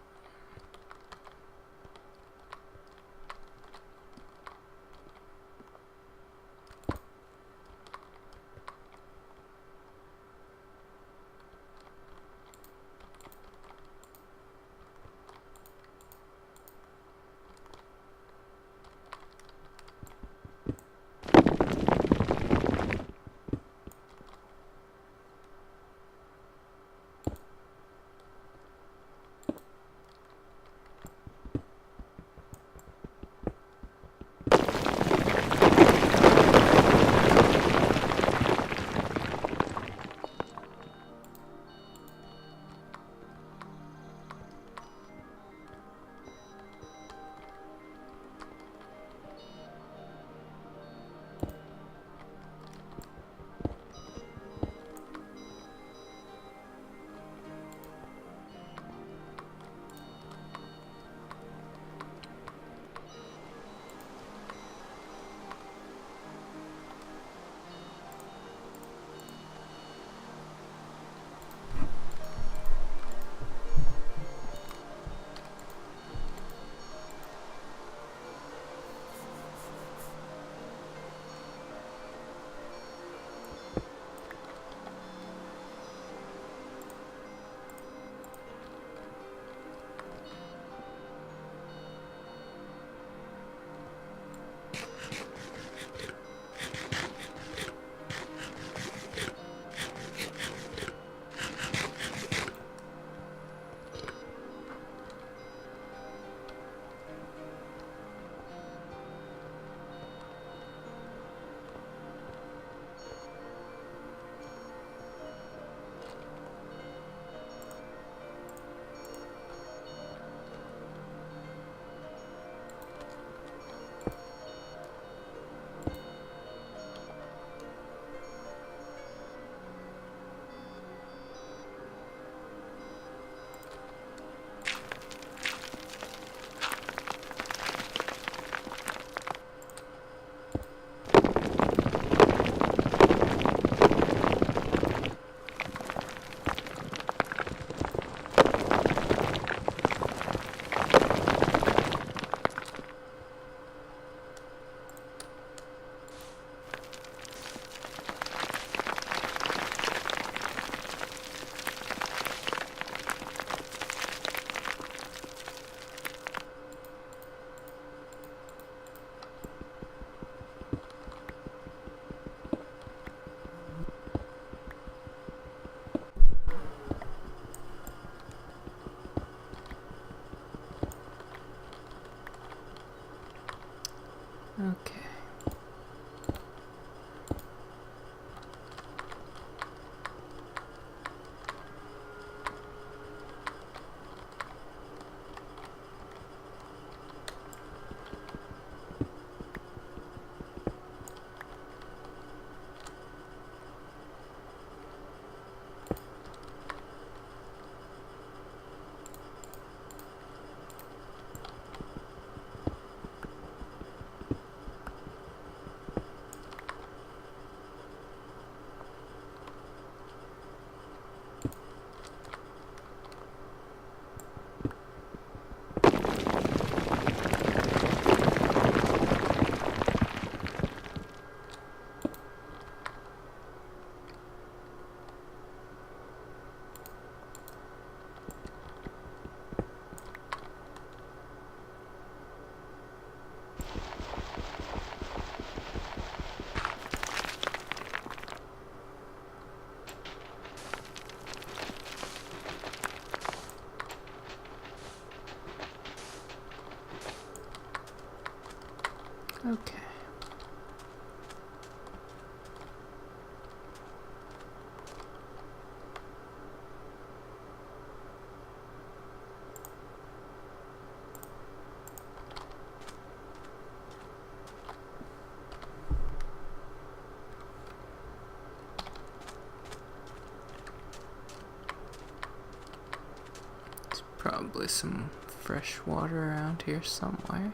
probably some fresh water around here somewhere.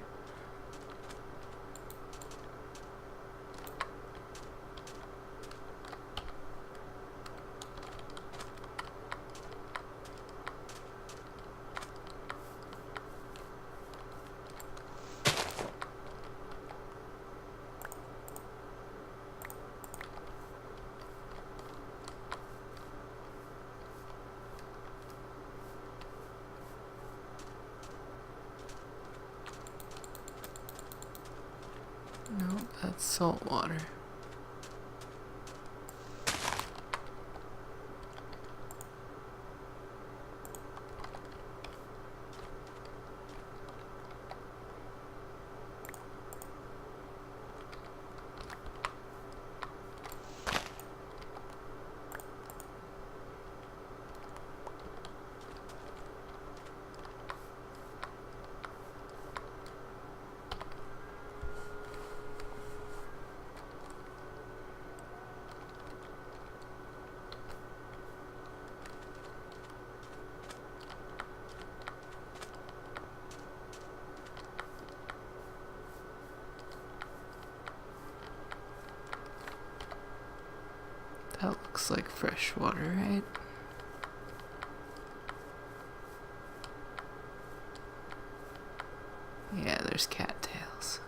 No, that's salt water. That looks like fresh water, right? Yeah, there's cattails.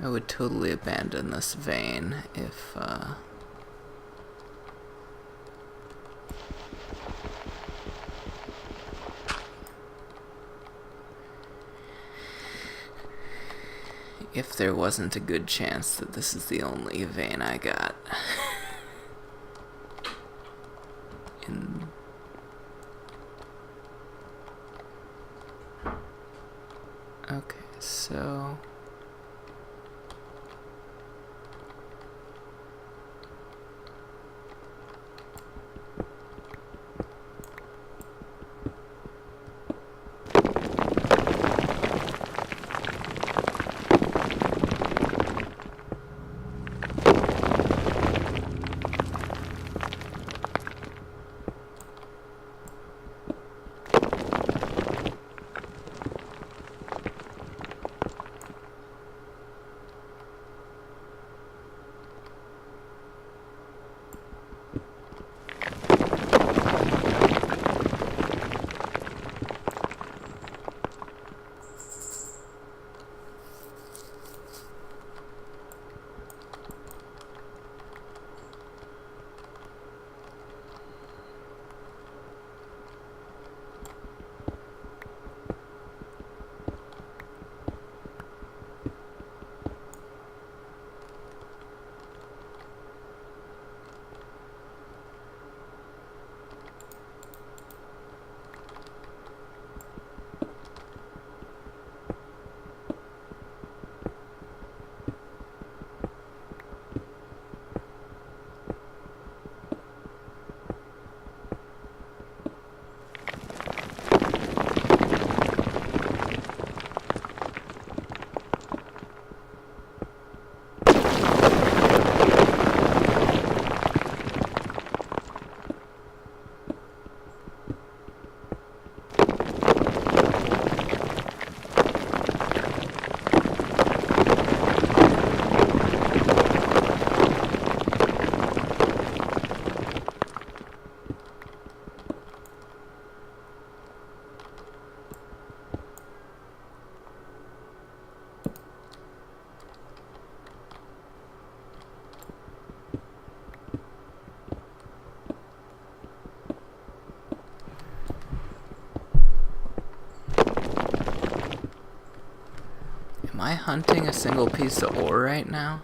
I would totally abandon this vein if there wasn't a good chance that this is the only vein I got. Okay, so Am I hunting a single piece of ore right now?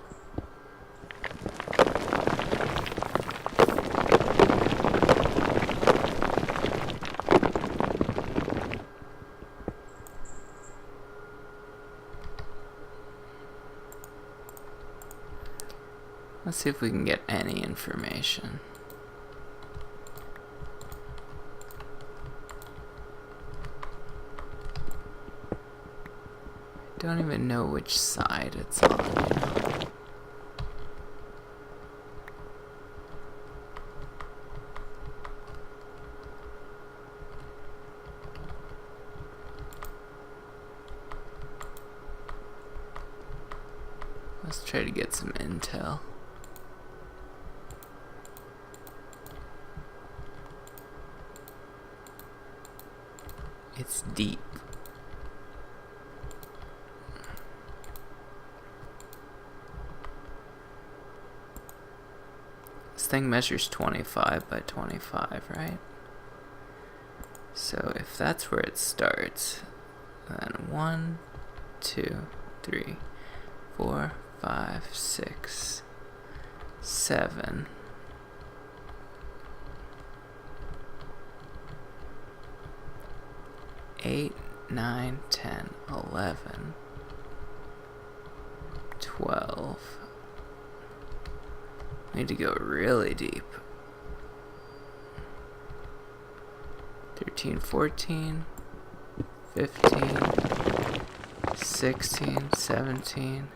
Let's see if we can get any information. Don't even know which side it's on, you know? Let's try to get some intel. It's deep. This thing measures 25 by 25, right? So if that's where it starts, then 1, 2, 3, 4, 5, 6, 7. 8, 9, 10, 11, 12. We need to go really deep. 13, 14, 15, 16, 17.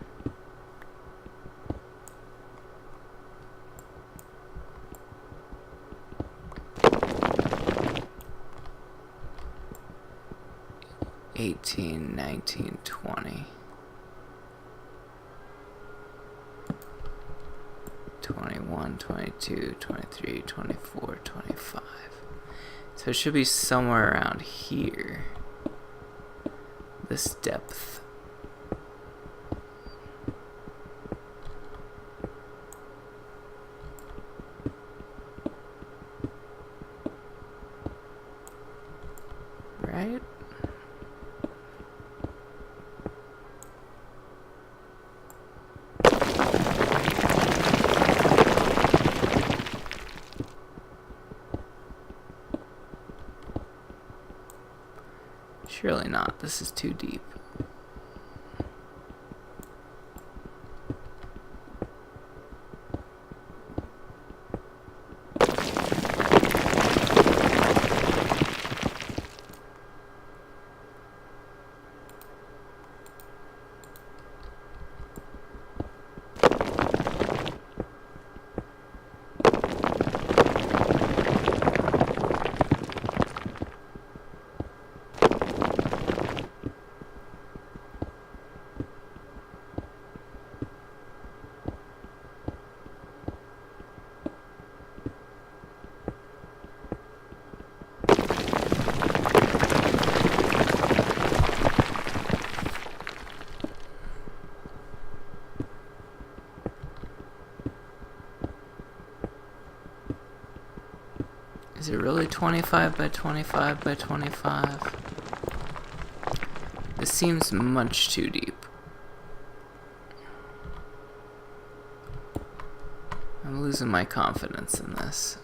$18, $19, $20, $21, $22, $23, $24, $25. So it should be somewhere around here. This depth. Right? Surely not. This is too deep. Is it really 25 by 25 by 25? This seems much too deep. I'm losing my confidence in this.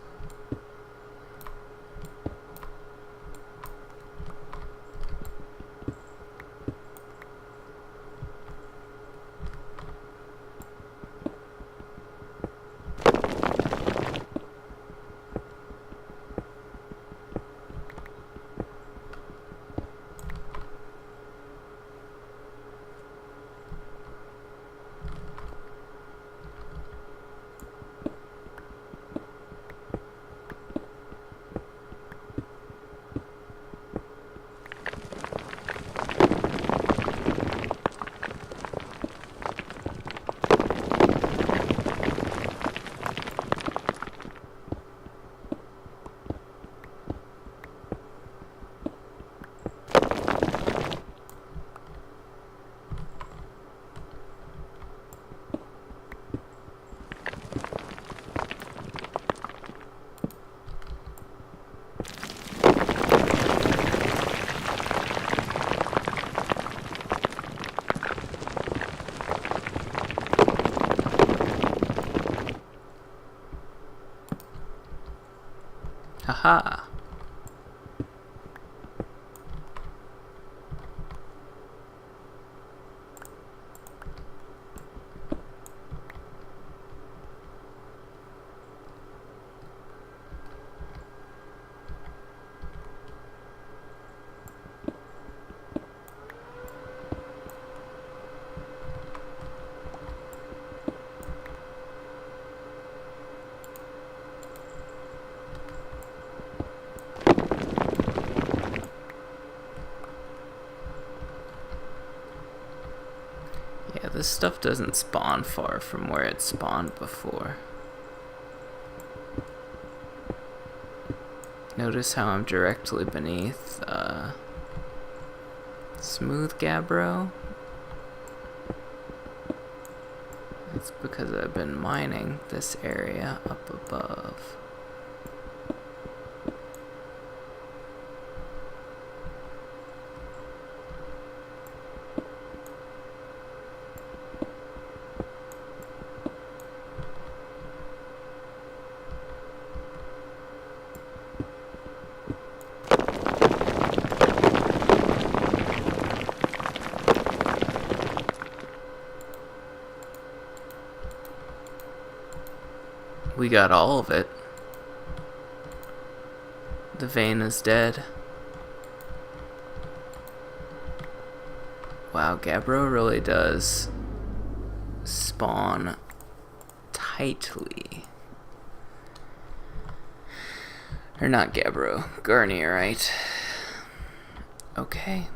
Haha. Yeah, this stuff doesn't spawn far from where it spawned before. Notice how I'm directly beneath smooth gabbro. It's because I've been mining this area up above. We got all of it. The vein is dead. Wow, gabbro really does spawn tightly. Or not gabbro, garnierite. Okay,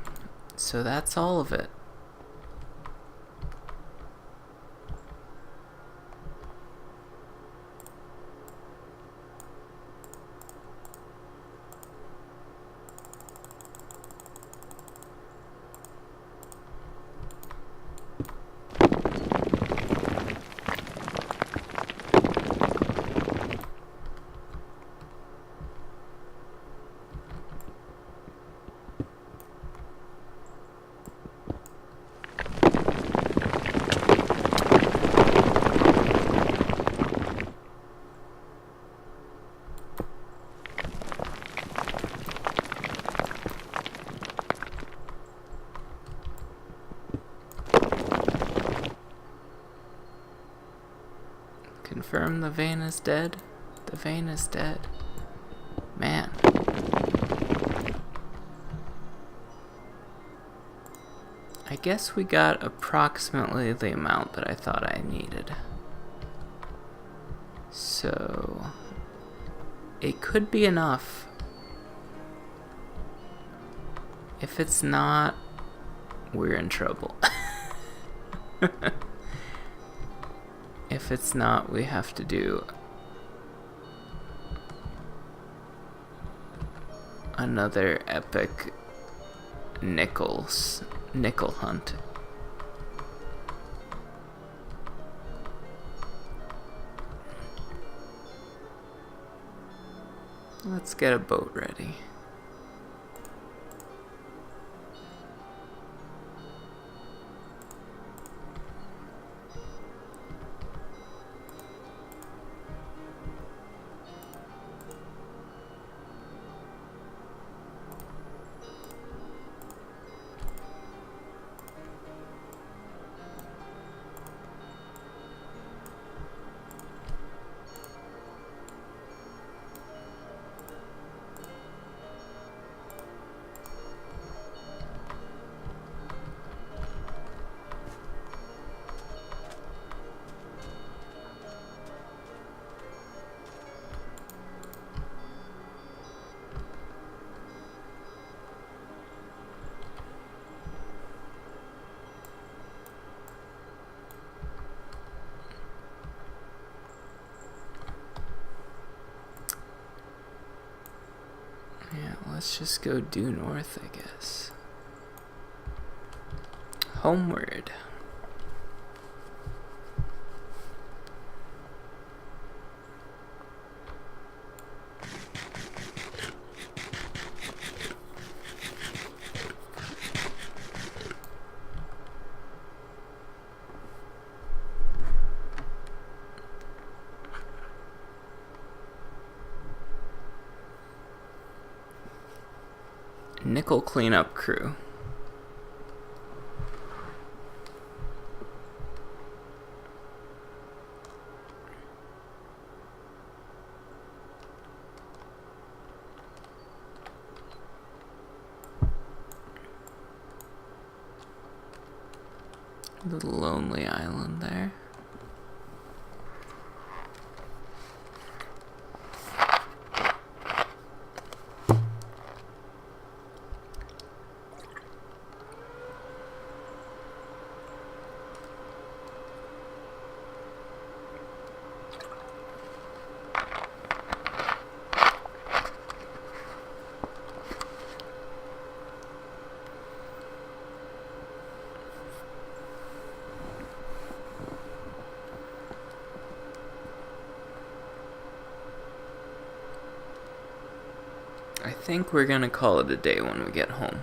so that's all of it. Confirm the vein is dead. The vein is dead. Man. I guess we got approximately the amount that I thought I needed. So it could be enough. If it's not, we're in trouble. If it's not, we have to do another epic nickel hunt. Let's get a boat ready. Yeah, let's just go due north, I guess. Homeward. Nickel cleanup crew. Little lonely island there. I think we're gonna call it a day when we get home.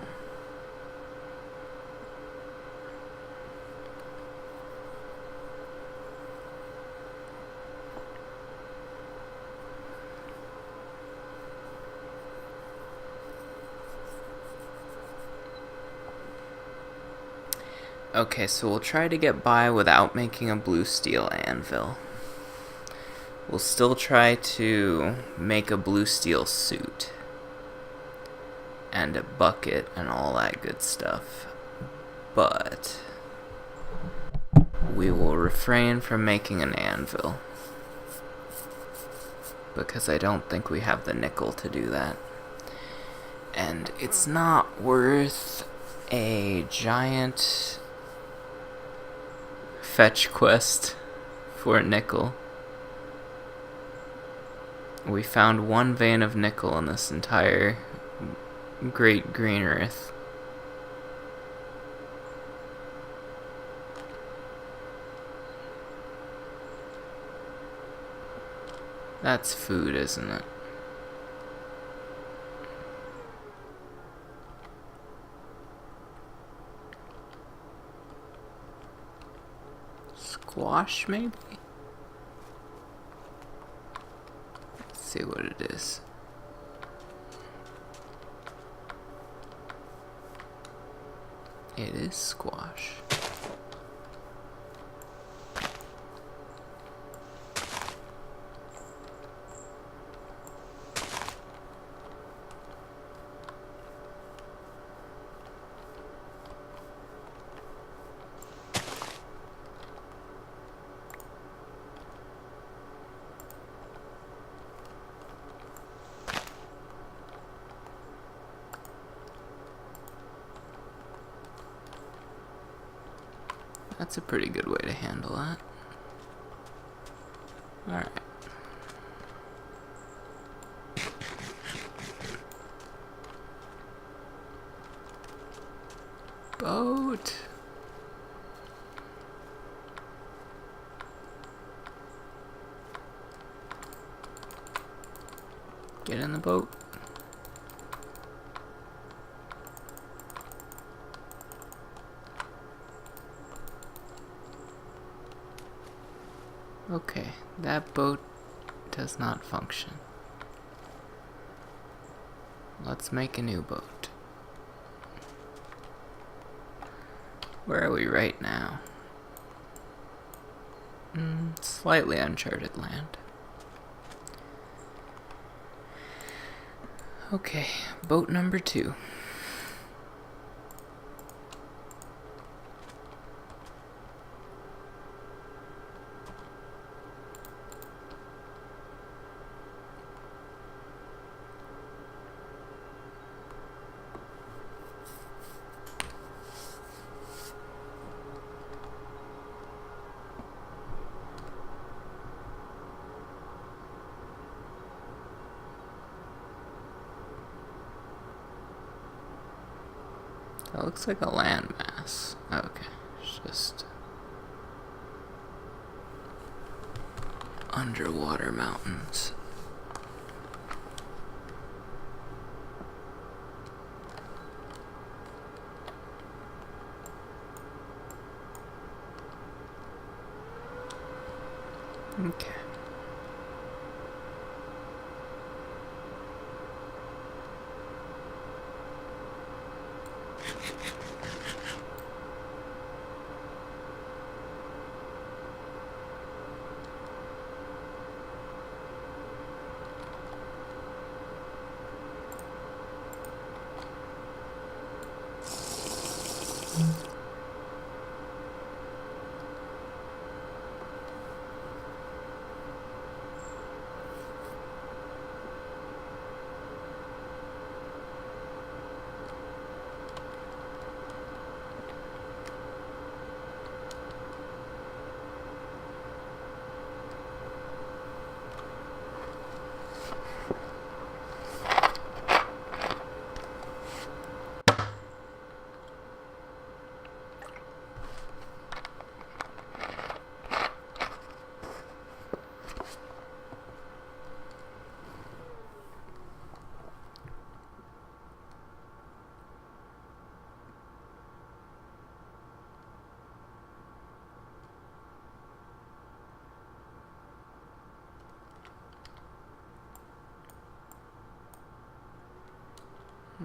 Okay, so we'll try to get by without making a blue steel anvil. We'll still try to make a blue steel suit. And a bucket and all that good stuff. But we will refrain from making an anvil. Because I don't think we have the nickel to do that. And it's not worth a giant fetch quest for nickel. We found one vein of nickel in this entire Great Green Earth. That's food, isn't it? Squash, maybe? Let's see what it is. It is squash. That's a pretty good way to handle that. Alright. Boat! Get in the boat. Okay, that boat does not function. Let's make a new boat. Where are we right now? Slightly uncharted land. Okay, boat number 2. That looks like a landmass. Okay, it's just underwater mountains. Okay.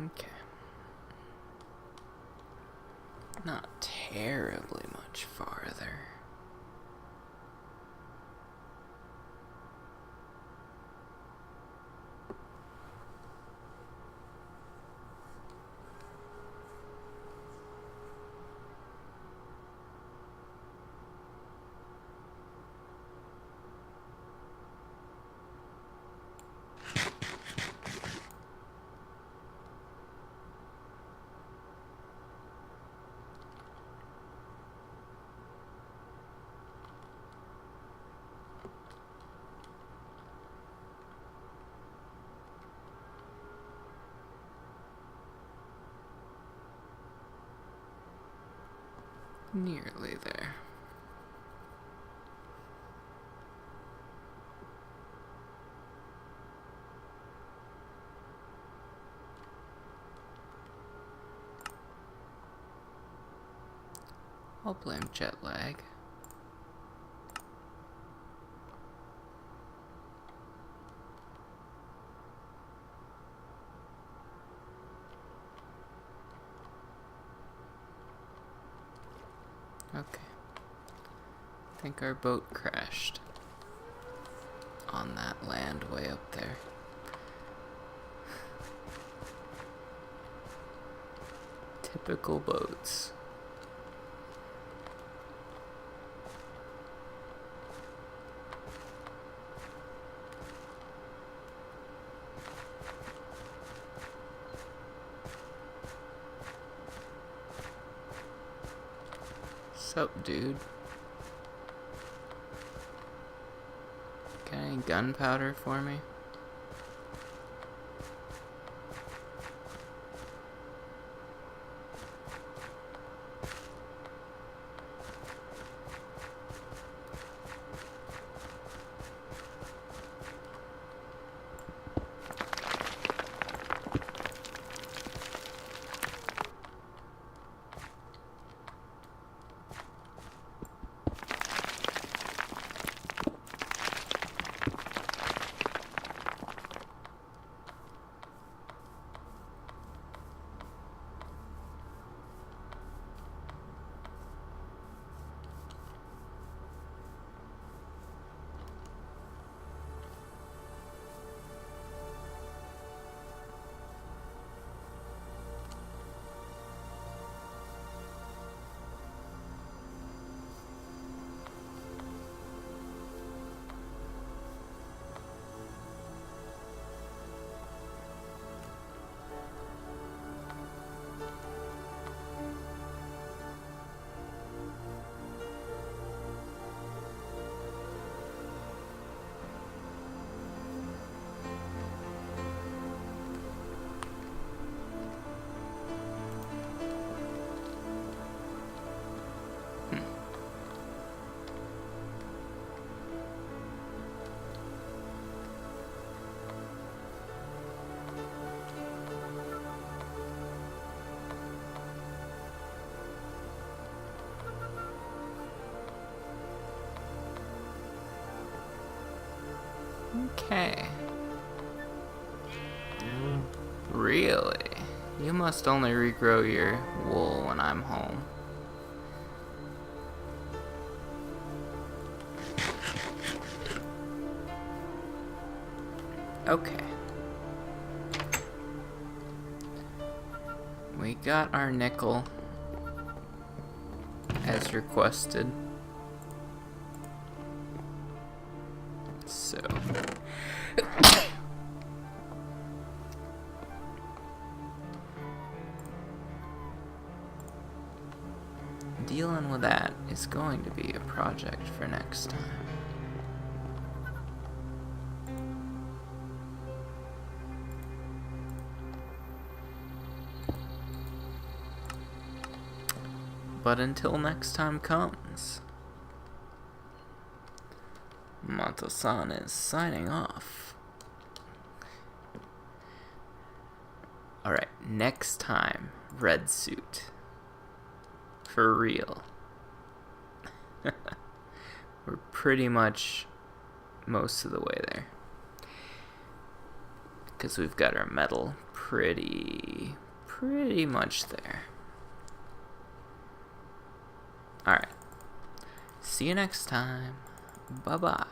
Okay. Not terribly much farther. Nearly there. I'll blame jet lag. Okay. I think our boat crashed on that land way up there. Typical boats. Sup, dude? Got any gunpowder for me? Okay. Really? You must only regrow your wool when I'm home. Okay. We got our nickel as requested. So dealing with that is going to be a project for next time. But until next time comes, Matto-san is signing off. Alright, next time, red suit. For real. We're pretty much most of the way there. Because we've got our metal pretty much there. Alright. See you next time. Bye-bye.